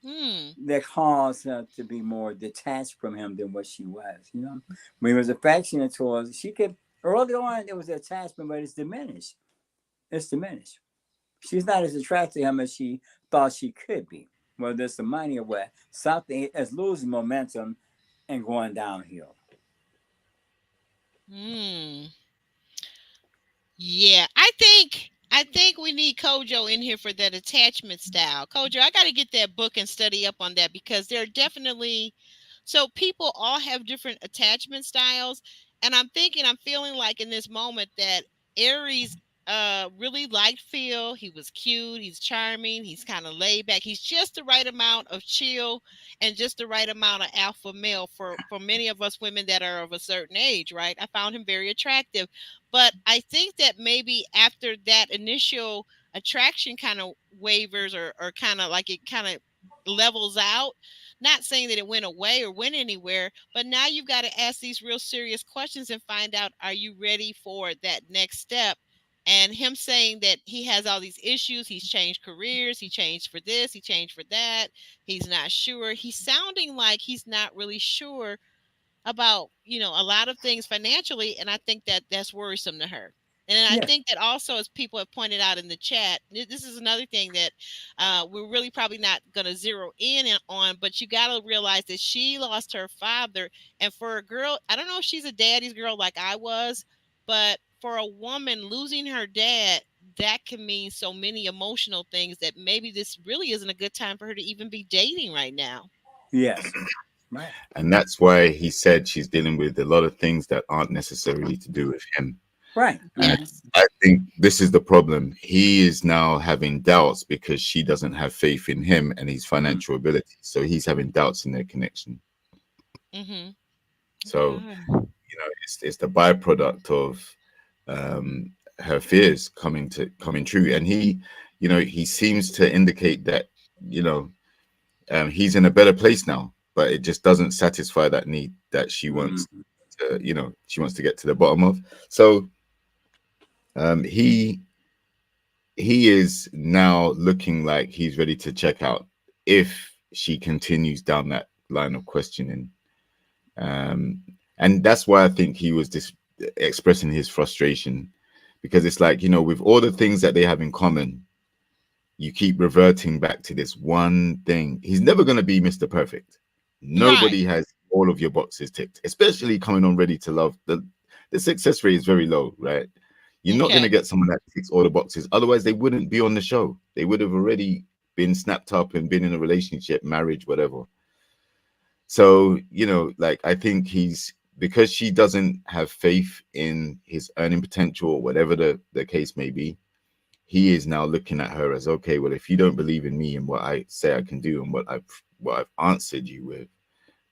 S4: that caused her to be more detached from him than what she was. When he was affectionate towards, she could early on there was an attachment, but it's diminished. It's diminished. She's not as attracted to him as she thought she could be. Whether it's the money or what, something is losing momentum and going downhill.
S2: Yeah, I think we need Kojo in here for that attachment style. Kojo, I got to get that book and study up on that because there are definitely so people all have different attachment styles, and I'm feeling like in this moment that Aries really liked Phil. He was cute, he's charming, he's kind of laid back. He's just the right amount of chill and just the right amount of alpha male for many of us women that are of a certain age, right? I found him very attractive. But I think that maybe after that initial attraction kind of wavers or kind of like it kind of levels out, not saying that it went away or went anywhere, but now you've got to ask these real serious questions and find out, are you ready for that next step? And him saying that he has all these issues, he's changed careers, he changed for this, he changed for that, he's not sure. He's sounding like he's not really sure about a lot of things financially, and I think that that's worrisome to her. And I
S4: Yes.
S2: think that also, as people have pointed out in the chat, this is another thing that we're really probably not going to zero in on, but you got to realize that she lost her father. And for a girl, I don't know if she's a daddy's girl like I was, but for a woman losing her dad, that can mean so many emotional things that maybe this really isn't a good time for her to even be dating right now.
S4: Yes. Right.
S3: And that's why he said she's dealing with a lot of things that aren't necessarily to do with him.
S4: Right.
S3: And
S2: Yes.
S3: I think this is the problem. He is now having doubts because she doesn't have faith in him and his
S4: Mhm.
S3: financial ability. So he's having doubts in their connection.
S2: Mm-hmm.
S3: So,
S2: Okay.
S3: it's the byproduct of her fears coming true. And he seems to indicate that, you know, he's in a better place now, but it just doesn't satisfy that need that she wants
S4: Mhm.
S3: she wants to get to the bottom of. So he is now looking like he's ready to check out if she continues down that line of questioning. Um, and that's why I think he was expressing his frustration, because it's like, with all the things that they have in common, you keep reverting back to this one thing. He's never going to be Mr. Perfect.
S2: Right.
S3: Nobody has all of your boxes ticked, especially coming on Ready to Love. The success rate is very low, right? You're not going to
S2: Okay.
S3: get someone that ticks all the boxes. Otherwise, they wouldn't be on the show. They would have already been snapped up and been in a relationship, marriage, whatever. So, like, I think because she doesn't have faith in his earning potential, or whatever the case may be, he is now looking at her as, okay, well, if you don't believe in me and what I say I can do and what I've answered you with,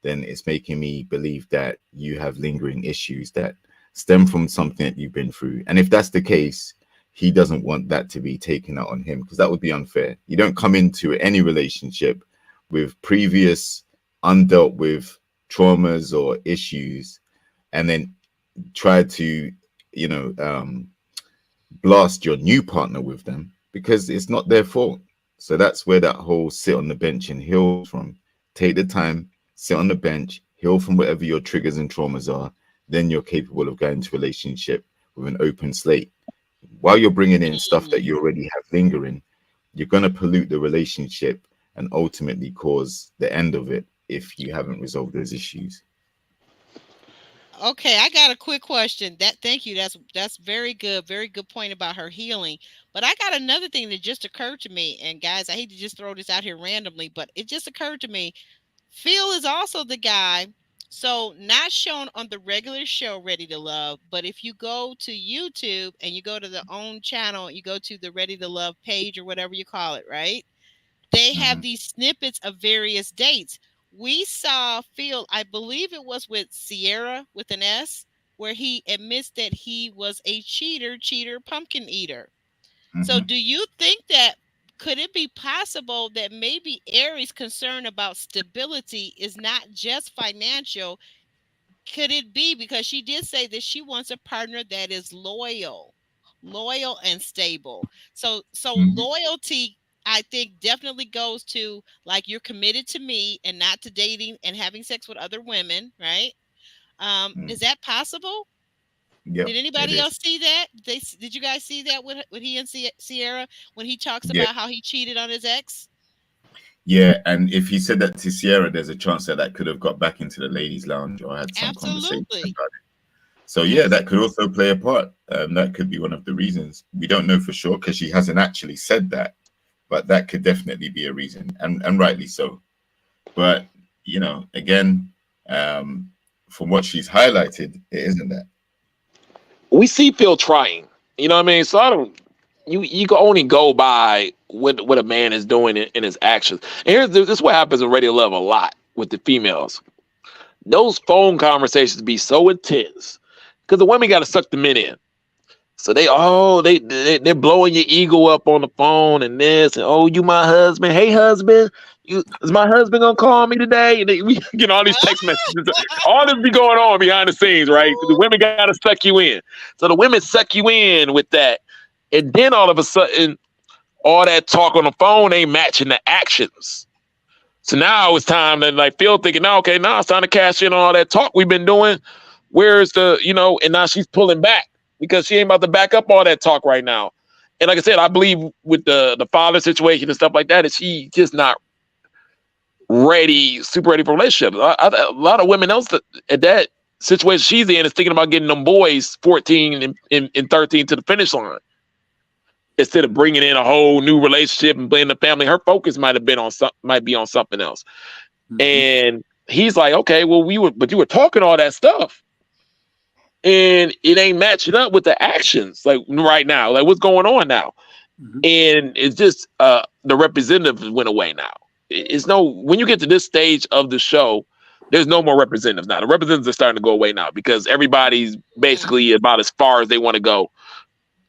S3: then it's making me believe that you have lingering issues that stem from something that you've been through. And if that's the case, he doesn't want that to be taken out on him, because that would be unfair. You don't come into any relationship with previous undealt with traumas or issues and then try to, you know, um, blast your new partner with them, because it's not their fault. So that's where that whole sit on the bench and heal from. Take the time, sit on the bench, heal from whatever your triggers and traumas are. Then you're capable of going into a relationship with an open slate. While you're bringing in stuff that
S2: Mm.
S3: you already have lingering, you're going to pollute the relationship and ultimately cause the end of it if you haven't resolved those issues.
S2: Okay, I got a quick question. Thank you. That's very good. Very good point about her healing. But I got another thing that just occurred to me. And guys, I hate to just throw this out here randomly, but it just occurred to me. Phil is also the guy. So not shown on the regular show Ready to Love, but if you go to YouTube and you go to the own channel, you go to the Ready to Love page or whatever you call it, right? They have
S3: Mhm.
S2: these snippets of various dates. We saw Phil, I believe it was with Sierra with an S, where he admits that he was a cheater, pumpkin eater. So,
S3: Mhm.
S2: do you think that could it be possible that maybe Aries' concern about stability is not just financial? Could it be because she did say that she wants a partner that is loyal and stable? So
S3: Mhm.
S2: loyalty, I think, definitely goes to like you're committed to me and not to dating and having sex with other women, right?
S3: Mhm.
S2: Is that possible?
S3: Yep,
S2: Did
S3: it
S2: anybody
S3: is.
S2: else see that? Did you guys see that with he and Sierra when he talks
S3: Yeah.
S2: about how he cheated on his ex?
S3: Yeah, and if he said that to Sierra, there's a chance that could have got back into the ladies' lounge or had some conversation
S2: Absolutely.
S3: about it. So yeah, that could also play a part. That could be one of the reasons. We don't know for sure because she hasn't actually said that, but that could definitely be a reason, and rightly so. But again, um, from what she's highlighted, it isn't that.
S6: We see Phil trying. You know what I mean? So I don't. You can only go by what a man is doing in his actions. And this is what happens on Radio Love a lot with the females. Those phone conversations be so intense because the women got to suck the men in. So they're blowing your ego up on the phone and this and oh, you my husband. Hey husband, is my husband gonna call me today? And we get all these text messages. All this be going on behind the scenes, right? The women gotta suck you in. So the women suck you in with that, and then all of a sudden, all that talk on the phone ain't matching the actions. So now it's time to like Phil thinking, now okay, now it's time to cash in on all that talk we've been doing. Where's the and now she's pulling back because she ain't about to back up all that talk right now. And like I said, I believe with the father situation and stuff like that, is she just not ready, super ready for relationships. A lot of women else at that situation she's in is thinking about getting them boys 14 and 13 to the finish line instead of bringing in a whole new relationship and blending the family. Her focus might be on something else.
S4: Mhm.
S6: And he's like, okay, well, you were talking all that stuff. And it ain't matching up with the actions like right now. Like what's going on now?
S4: Mhm.
S6: And it's just the representative went away now. It's no when you get to this stage of the show, there's no more representatives now. The representatives are starting to go away now because everybody's basically about as far as they want to go.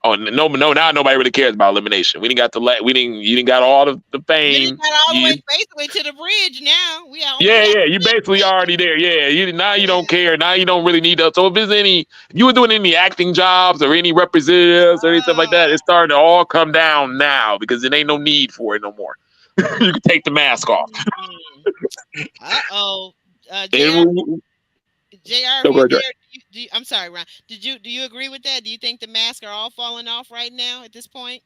S6: Oh no! Now nobody really cares about elimination. We didn't got you didn't got all the
S2: You didn't
S6: fame.
S2: got all the way basically to the bridge now. We are
S6: Yeah, you basically already there. Yeah, you don't care. Now you don't really need to. So if you were doing any acting jobs or any representatives or any stuff like that, it's starting to all come down now because it ain't no need for it no more. You can take the mask off.
S2: Uh-oh. JR,
S6: And
S2: JR, if
S6: no,
S2: you're
S6: go ahead.
S2: there, I'm sorry, Ron. Do you agree with that? Do you think the masks are all falling off right now at this point?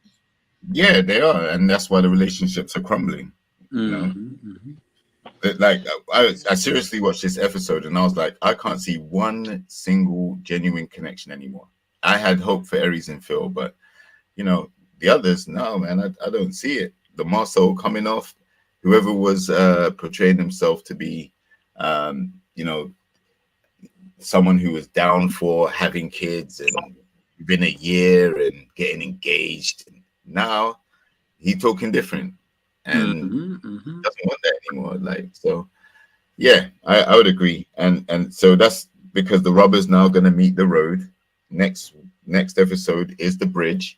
S3: Yeah, they are, and that's why the relationships are crumbling.
S4: Mhm. Mhm.
S3: Like I seriously watched this episode, and I was like, I can't see one single genuine connection anymore. I had hope for Aries and Phil, but the others, no, man, I don't see it. The Marcel coming off, whoever was portraying himself to be, someone who was down for having kids and been a year and getting engaged. And now he's talking different and
S4: Mhm. Mhm.
S3: doesn't want that anymore. Like, so yeah, I would agree. And so that's because the rubber's now gonna meet the road. Next episode is the bridge,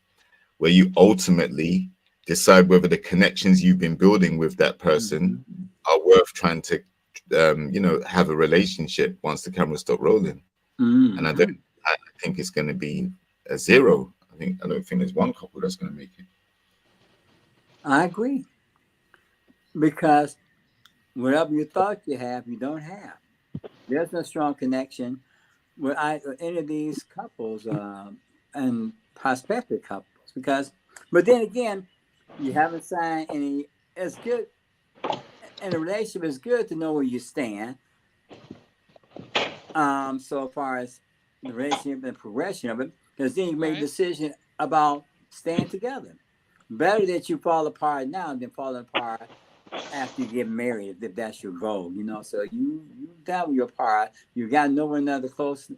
S3: where you ultimately decide whether the connections you've been building with that person
S4: Mhm.
S3: are worth trying to have a relationship once the cameras stop rolling. And
S4: Mhm.
S3: I think it's going to be a zero. I don't think there's one couple that's going to make it.
S4: I agree because whatever you thought you have, you don't have. There's no strong connection with any of these couples and prospective couples because, but then again, you haven't signed any. It's good in a relationship. It's good to know where you stand. So far as the relationship and progression of it, because then you make a
S2: Right.
S4: decision about staying together. Better that you fall apart now than fall apart after you get married, if that's your goal, So you done with your part. You got to know one another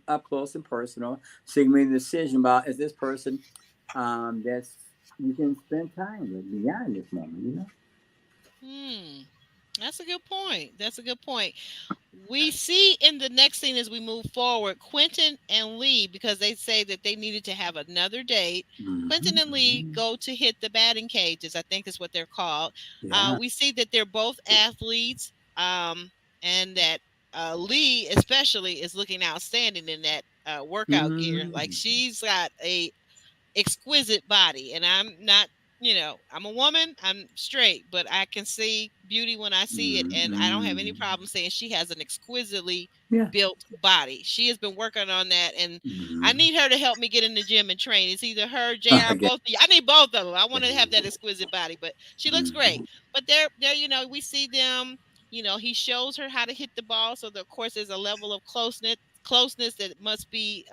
S4: up close and personal, so you can make a decision about is this person that's you can spend time with beyond this moment.
S2: Hmm. That's a good point. That's a good point. We see in the next scene as we move forward, Quentin and Lee, because they say that they needed to have another date. Quentin and Lee
S4: Mm-hmm.
S2: go to hit the batting cages, I think is what they're called.
S4: Yeah.
S2: We see that they're both athletes, and that Lee, especially, is looking outstanding in that workout gear. Like
S4: Mm-hmm.
S2: she's got a exquisite body, and I'm not, I'm a woman, I'm straight, but I can see beauty when I see it, and I don't have any
S4: Mm-hmm.
S2: problem saying she has an exquisitely
S4: Yeah.
S2: built body. She has been working on that, and I
S4: Mm-hmm.
S2: need her to help me get in the gym and train. It's either her, JR,
S4: Okay.
S2: both of you. I need both of them. I want to have that exquisite body, but she looks great.
S4: Mm-hmm.
S2: But they're we see them. He shows her how to hit the ball, so of course there's a level of closeness, closeness that must be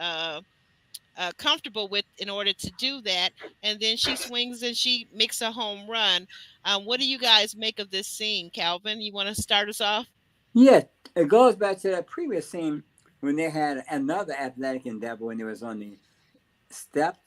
S2: comfortable with in order to do that. And then she swings and she makes a home run. What do you guys make of this scene? Calvin, you want to start us off?
S4: Yeah, it goes back to that previous scene when they had another athletic endeavor when they was on the steps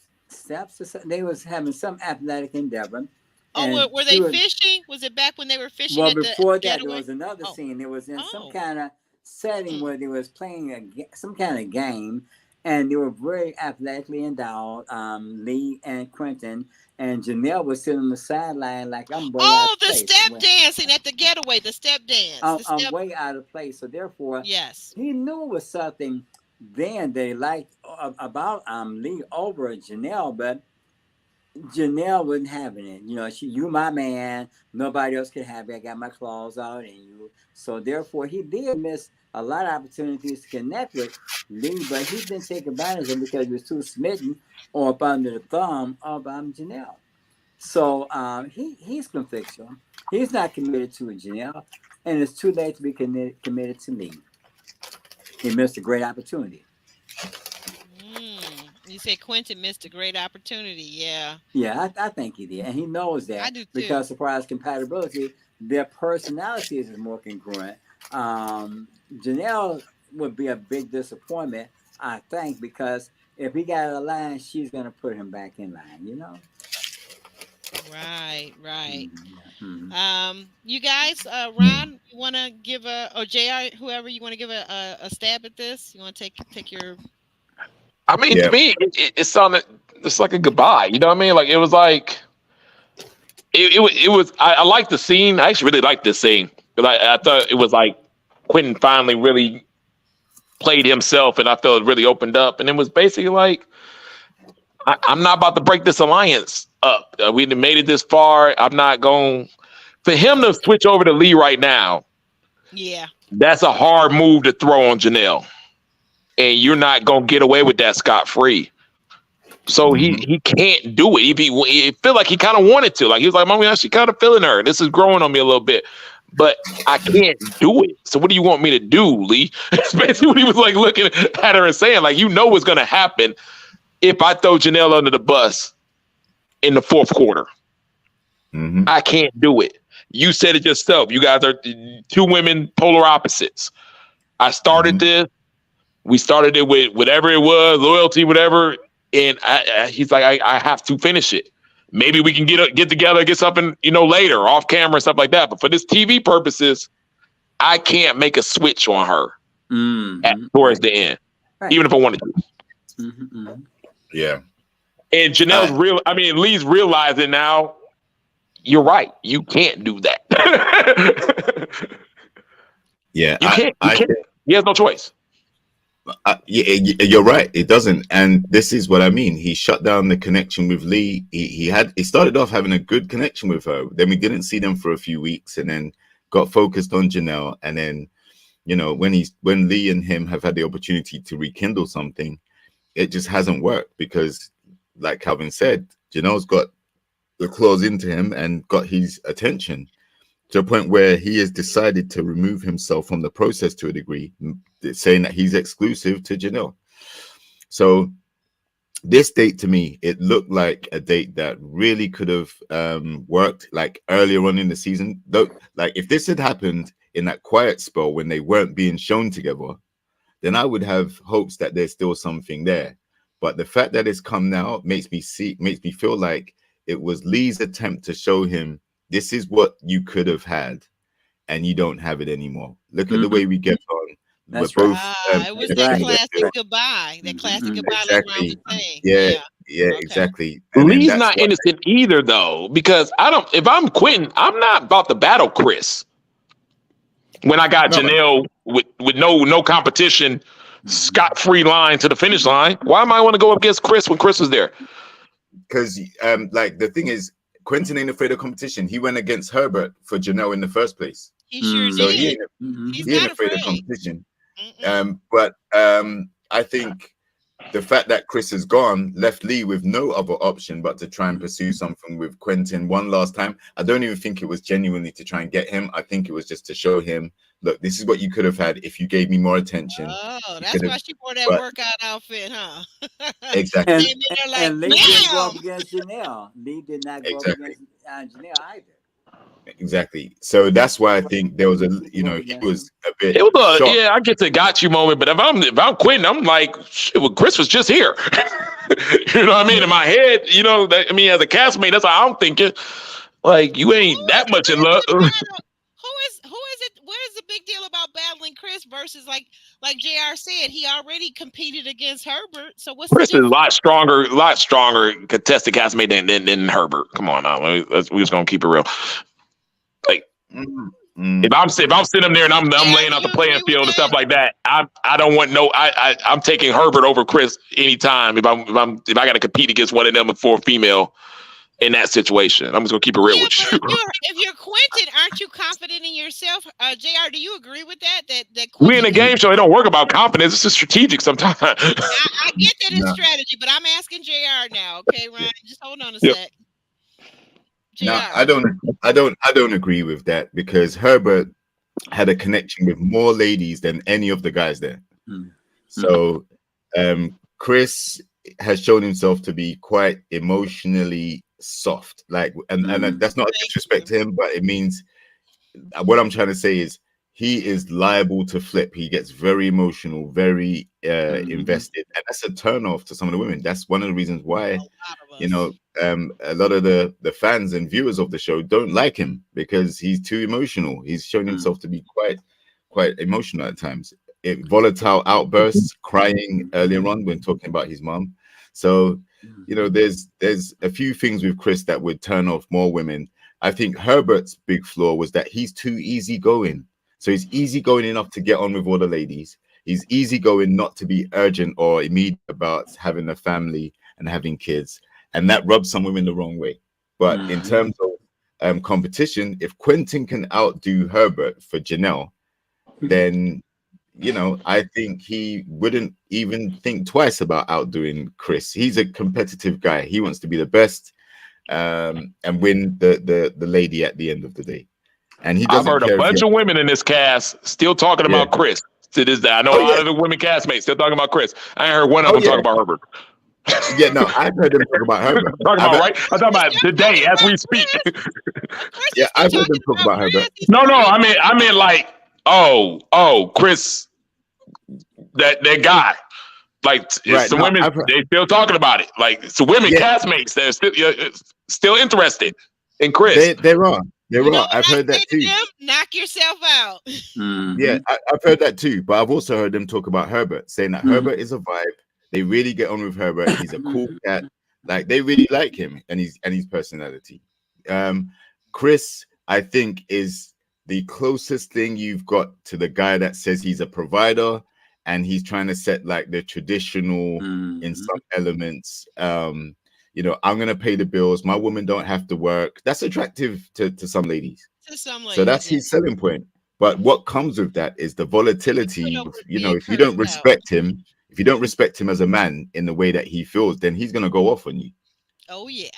S4: or something. They was having some athletic endeavor.
S2: Oh, were they fishing? Was it back when they were fishing?
S4: Well,
S2: at
S4: before
S2: the
S4: that,
S2: getaway?
S4: there was another scene. It was in some kind of setting
S2: Mm.
S4: where they was playing some kind of game, and they were very athletically endowed. Lee and Quentin and Janelle was sitting on the sideline like, I'm way out of
S2: the
S4: place.
S2: step dancing at the getaway, the step dance.
S4: I'm way out of place. So therefore,
S2: yes,
S4: he knew it was something then they liked about Lee over Janelle, but Janelle wasn't having it. You know, you my man. Nobody else could have it. I got my claws out and you. So therefore, he did miss a lot of opportunities to connect with Lee, but he didn't take advantage of it because he was too smitten or up under the thumb of Janelle. So he's conflictual. He's not committed to Janelle, and it's too late to be committed to Lee. He missed a great opportunity.
S2: You say Quentin missed a great opportunity. Yeah.
S4: Yeah, I think he did. And he knows that.
S2: I do too.
S4: Because as far as compatibility, their personalities is more congruent. Janelle would be a big disappointment, I think, because if he got out of line, she's going to put him back in line, you know?
S2: Right.
S4: Mm-hmm.
S2: You guys, Ron, you want to give or JR, whoever, you want to give a stab at this? You want to take your...
S6: I mean, to me, it sounded just like a goodbye. You know what I mean? Like it was like it was. I liked the scene. I actually really liked this scene because I thought it was like Quentin finally really played himself, and I felt it really opened up. And it was basically like, I'm not about to break this alliance up. We made it this far. I'm not going for him to switch over to Lee right now.
S2: Yeah,
S6: that's a hard move to throw on Janelle. And you're not gonna get away with that scot-free. So he can't do it. It feel like he kind of wanted to. Like he was like, "Mommy, I'm actually kind of feeling her. This is growing on me a little bit, but I can't do it. So what do you want me to do, Lee?" That's basically what he was like looking at her and saying, like, you know what's gonna happen if I throw Janelle under the bus in the fourth quarter. I can't do it. You said it yourself. You guys are two women, polar opposites. I started this. We started it with whatever it was, loyalty, whatever. And he's like, I have to finish it. Maybe we can get together, get something, later, off camera, stuff like that. But for this TV purposes, I can't make a switch on her towards the end, even if I wanted to.
S3: Yeah.
S6: And Janelle's Lee's realizing now, you're right. You can't do that.
S3: Yeah.
S6: You can't. He has no choice.
S3: You're right. It doesn't, and this is what I mean. He shut down the connection with Lee. He started off having a good connection with her. Then we didn't see them for a few weeks, and then got focused on Janelle. And then, when Lee and him have had the opportunity to rekindle something, it just hasn't worked because, like Calvin said, Janelle's got the claws into him and got his attention to a point where he has decided to remove himself from the process to a degree, saying that he's exclusive to Janelle. So this date, to me, it looked like a date that really could have worked like earlier on in the season. Though, like if this had happened in that quiet spell when they weren't being shown together, then I would have hopes that there's still something there. But the fact that it's come now makes me feel like it was Lee's attempt to show him, this is what you could have had, and you don't have it anymore. Look at the way we get on.
S4: That's
S3: We're both.
S2: It was that classic goodbye. That classic goodbye.
S3: Exactly.
S2: Like Ron was saying.
S3: Yeah,
S2: Okay.
S3: exactly.
S6: Lee's not innocent either, though, because if I'm Quentin, I'm not about to battle Chris. When I got Janelle with no competition, scot-free line to the finish line, why am I want to go up against Chris when Chris was there?
S3: Because like the thing is, Quentin ain't afraid of competition. He went against Herbert for Janelle in the first place.
S2: He sure
S3: So
S2: did.
S3: he ain't afraid of competition. But I think the fact that Chris is gone left Lee with no other option but to try and pursue something with Quentin one last time. I don't even think it was genuinely to try and get him. I think it was just to show him, look, this is what you could have had if you gave me more attention.
S2: Oh, that's why she wore that
S3: but-
S2: workout outfit, huh?
S3: Exactly.
S2: Came in there like,
S4: And Lee didn't go up
S2: bam!
S4: against Janelle. Lee did not go
S3: Exactly.
S4: up against Janelle either.
S3: Exactly. So that's why I think there was a, he was a bit.
S6: It was
S3: shocked.
S6: I get the got you moment, but if I'm quitting, I'm like, shit, well, Chris was just here. You know what I mean? In my head, as a castmate, that's how I'm thinking. Like, you ain't that much in love.
S2: Who is it? What is the big deal about battling Chris versus like JR said, he already competed against Herbert. So what's
S6: Chris
S2: the
S6: is a lot stronger contested castmate than Herbert. Come on now, we're just gonna keep it real. Like, if I'm sitting there and I'm laying out the playing field and stuff like that, I don't want I'm taking Herbert over Chris anytime if I got to compete against one of them for a female in that situation. I'm just gonna keep it real with you.
S2: If you're Quentin, aren't you confident in yourself? JR, do you agree with that? That
S6: We in a game show, it don't work about confidence. It's just strategic sometimes.
S2: I get that it's strategy, but I'm asking JR now. Okay, Ryan, just hold on a sec. JR.
S3: No, I don't agree with that, because Herbert had a connection with more ladies than any of the guys there. So Chris has shown himself to be quite emotionally soft, and that's not a disrespect to him, but it means what I'm trying to say is he is liable to flip. He gets very emotional, very invested, and that's a turnoff to some of the women. That's one of the reasons why a lot of the fans and viewers of the show don't like him, because he's too emotional. He's shown himself to be quite emotional at times. Volatile outbursts, crying earlier on when talking about his mom. So, there's a few things with Chris that would turn off more women. I think Herbert's big flaw was that he's too easygoing. So he's easygoing enough to get on with all the ladies. He's easygoing not to be urgent or immediate about having a family and having kids. And that rubs some women the wrong way. But in terms of competition, if Quentin can outdo Herbert for Janelle, then I think he wouldn't even think twice about outdoing Chris. He's a competitive guy. He wants to be the best and win the lady at the end of the day. And he doesn't.
S6: I've heard a bunch of women in this cast still talking about Chris to this day. I know a lot of the women castmates still talking about Chris. I ain't heard one of them talk about Herbert.
S3: Yeah, no, I've heard them talk about Herbert.
S6: I'm talking about today as we speak.
S3: Yeah, I've heard them talk about Herbert.
S6: No, I mean like, Chris, that guy. Like, some women, they still talking about it. Like, some women castmates that are still interested in Chris.
S3: They're on. I've heard that too.
S2: Knock yourself out.
S3: Yeah, I've heard that too. But I've also heard them talk about Herbert, saying that Herbert is a vibe. They really get on with Herbert. He's a cool cat. Like, they really like him and his personality. Chris, I think, is the closest thing you've got to the guy that says he's a provider and he's trying to set like the traditional in some elements. I'm gonna pay the bills. My woman don't have to work. That's attractive to some ladies. So that's his selling point. But what comes with that is the volatility. If you don't respect him as a man in the way that he feels, then he's gonna go off on you.
S2: Oh yeah.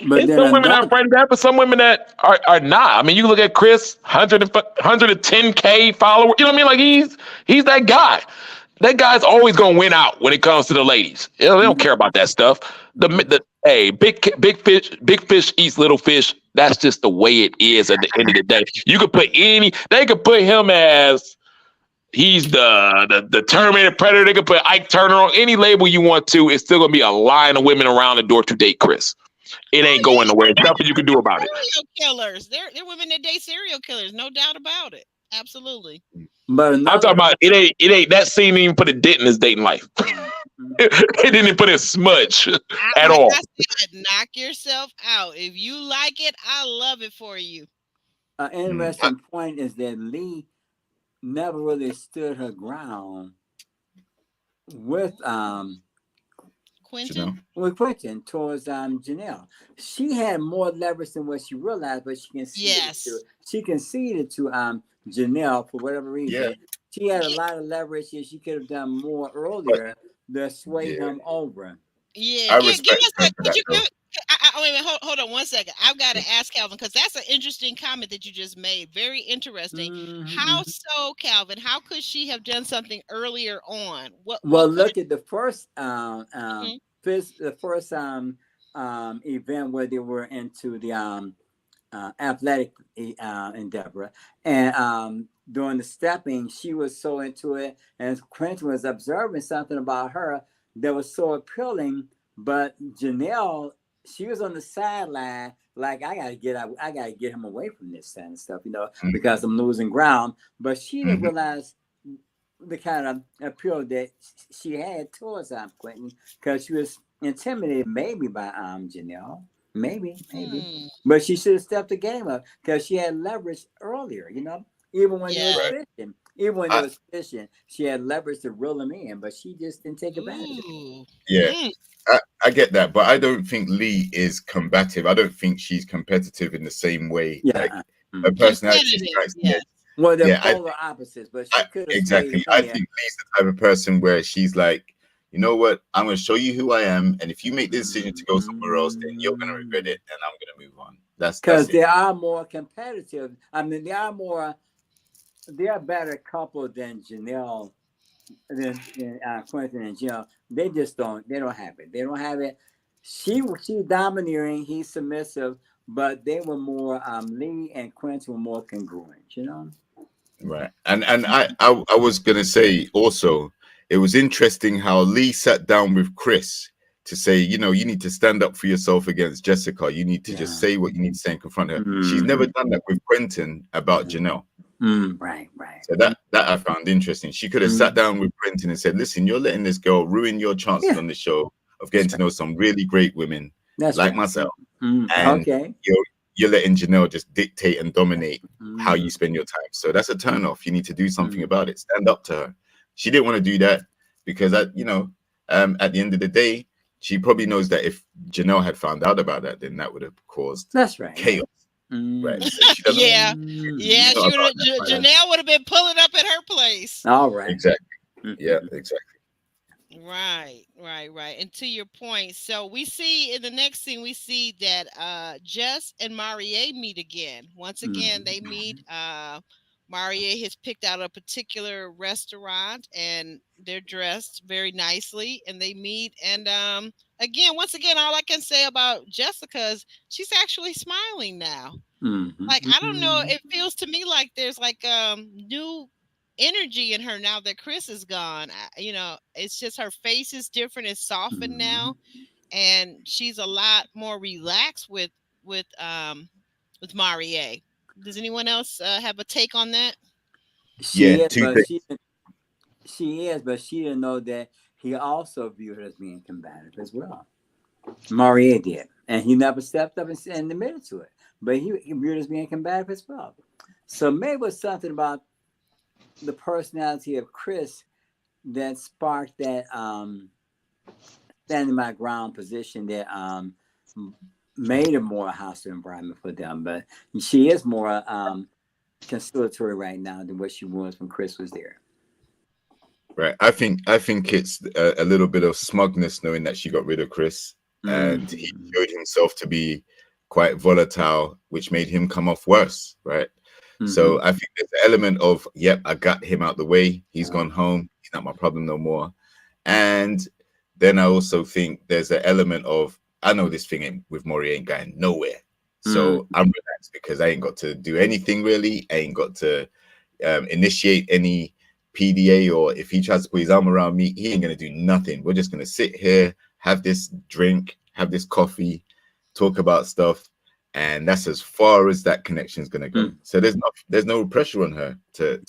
S6: But some women are afraid of that, but some women that are not. I mean, you look at Chris, 110K followers. You know what I mean? Like, he's that guy. That guy's always gonna win out when it comes to the ladies. They don't care about that stuff. Big fish eats little fish. That's just the way it is at the end of the day. You could put they could put him as he's the Terminator Predator. They could put Ike Turner on any label you want to. It's still gonna be a line of women around the door to date Chris. It ain't going nowhere. There's nothing you can do about it.
S2: Serial killers. They're women that date serial killers. No doubt about it. Absolutely.
S4: But
S6: I'm talking about it ain't that scene didn't even put a dent in his dating life. It didn't put a smudge at all.
S2: I said, knock yourself out. If you like it, I love it for you.
S4: An interesting point is that Lee never really stood her ground with Quentin towards Janelle. She had more leverage than what she realized, but she conceded to Janelle for whatever reason. Yeah. She had a lot of leverage and she could have done more earlier to sway him over.
S2: Yeah, wait, hold on 1 second. I've got to ask Calvin because that's an interesting comment that you just made. Very interesting. How so, Calvin? How could she have done something earlier on? What
S4: Well,
S2: could
S4: look at the first
S2: Mhm.
S4: event where they were into the athletic endeavor, and during the stepping, she was so into it, and Quentin was observing something about her that was so appealing. But Janelle, she was on the sideline, like I gotta get him away from this kind of stuff, because I'm losing ground. But she didn't realize the kind of appeal that she had towards Quentin, because she was intimidated maybe by Janelle. Maybe. But she should have stepped the game up because she had leverage earlier, even when
S2: Yeah.
S4: they was fishing. Even when they was fishing, she had leverage to reel him in, but she just didn't take advantage of it.
S2: Ooh.
S3: Yeah.
S2: Mm.
S3: I get that, but I don't think Lee is combative. I don't think she's competitive in the same way.
S4: Yeah.
S3: Like her personality
S2: Competitive,
S3: strikes me.
S2: yes.
S4: Well, they're
S3: Yeah,
S4: polar opposites, but she could have
S3: exactly.
S4: stayed
S3: I
S4: in there.
S3: think Lee's the type of person where she's like, you know what? I'm going to show you who I am, and if you make the decision to go somewhere else, then you're going to regret it, and I'm going to move on. That's
S4: Because
S3: it.
S4: they are more competitive. I mean, they're a better couple than Janelle, than Quentin and Janelle. They don't have it. They don't have it. She's domineering, he's submissive, but they were more, Lee and Quentin were more congruent,
S3: Right. And I was going to say also, it was interesting how Lee sat down with Chris to say, you need to stand up for yourself against Jessica. You need to just say what you need to say and confront her. She's never done that with Quentin about Janelle.
S4: Right.
S3: So that I found interesting. She could have sat down with Quentin and said, listen, you're letting this girl ruin your chances on the show of getting to know some really great women myself. And you're letting Janelle just dictate and dominate how you spend your time. So that's a turn off. You need to do something about it. Stand up to her. She didn't want to do that because at the end of the day, she probably knows that if Janelle had found out about that, then that would have caused chaos. Right. So she doesn't
S2: Janelle would have been pulling up at her place.
S4: All right.
S3: Exactly. Yeah, exactly.
S2: Right. And to your point, so we see in the next scene, we see that Jess and Marie meet again. Once again, they meet. Marie has picked out a particular restaurant and they're dressed very nicely and they meet. And once again, all I can say about Jessica is she's actually smiling now. Like, I don't know, it feels to me like there's like new energy in her now that Chris is gone. It's just her face is different, it's softened now, and she's a lot more relaxed with Marie. Does anyone else have a take on that?
S4: She is, but she didn't know that he also viewed her as being combative as well. Marie did, and he never stepped up and admitted to it. But he viewed her as being combative as well. So maybe it was something about the personality of Chris that sparked that standing my ground position that made a more hostile environment for them. But she is more conciliatory right now than what she was when Chris was there.
S3: Right. I think it's a little bit of smugness knowing that she got rid of Chris and he showed himself to be quite volatile, which made him come off worse. Right. So I think there's an element of, yep, I got him out the way. He's gone home. He's not my problem no more. And then I also think there's an element of, I know this thing with Maury ain't going nowhere. So I'm relaxed because I ain't got to do anything really. I ain't got to initiate any PDA, or if he tries to put his arm around me, he ain't going to do nothing. We're just going to sit here, have this drink, have this coffee, talk about stuff. And that's as far as that connection is going to go. So there's no pressure on her to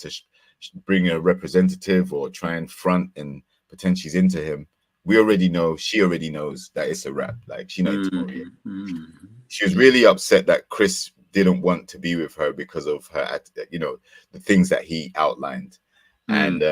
S3: bring a representative or try and front and pretend she's into him. We already know, she already knows that it's a wrap. Like, she knows Maria. She was really upset that Chris didn't want to be with her because of her, the things that he outlined. And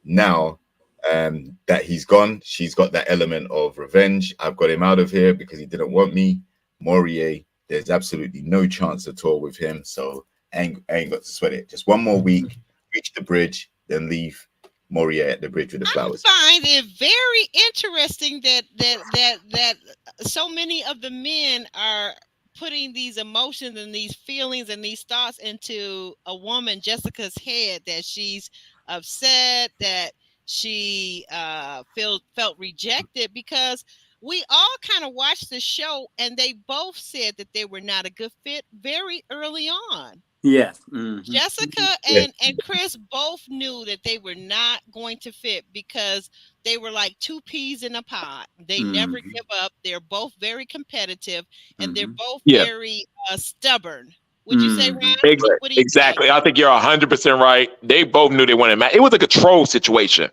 S3: now that he's gone, she's got that element of revenge. I've got him out of here because he didn't want me. Maurier, there's absolutely no chance at all with him. So I ain't got to sweat it. Just one more week, reach the bridge, then leave. Moria at the bridge with the
S2: I
S3: flowers.
S2: find it very interesting that so many of the men are putting these emotions and these feelings and these thoughts into a woman, Jessica's head, that she's upset, that she felt rejected, because we all kind of watched the show and they both said that they were not a good fit very early on.
S4: Yes.
S2: Jessica
S3: Yeah.
S2: and Chris both knew that they were not going to fit because they were like two peas in a pod. They never give up. They're both very competitive, and they're both
S6: Yeah.
S2: very stubborn. Would you say, Ron? What do you
S6: Exactly.
S2: think?
S6: I think you're 100% right. They both knew they wanted match. It was a control situation.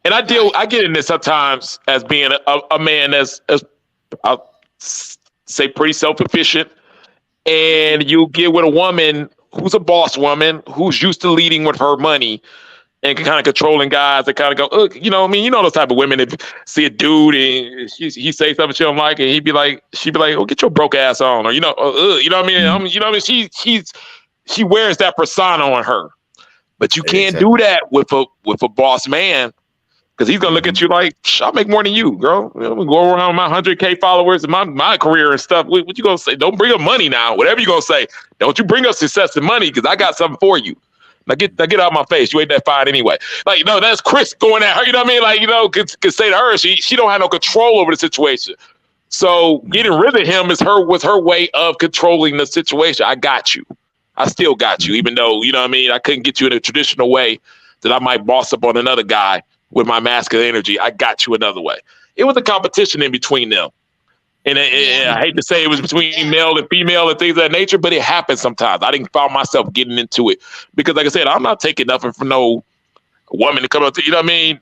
S6: And
S2: Right.
S6: I get in this sometimes as being a man as I'll say pretty self-efficient, and you get with a woman who's a boss woman who's used to leading with her money and kind of controlling guys that kind of go, ugh, you know what I mean? You know those type of women that see a dude and he say something she don't like, and she'd be like, oh, get your broke ass on, or you know what I mean? You know what I mean? She wears that persona on her, but you can't
S3: Exactly.
S6: do that with a boss man. Because he's gonna look at you like, I'll make more than you, girl. I'm gonna go around with my 100K followers and my career and stuff. What you gonna say? Don't bring up money now. Whatever you gonna say, don't you bring up success and money, because I got something for you. Now get out of my face. You ain't that fine anyway. Like, that's Chris going at her. You know what I mean? Like, could say to her, she don't have no control over the situation. So getting rid of him was her way of controlling the situation. I got you. I still got you, even though, you know what I mean, I couldn't get you in a traditional way that I might boss up on another guy with my masculine energy. I got you another way. It was a competition in between them. And I hate to say it was between male and female and things of that nature, but it happens sometimes. I didn't find myself getting into it because, like I said, I'm not taking nothing from no woman to come up to, you know what I mean?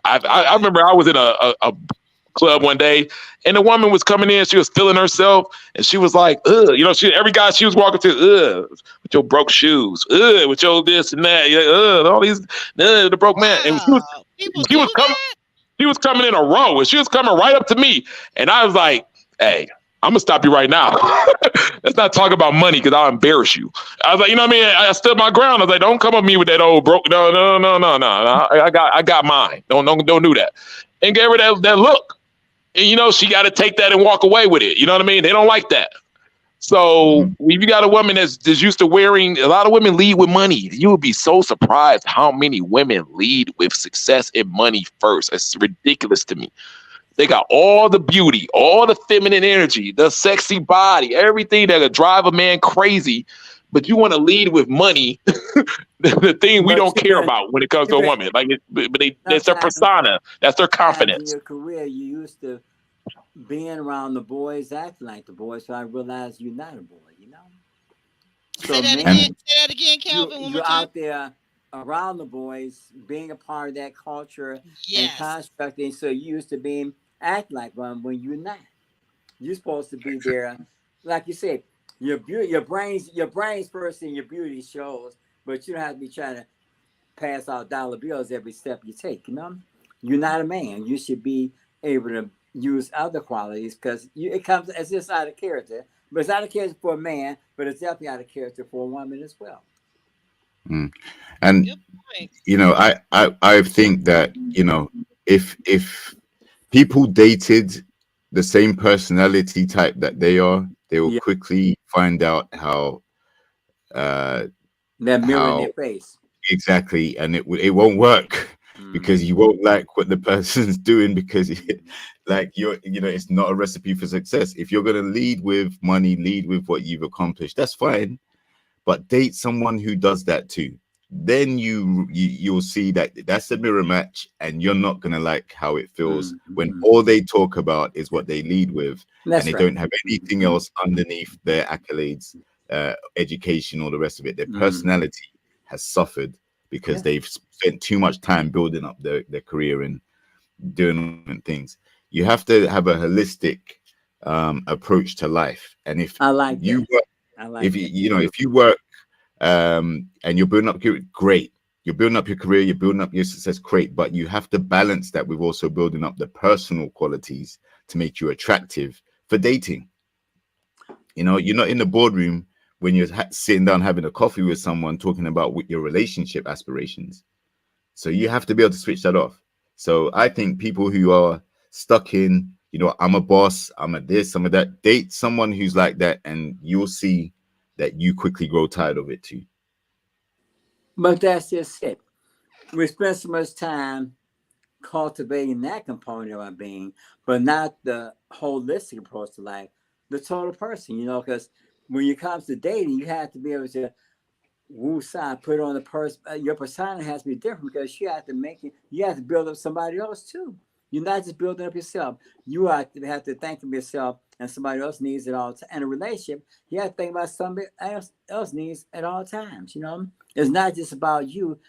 S6: I remember I was in a club one day, and the woman was coming in. She was feeling herself, and she was like, "Ugh," every guy she was walking to, "Ugh, with your broke shoes, ugh, with your this and that, ugh, all these, the broke man." And she was coming in a row, and she was coming right up to me, and I was like, "Hey, I'm gonna stop you right now. Let's not talk about money, because I'll embarrass you." I was like, you know what I mean? I stood my ground. I was like, "Don't come at me with that old broke. No. I got mine. Don't do that." And gave her that look. And, she got to take that and walk away with it. You know what I mean? They don't like that. So if you got a woman that's used to wearing, a lot of women lead with money. You would be so surprised how many women lead with success and money first. It's ridiculous to me. They got all the beauty, all the feminine energy, the sexy body, everything that could drive a man crazy. But you want to lead with money, the thing we don't care about when it comes to a woman. Like, that's their persona. That's their confidence.
S4: In your career, you used to being around the boys, acting like the boys. So I realized you're not a boy. So
S2: say that again, Calvin.
S4: You're out there around the boys, being a part of that culture and constructing. So you used to be acting like one when you're not. You're supposed to be there, like you said. Your brains first, and your beauty shows, but you don't have to be trying to pass out dollar bills every step you take. You're not a man. You should be able to use other qualities, because it comes as just out of character. But it's out of character for a man, but it's definitely out of character for a woman as well.
S3: And I think that if people dated the same personality type that they are, they will quickly find out how
S4: that mirror in their face.
S3: Exactly, and it won't work because you won't like what the person's doing, because it's not a recipe for success. If you're going to lead with money, lead with what you've accomplished, that's fine, but date someone who does that too. Then you'll see that that's a mirror match, and you're not going to like how it feels when all they talk about is what they lead with, and they don't have anything else underneath their accolades, education, all the rest of it. Their personality has suffered because they've spent too much time building up their career and doing different things. You have to have a holistic approach to life, and if you work and you're building up great, you're building up your career, you're building up your success, great, but you have to balance that with also building up the personal qualities to make you attractive for dating. You're not in the boardroom when you're sitting down having a coffee with someone talking about your relationship aspirations. So you have to be able to switch that off. So I think people who are stuck in, you know, I'm a boss, I'm a this, I'm a that, date someone who's like that, and you'll see that you quickly grow tired of it too.
S4: But that's just it. We spend so much time cultivating that component of our being, but not the holistic approach to life, the total person, you know, because when it comes to dating, you have to be able to woo side, put on the person. Your persona has to be different because you have to make it, you have to build up somebody else too. You're not just building up yourself. You have to think of yourself and somebody else needs it all. And a relationship, you have to think about somebody else needs at all times. You know, it's not just about you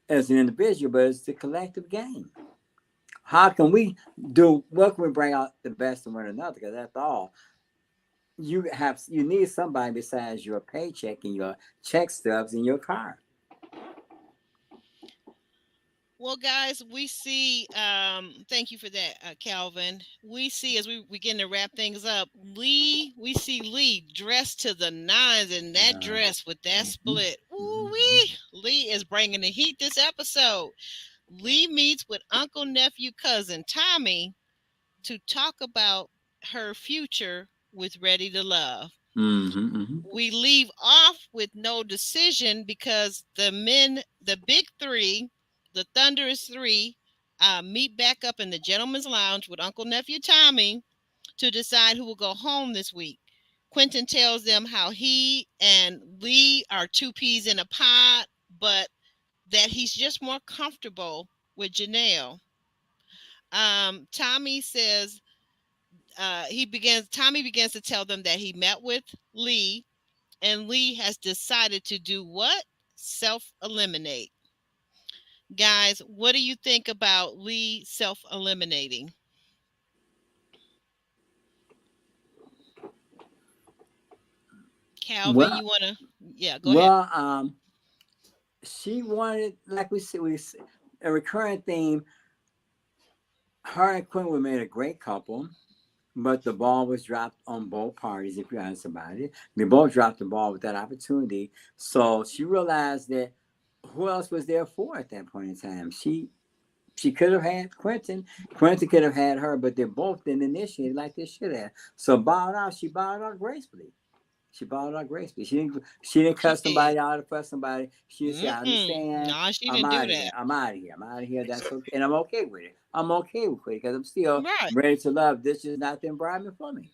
S4: as an individual, but it's the collective game. How can we do? What can we bring out the best in one another? Because that's all. You need somebody besides your paycheck and your check stubs in your car.
S2: Well, guys, we see, thank you for that, Calvin. We see as we begin to wrap things up, we see Lee dressed to the nines in that dress with that split. Ooh-wee. Lee is bringing the heat this episode. Lee meets with uncle, nephew, cousin Tommy to talk about her future with Ready to Love. We leave off with no decision because the big three, the Thunderous Three, meet back up in the Gentleman's Lounge with Uncle Nephew Tommy to decide who will go home this week. Quentin tells them how he and Lee are two peas in a pod, but that he's just more comfortable with Janelle. Tommy says Tommy begins to tell them that he met with Lee, and Lee has decided to do what? Self-eliminate. Guys, what do you think about Lee self-eliminating? Calvin, you want to? Yeah, go ahead.
S4: Well, she wanted, like we said, a recurring theme. Her and Quinn made a great couple, but the ball was dropped on both parties. If you ask about it, they both dropped the ball with that opportunity. So she realized that who else was there for at that point in time? She could have had Quentin. Quentin could have had her, but they both didn't initiate like they should have. So she bowed out gracefully. She didn't cut somebody out or fuss somebody. She said, I understand.
S2: No, she didn't do that.
S4: I'm out of here. That's okay. And I'm okay with it. I'm okay with it because I'm still ready to love. This is not the environment for me.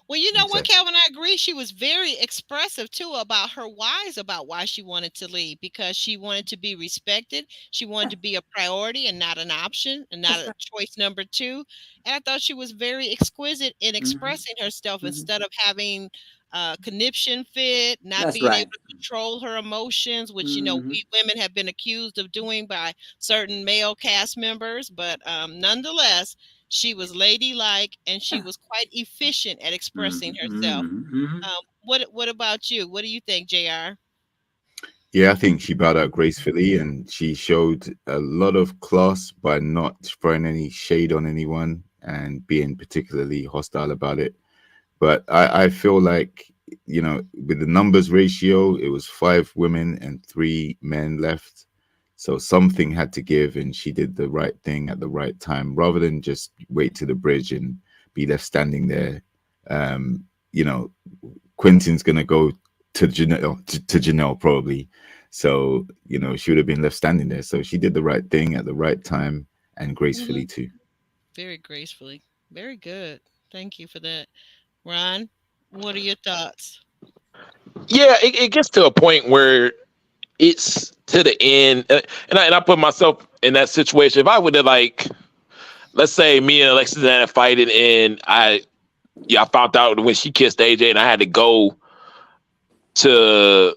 S2: Well, you know what, Calvin, I agree. She was very expressive, too, about her whys about why she wanted to leave, because she wanted to be respected. She wanted to be a priority and not an option and not a choice number two. And I thought she was very exquisite in expressing herself instead of having conniption fit, not being able to control her emotions, which, you know, we women have been accused of doing by certain male cast members. But nonetheless, she was ladylike and she was quite efficient at expressing herself. What about you? What do you think, JR?
S3: Yeah, I think she bowed out gracefully and she showed a lot of class by not throwing any shade on anyone and being particularly hostile about it. But I feel like, you know, with the numbers ratio, it was 5 women and 3 men left. So something had to give, and she did the right thing at the right time, rather than just wait to the bridge and be left standing there. You know, Quentin's going to go to Janelle probably. So, you know, she would have been left standing there. So she did the right thing at the right time and gracefully too.
S2: Very gracefully. Very good. Thank you for that. Ron, what are your thoughts?
S6: Yeah, it gets to a point where it's to the end, and I put myself in that situation. If I would have, like, let's say me and Alexis and Anna fighting, and I found out when she kissed AJ, and I had to go to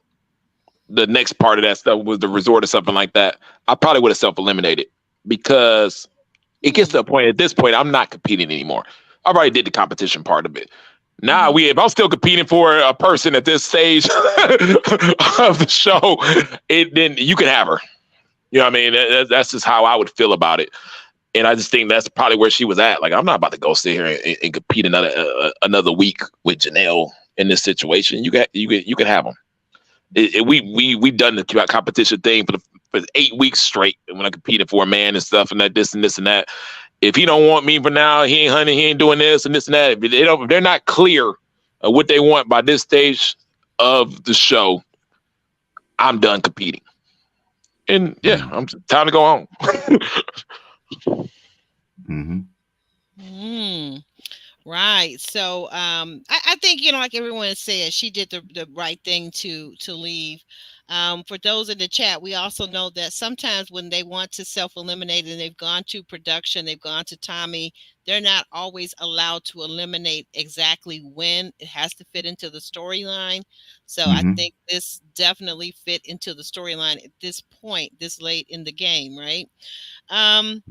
S6: the next part of that stuff was the resort or something like that, I probably would have self-eliminated, because it gets to a point, at this point, I'm not competing anymore. I already did the competition part of it. Now, if I'm still competing for a person at this stage of the show, then you can have her. You know what I mean? That's just how I would feel about it. And I just think that's probably where she was at. Like, I'm not about to go sit here and compete another week with Janelle in this situation. You can have them. We done the competition thing for 8 weeks straight when I competed for a man and stuff and that this and this and that. If he don't want me for now, he ain't hunting, he ain't doing this and this and that. If they're not clear of what they want by this stage of the show, I'm done competing. And yeah, I'm time to go home.
S3: Mm-hmm.
S2: Mm, right. So I think, like everyone said, she did the right thing to leave. For those in the chat, we also know that sometimes when they want to self-eliminate and they've gone to production, they've gone to Tommy, they're not always allowed to eliminate exactly when. It has to fit into the storyline. So I
S3: Mm-hmm.
S2: think this definitely fit into the storyline at this point, this late in the game, right? Um,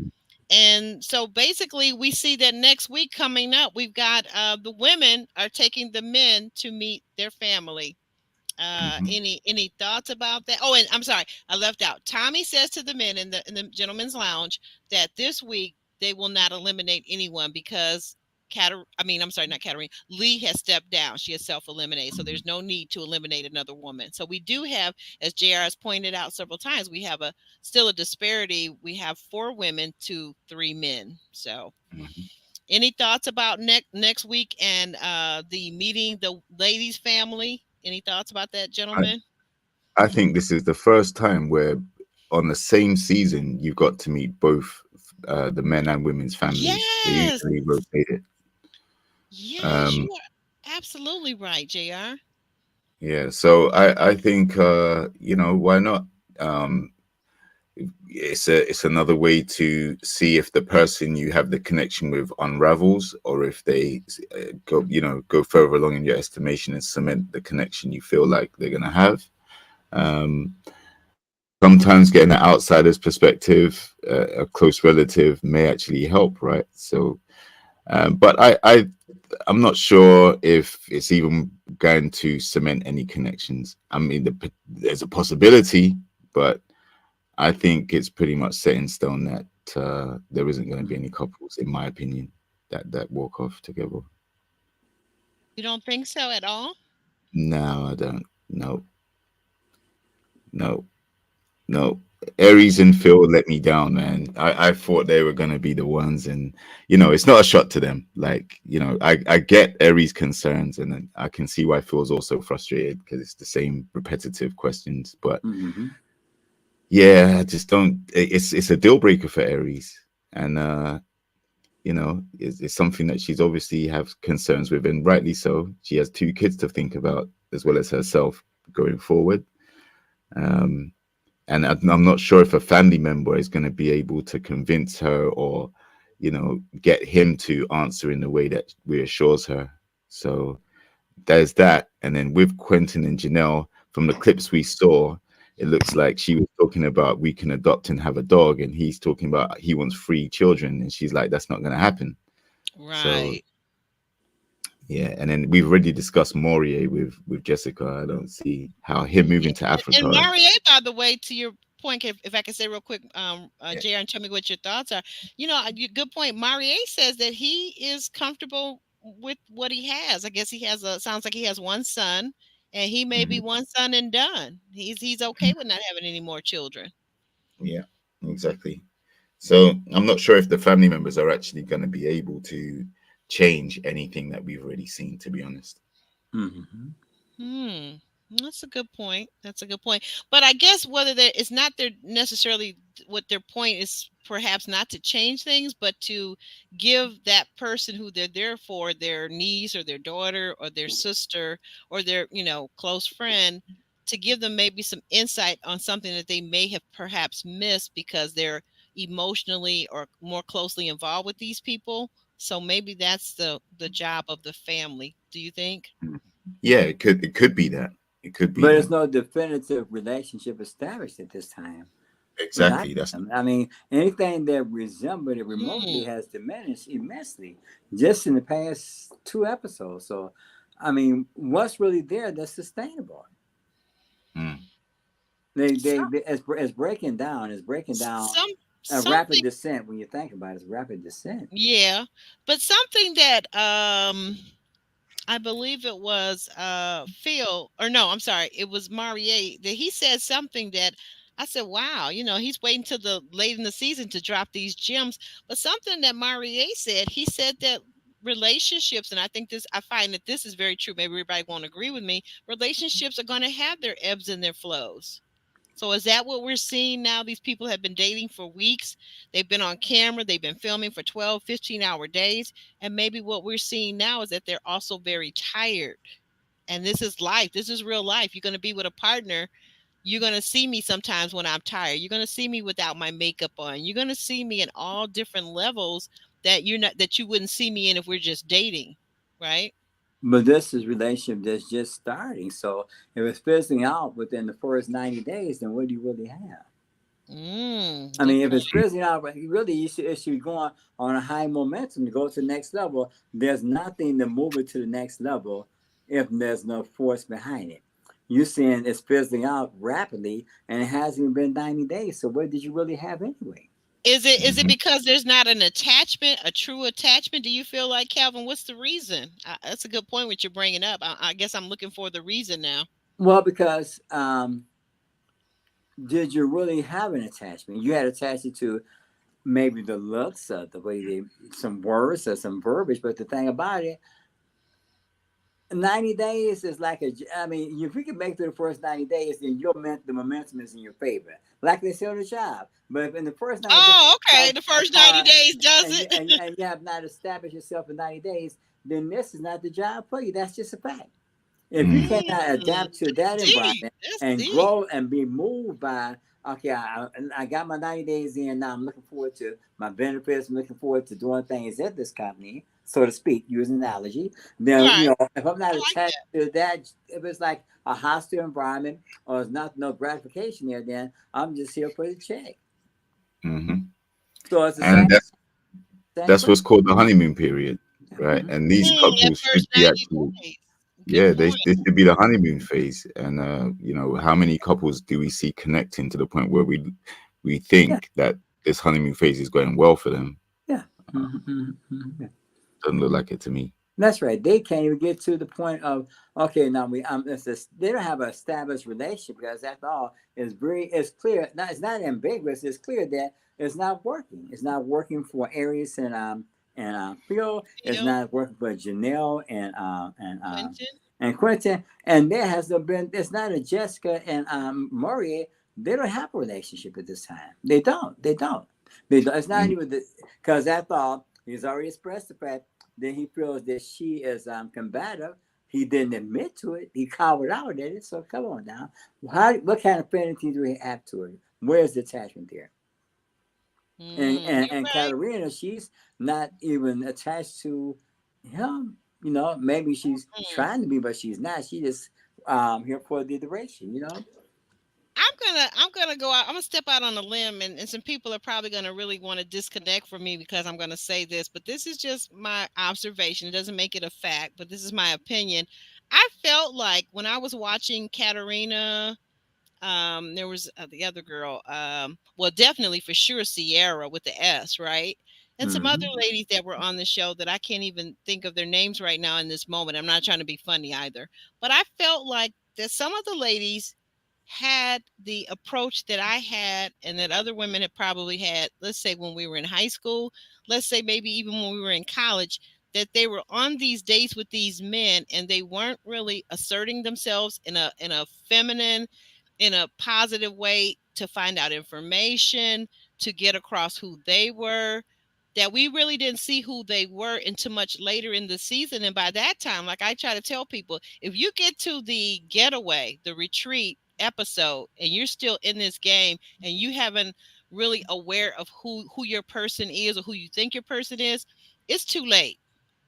S2: and so basically, we see that next week coming up, we've got the women are taking the men to meet their family.
S3: Mm-hmm.
S2: Any thoughts about that? Oh, and I'm sorry, I left out. Tommy says to the men in the gentleman's lounge that this week they will not eliminate anyone because I'm sorry, not Katarina. Lee has stepped down. She has self-eliminated, so there's no need to eliminate another woman. So we do have, as JR has pointed out several times, we have still a disparity. We have 4 women to 3 men. So
S3: Mm-hmm.
S2: any thoughts about next week and the meeting the ladies' family? Any thoughts about that,
S3: I,
S2: gentlemen?
S3: I think this is the first time where on the same season you've got to meet both the men and women's families. They
S2: Yes,
S3: usually rotate it.
S2: yes,
S3: Um,
S2: you are absolutely right, Jr.
S3: yeah, so I think why not? Um, it's another way to see if the person you have the connection with unravels, or if they go further along in your estimation and cement the connection you feel like they're gonna have. Um, Sometimes getting an outsider's perspective, a close relative, may actually help, right? So, but I'm not sure if it's even going to cement any connections. I mean, there's a possibility, but I think it's pretty much set in stone that there isn't going to be any couples, in my opinion, that walk off together.
S2: You don't think so at all?
S3: No, I don't. No, no, no. Aries and Phil let me down, man. I thought they were going to be the ones, and it's not a shot to them. Like, I get Aries' concerns, and then I can see why Phil's also frustrated because it's the same repetitive questions. But
S4: Mm-hmm.
S3: yeah, I just don't. It's a deal breaker for Aries, and it's something that she's obviously have concerns with, and rightly so. She has 2 kids to think about as well as herself going forward. Um, and I'm not sure if a family member is going to be able to convince her, or get him to answer in a way that reassures her. So there's that. And then with Quentin and Janelle, from the clips we saw, it looks like she was talking about we can adopt and have a dog, and he's talking about he wants 3 children, and she's like, that's not going to happen. So
S2: Right.
S3: yeah, and then we've already discussed Morier with Jessica. I don't see how him
S2: Yeah,
S3: moving to
S2: and
S3: Africa.
S2: Marie, by the way, to your point, if I can say real quick,
S3: Yeah.
S2: JR, and tell me what your thoughts are. Good point. Marie says that he is comfortable with what he has. I guess he sounds like he has 1 son, and he may be
S3: Mhm.
S2: 1 son and done. He's okay with not having any more children.
S3: Yeah, exactly. So I'm not sure if the family members are actually going to be able to change anything that we've already seen, to be honest.
S4: Mm-hmm.
S2: Hmm. That's a good point. That's a good point. But I guess whether it's not their necessarily what their point is, perhaps not to change things, but to give that person who they're there for, their niece or their daughter or their sister or their, close friend, to give them maybe some insight on something that they may have perhaps missed because they're emotionally or more closely involved with these people. So maybe that's the job of the family. Do you think?
S3: Mhm. Yeah, it could be that. It could be
S4: But there's
S3: that.
S4: no definitive relationship established at this time with either
S3: Exactly.
S4: of
S3: That's
S4: them. I mean, anything that resembled it remotely
S2: Hmm.
S4: has diminished immensely just in the past 2 episodes. So, I mean, what's really there that's sustainable?
S3: mm,
S4: As breaking down, is breaking down
S2: Some
S4: a rapid
S2: something,
S4: descent. When you think about it, it's rapid descent.
S2: yeah, but something that I believe it was Phil, or no, I'm sorry, it was Marie, that he said something that I said, wow, he's waiting till the late in the season to drop these gems. But something that Marie said, he said that relationships, and I find that this is very true. Maybe everybody won't agree with me. Relationships are going to have their ebbs and their flows. So is that what we're seeing now? These people have been dating for weeks. They've been on camera. They've been filming for 12, 15-hour days. And maybe what we're seeing now is that they're also very tired. And this is life. This is real life. You're going to be with a partner. You're going to see me sometimes when I'm tired. You're going to see me without my makeup on. You're going to see me in all different levels that you wouldn't see me in if we're just dating, right?
S4: But this is relationship that's just starting. So if it's fizzling out within the first 90 days, then what do you really have? I mean, if it's fizzling out, really, it should be going on a high momentum to go to the next level. There's nothing to move it to the next level if there's no force behind it. You're saying it's fizzling out rapidly, and it hasn't even been 90 days. So what did you really have anyway?
S2: Is it because there's not an attachment, a true attachment? Do you feel like, Calvin, what's the reason? That's a good point what you're bringing up. I guess I'm looking for the reason now.
S4: Well, because did you really have an attachment? You had attachment to maybe the looks of the way some words or some verbiage, but the thing about it, 90 days is like I mean, if you can make it through the first 90 days, then the momentum is in your favor. Like they say on the job. But if in the first 90 days,
S2: okay. The first 90 days does it.
S4: And you have not established yourself in 90 days, then this is not the job for you. That's just a fact. If you cannot adapt to that environment and grow and be moved by, okay, I got my 90 days in, now I'm looking forward to my benefits, I'm looking forward to doing things at this company, so to speak, use an analogy. Then, if I'm not attached to that, if it's like a hostile environment or there's no gratification there, then I'm just here for the check.
S3: Mm-hmm.
S4: So it's the
S3: and
S4: same
S3: that's what's called the honeymoon period, right? Mm-hmm. And these couples should be actually... Yeah, they should be the honeymoon phase. And how many couples do we see connecting to the point where we think that this honeymoon phase is going well for them?
S4: Yeah.
S3: Doesn't look like it to me.
S4: That's right. They can't even get to the point of, okay, now they don't have an established relationship, because after all, it's clear. Now, it's not ambiguous. It's clear that it's not working. It's not working for Aries and Phil. It's not working for Janelle and Quentin. And there has been. It's not a Jessica and Murray. They don't have a relationship at this time. They don't. It's not even because after all, he's already expressed the fact that he feels that she is combative. He didn't admit to it. He cowered out at it. So come on now. What kind of affinity do we have to it? Where's the attachment there? And Katarina, she's not even attached to him. Maybe she's trying to be, but she's not. She just here for the duration.
S2: I'm gonna go out. I'm gonna step out on a limb, and some people are probably gonna really want to disconnect from me because I'm gonna say this, but this is just my observation. It doesn't make it a fact, but this is my opinion. I felt like when I was watching Katarina, there was the other girl, well, definitely for sure Sierra with the S, right? And some other ladies that were on the show that I can't even think of their names right now in this moment. I'm not trying to be funny either, but I felt like that some of the ladies had the approach that I had and that other women had probably had, let's say when we were in high school, let's say maybe even when we were in college, that they were on these dates with these men and they weren't really asserting themselves in a feminine, in a positive way to find out information, to get across who they were, that we really didn't see who they were until much later in the season. And by that time, like I try to tell people, if you get to the getaway, the retreat episode, and you're still in this game and you haven't really aware of who your person is or who you think your person is, it's too late.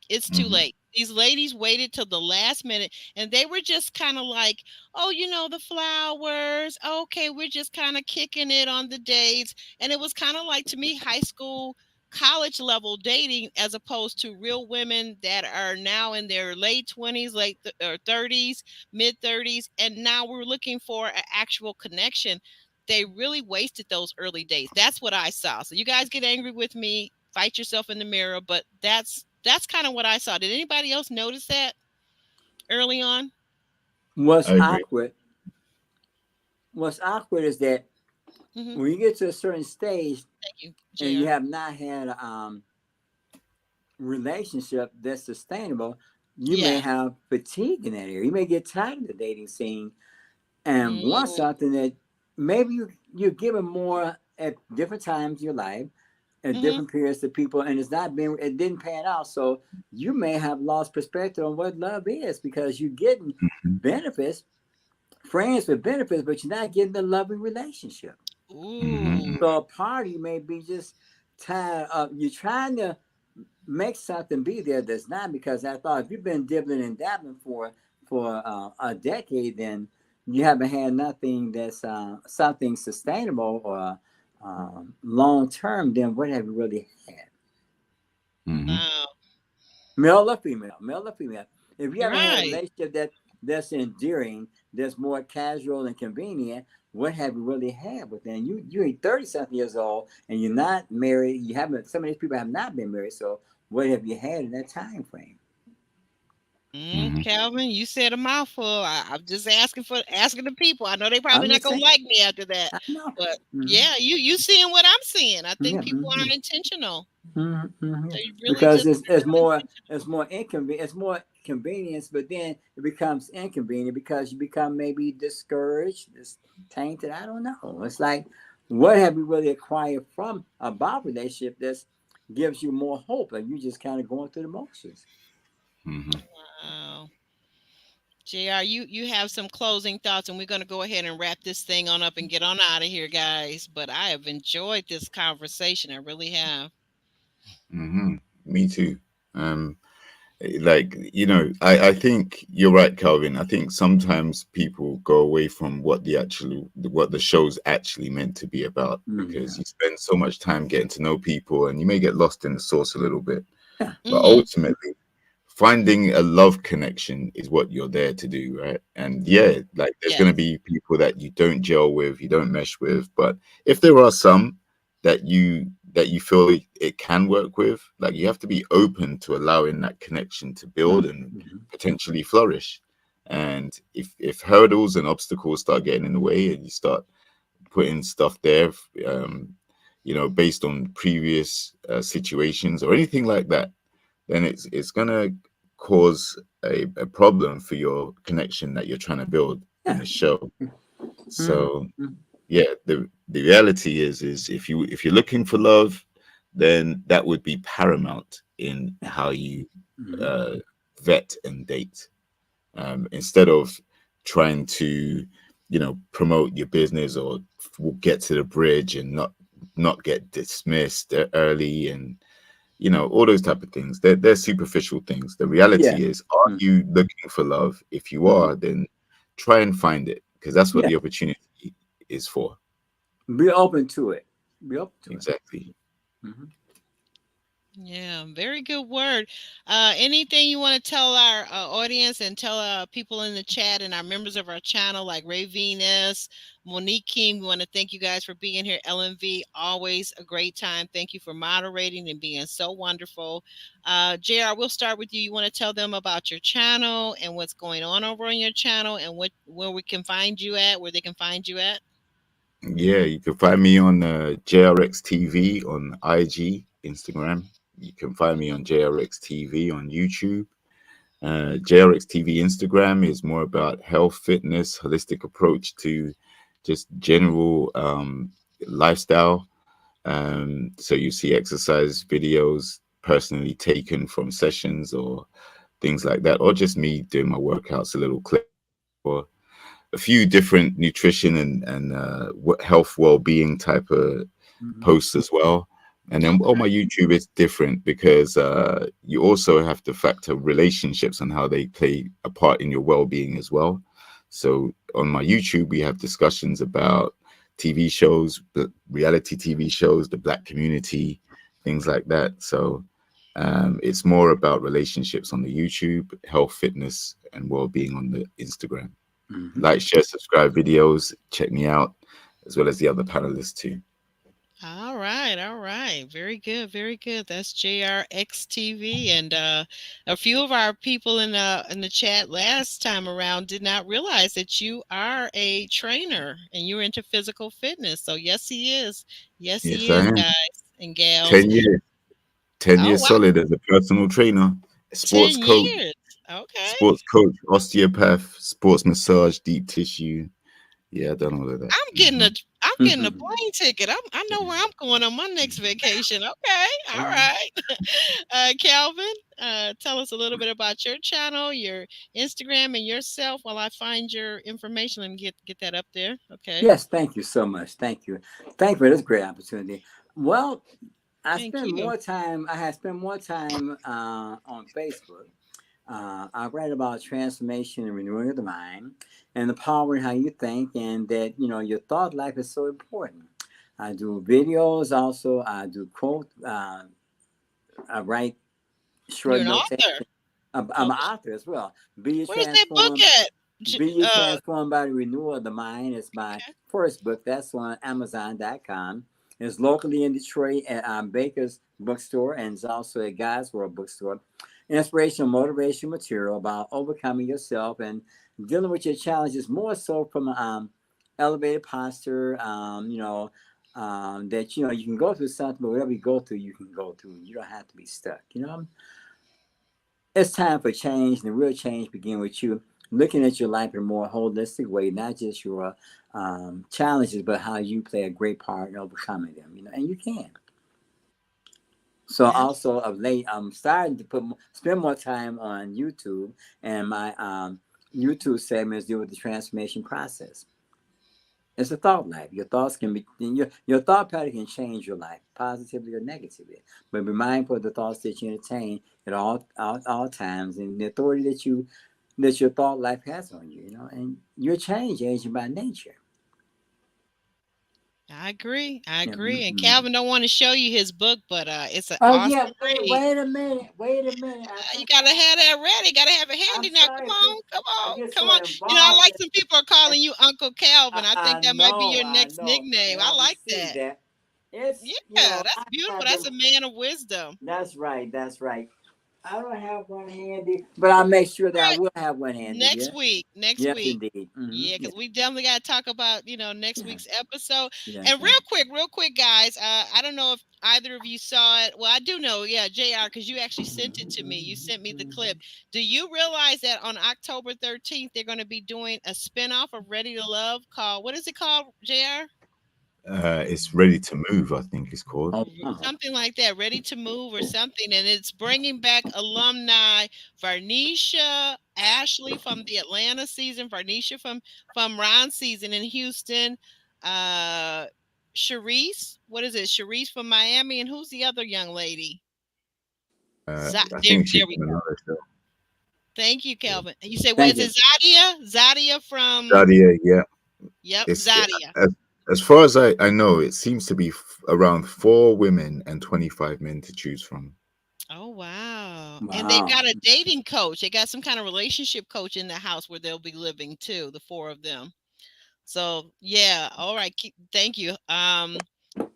S2: It's too late. These ladies waited till the last minute and they were just kind of like, oh, the flowers. Okay, we're just kind of kicking it on the dates. And it was kind of like, to me, high school, college level dating, as opposed to real women that are now in their late 20s, late 30s, mid 30s. And now we're looking for an actual connection. They really wasted those early days. That's what I saw. So you guys get angry with me, fight yourself in the mirror, but that's kind of what I saw. Did anybody else notice that early on?
S4: What's awkward is that
S2: Hmm.
S4: when you get to a certain stage
S2: Thank you,
S4: and you
S2: JR.
S4: have not had relationship that's sustainable, you may
S2: Yeah.
S4: have fatigue in that area. You may get tired of the dating scene and want
S2: Mm-hmm.
S4: something that maybe you're given more at different times in your life, at
S2: Mm-hmm.
S4: different periods to people, and it didn't pan out. So you may have lost perspective on what love is because you're getting
S3: Mhm.
S4: benefits, friends with benefits, but you're not getting the loving relationship.
S3: Mhm.
S2: Ooh.
S4: So a party may be just tired of you trying to make something be there that's not, because I thought if you've been dibbling and dabbling for a decade, then you haven't had nothing that's something sustainable or long term. Then what have you really had?
S3: Mhm.
S2: Wow.
S4: Male or female? Male or female? If you haven't had a
S2: Right.
S4: relationship that's endearing, that's more casual and convenient, what have you really had with them? You ain't 30 something years old and you're not married. You haven't. Some of these people have not been married. So what have you had in that time frame?
S3: Mhm.
S2: Calvin, you said a mouthful. I'm just asking the people. I know they probably
S4: I'm
S2: not
S4: just
S2: gonna
S4: saying.
S2: like me after that,
S4: I know.
S2: but
S4: Mm-hmm.
S2: yeah, you seeing what I'm seeing. I think
S4: Yeah.
S2: people are
S4: Mm-hmm.
S2: intentional.
S4: Mm-hmm. Yeah.
S2: They really
S4: Because
S2: just
S4: it's
S2: are
S4: more
S2: intentional.
S4: it's more inconvenient. It's more convenience, but then it becomes inconvenient because you become maybe discouraged, tainted. I don't know. It's like, what have you really acquired from about relationship that gives you more hope, and you just kind of going through the motions?
S3: Mhm.
S2: Wow. JR, you have some closing thoughts, and we're going to go ahead and wrap this thing on up and get on out of here, guys. But I have enjoyed this conversation. I really have.
S3: Mhm. Me too. Um, like I think you're right, Calvin. I think sometimes people go away from what the show's actually meant to be about, because
S4: Yeah.
S3: you spend so much time getting to know people and you may get lost in the source a little bit.
S4: Yeah.
S3: But
S2: Hmm.
S3: ultimately, finding a love connection is what you're there to do, right? And yeah, like there's
S2: Yes.
S3: going to be people that you don't gel with, you don't mesh with, but if there are some that you feel it can work with, like you have to be open to allowing that connection to build and
S4: Mm-hmm.
S3: potentially flourish. And if hurdles and obstacles start getting in the way and you start putting stuff there, based on previous situations or anything like that, then it's gonna cause a problem for your connection that you're trying to build in
S4: Yeah.
S3: the show. So
S4: Mm-hmm.
S3: yeah, the reality is if you're looking for love, then that would be paramount in how you
S4: Mm-hmm.
S3: uh, vet and date, instead of trying to promote your business or get to the bridge and not get dismissed early, and all those type of things. They're superficial things. The
S4: Yeah.
S3: reality is, are
S4: Mm-hmm.
S3: you looking for love? If you
S4: Mm-hmm.
S3: are, then try and find it, because that's what
S4: Yeah.
S3: the opportunity is for.
S4: Be open to it. Be open to it.
S3: Exactly.
S4: Mm-hmm.
S2: Yeah, very good word. Anything you want to tell our audience and tell people in the chat and our members of our channel, like Ray Venus, Monique King? We want to thank you guys for being here. LMV, always a great time. Thank you for moderating and being so wonderful. JR, we'll start with you. You want to tell them about your channel and what's going on over on your channel and where we can find you at, where they can find you at?
S3: Yeah, you can find me on JRX TV on IG, Instagram. You can find me on JRX TV on YouTube. JRX TV Instagram is more about health, fitness, holistic approach to just general lifestyle. So you see exercise videos personally taken from sessions or things like that, or just me doing my workouts, a little clip, or a few different nutrition and health well-being type of
S4: Mm-hmm.
S3: posts as well. And then on
S2: Okay.
S3: my YouTube, it's different because you also have to factor relationships and how they play a part in your well-being as well. So on my YouTube, we have discussions about TV shows, the reality TV shows, the Black community, things like that. So it's more about relationships on the YouTube, health, fitness, and well-being on the Instagram.
S4: Mm-hmm.
S3: Like, share, subscribe videos. Check me out, as well as the other panelists too.
S2: All right. right, all right. Very good, very good. That's JRXTV, and a few of our people in the chat last time around did not realize that you are a trainer and you're into physical fitness. So yes, he is. Yes,
S3: Yes,
S2: he
S3: I
S2: is,
S3: am.
S2: guys and gals.
S3: 10 years. 10
S2: Oh
S3: years
S2: wow,
S3: solid as a personal trainer, sports
S2: 10
S3: coach,
S2: years. Okay.
S3: osteopath, sports massage, deep tissue. Yeah, I've done all of that.
S2: I'm getting a I'm getting a
S4: Mhm.
S2: plane ticket. I know where I'm going on my next vacation. Okay, all
S4: Mhm.
S2: right. Calvin, tell us a little bit about your channel, your Instagram, and yourself. While I find your information, let me get that up there. Okay,
S4: Yes, thank you so much. Thank you. Thank you for this great opportunity. Well,
S2: thank you.
S4: I have spent more time on Facebook. I write about transformation and renewing of the mind and empowering how you think, and that your thought life is so important. I do videos also. I do quote. I write
S2: You're
S4: short
S2: an
S4: notes.
S2: author.
S4: I'm
S2: Oh,
S4: an author as well. Be You
S2: where's that book
S4: Transformed.
S2: at?
S4: Be You Transformed by the Renewal of the Mind is my
S2: Okay.
S4: first book. That's on Amazon.com. It's locally in Detroit at Baker's Bookstore, and it's also at God's World Bookstore. Inspirational, motivation material about overcoming yourself and dealing with your challenges more so from elevated posture. That you can go through something, but whatever you go through, you can go through. You don't have to be stuck. It's time for change, and the real change begin with you looking at your life in a more holistic way, not just your challenges, but how you play a great part in overcoming them. And you can. So also of late, I'm starting to spend more time on YouTube, and my YouTube segments deal with the transformation process. It's a thought life. Your thoughts can be your thought pattern can change your life positively or negatively. But be mindful of the thoughts that you entertain at all times, and the authority that your thought life has on you. And you're change agent by nature.
S2: I agree. I
S4: Yeah.
S2: agree. And
S4: Mm-hmm.
S2: Calvin don't want to show you his book, but it's an
S4: Oh
S2: awesome
S4: yeah.
S2: read.
S4: Wait a minute. Wait a minute.
S2: You gotta have that ready. Gotta have it
S4: I'm
S2: handy now. Come
S4: sorry.
S2: on, come
S4: I
S2: on,
S4: get
S2: come
S4: so
S2: on. I
S4: involved.
S2: like some people are calling you Uncle Calvin. I think
S4: I
S2: that might be
S4: know.
S2: your
S4: I
S2: next
S4: know,
S2: nickname.
S4: and
S2: I
S4: I
S2: like
S4: received
S2: that.
S4: that. It's
S2: Yeah, that's
S4: I
S2: beautiful.
S4: have
S2: That's
S4: them.
S2: a man of wisdom.
S4: That's right. That's right. I don't have one handy, but I'll make sure that I
S2: All right,
S4: will have one handy.
S2: next
S4: Yeah.
S2: week. Next
S4: Yes,
S2: week.
S4: indeed.
S2: Yeah,
S4: Yeah.
S2: because we definitely got to talk about next
S4: Yeah.
S2: week's episode.
S4: Yes.
S2: And real quick, guys. I don't know if either of you saw it. Well, I do know. Yeah, Jr. Because you actually sent it to me. You sent me the clip. Do you realize that on October 13th they're going to be doing a spinoff of Ready to Love called what is it called, Jr.
S3: It's ready to move, I think it's called.
S4: Oh wow.
S2: Something like that, Ready to Move or something, and it's bringing back alumni Varnisha Ashley from the Atlanta season, Varnisha from Ron season in Houston, uh Sharice, what is it? Sharice from Miami, and who's the other young lady?
S3: I
S2: There,
S3: think she's
S2: there we
S3: on
S2: go.
S3: another show.
S2: Thank you, Kelvin. And you say, what
S4: Thank
S2: is
S4: you.
S2: it? Zadia from
S3: Sadia, yeah.
S2: yep,
S3: It's
S2: Zadia.
S3: as far as I know, it seems to be around 4 women and 25 men to choose from.
S2: Oh wow. And they've
S4: Wow.
S2: got a dating coach. They got some kind of relationship coach in the house where they'll be living too, the four of them. So yeah, all right. Thank you.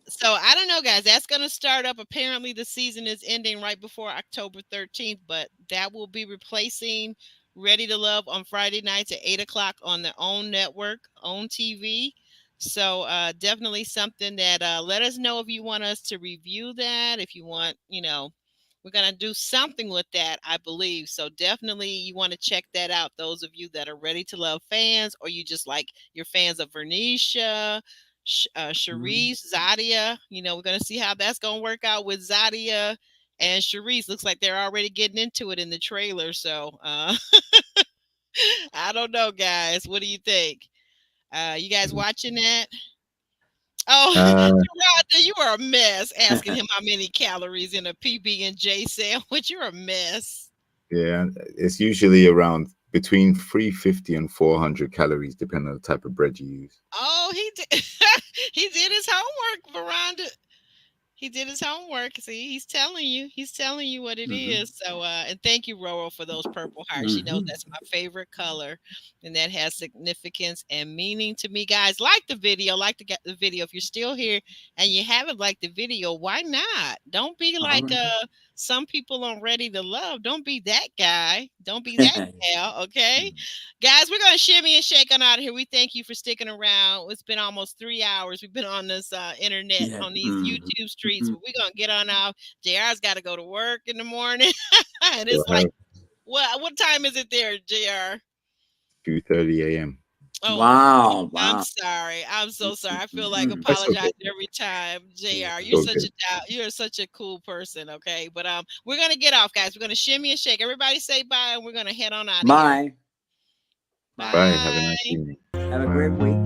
S2: So I don't know, guys. That's gonna start up. Apparently the season is ending right before October 13th, but that will be replacing Ready to Love on Friday nights at 8 o'clock on their own network, own TV. So definitely something that let us know if you want us to review that, if you want, we're going to do something with that, I believe. So definitely you want to check that out. Those of you that are Ready to Love fans, or you just like you're fans of Vernisha, Sharice, Zadia. We're going to see how that's going to work out with Zadia and Sharice. Looks like they're already getting into it in the trailer. So I don't know, guys. What do you think? You guys watching that? Oh,
S3: Uh,
S2: Gerardo, you are a mess. Asking him how many calories in a PB and J sandwich. You're a mess.
S3: yeah, it's usually around between 350 and 400 calories, depending on the type of bread you use.
S2: Oh, he did. He did his homework, Veranda. He did his homework. See, he's telling you. He's telling you what it
S4: Mhm.
S2: is. So, and thank you, Roro, for those purple hearts. She knows that's my favorite color, and that has significance and meaning to me, guys. Like the video, like to get the video. If you're still here and you haven't liked the video, why not? Don't be
S4: All
S2: like
S4: right.
S2: some people on Ready to Love. Don't be that guy. Don't be that gal. Okay, guys, we're gonna shimmy and shake on out of here. We thank you for sticking around. It's been almost 3 hours. We've been on this internet,
S4: Yeah.
S2: on these YouTube streets, but we're gonna get on out. JR's got to go to work in the morning. And it's like, what time is it there, JR?
S3: 2:30 a.m.
S2: Oh,
S4: Wow.
S2: I'm
S4: Wow.
S2: sorry. I'm so sorry. I feel like
S3: That's okay.
S2: apologizing every time, JR.
S3: It's all good.
S2: You're such a cool person. Okay, but we're gonna get off, guys. We're gonna shimmy and shake. Everybody say bye, and we're gonna head on out of here.
S4: Bye.
S3: Bye. Have a nice evening.
S4: Have a great week.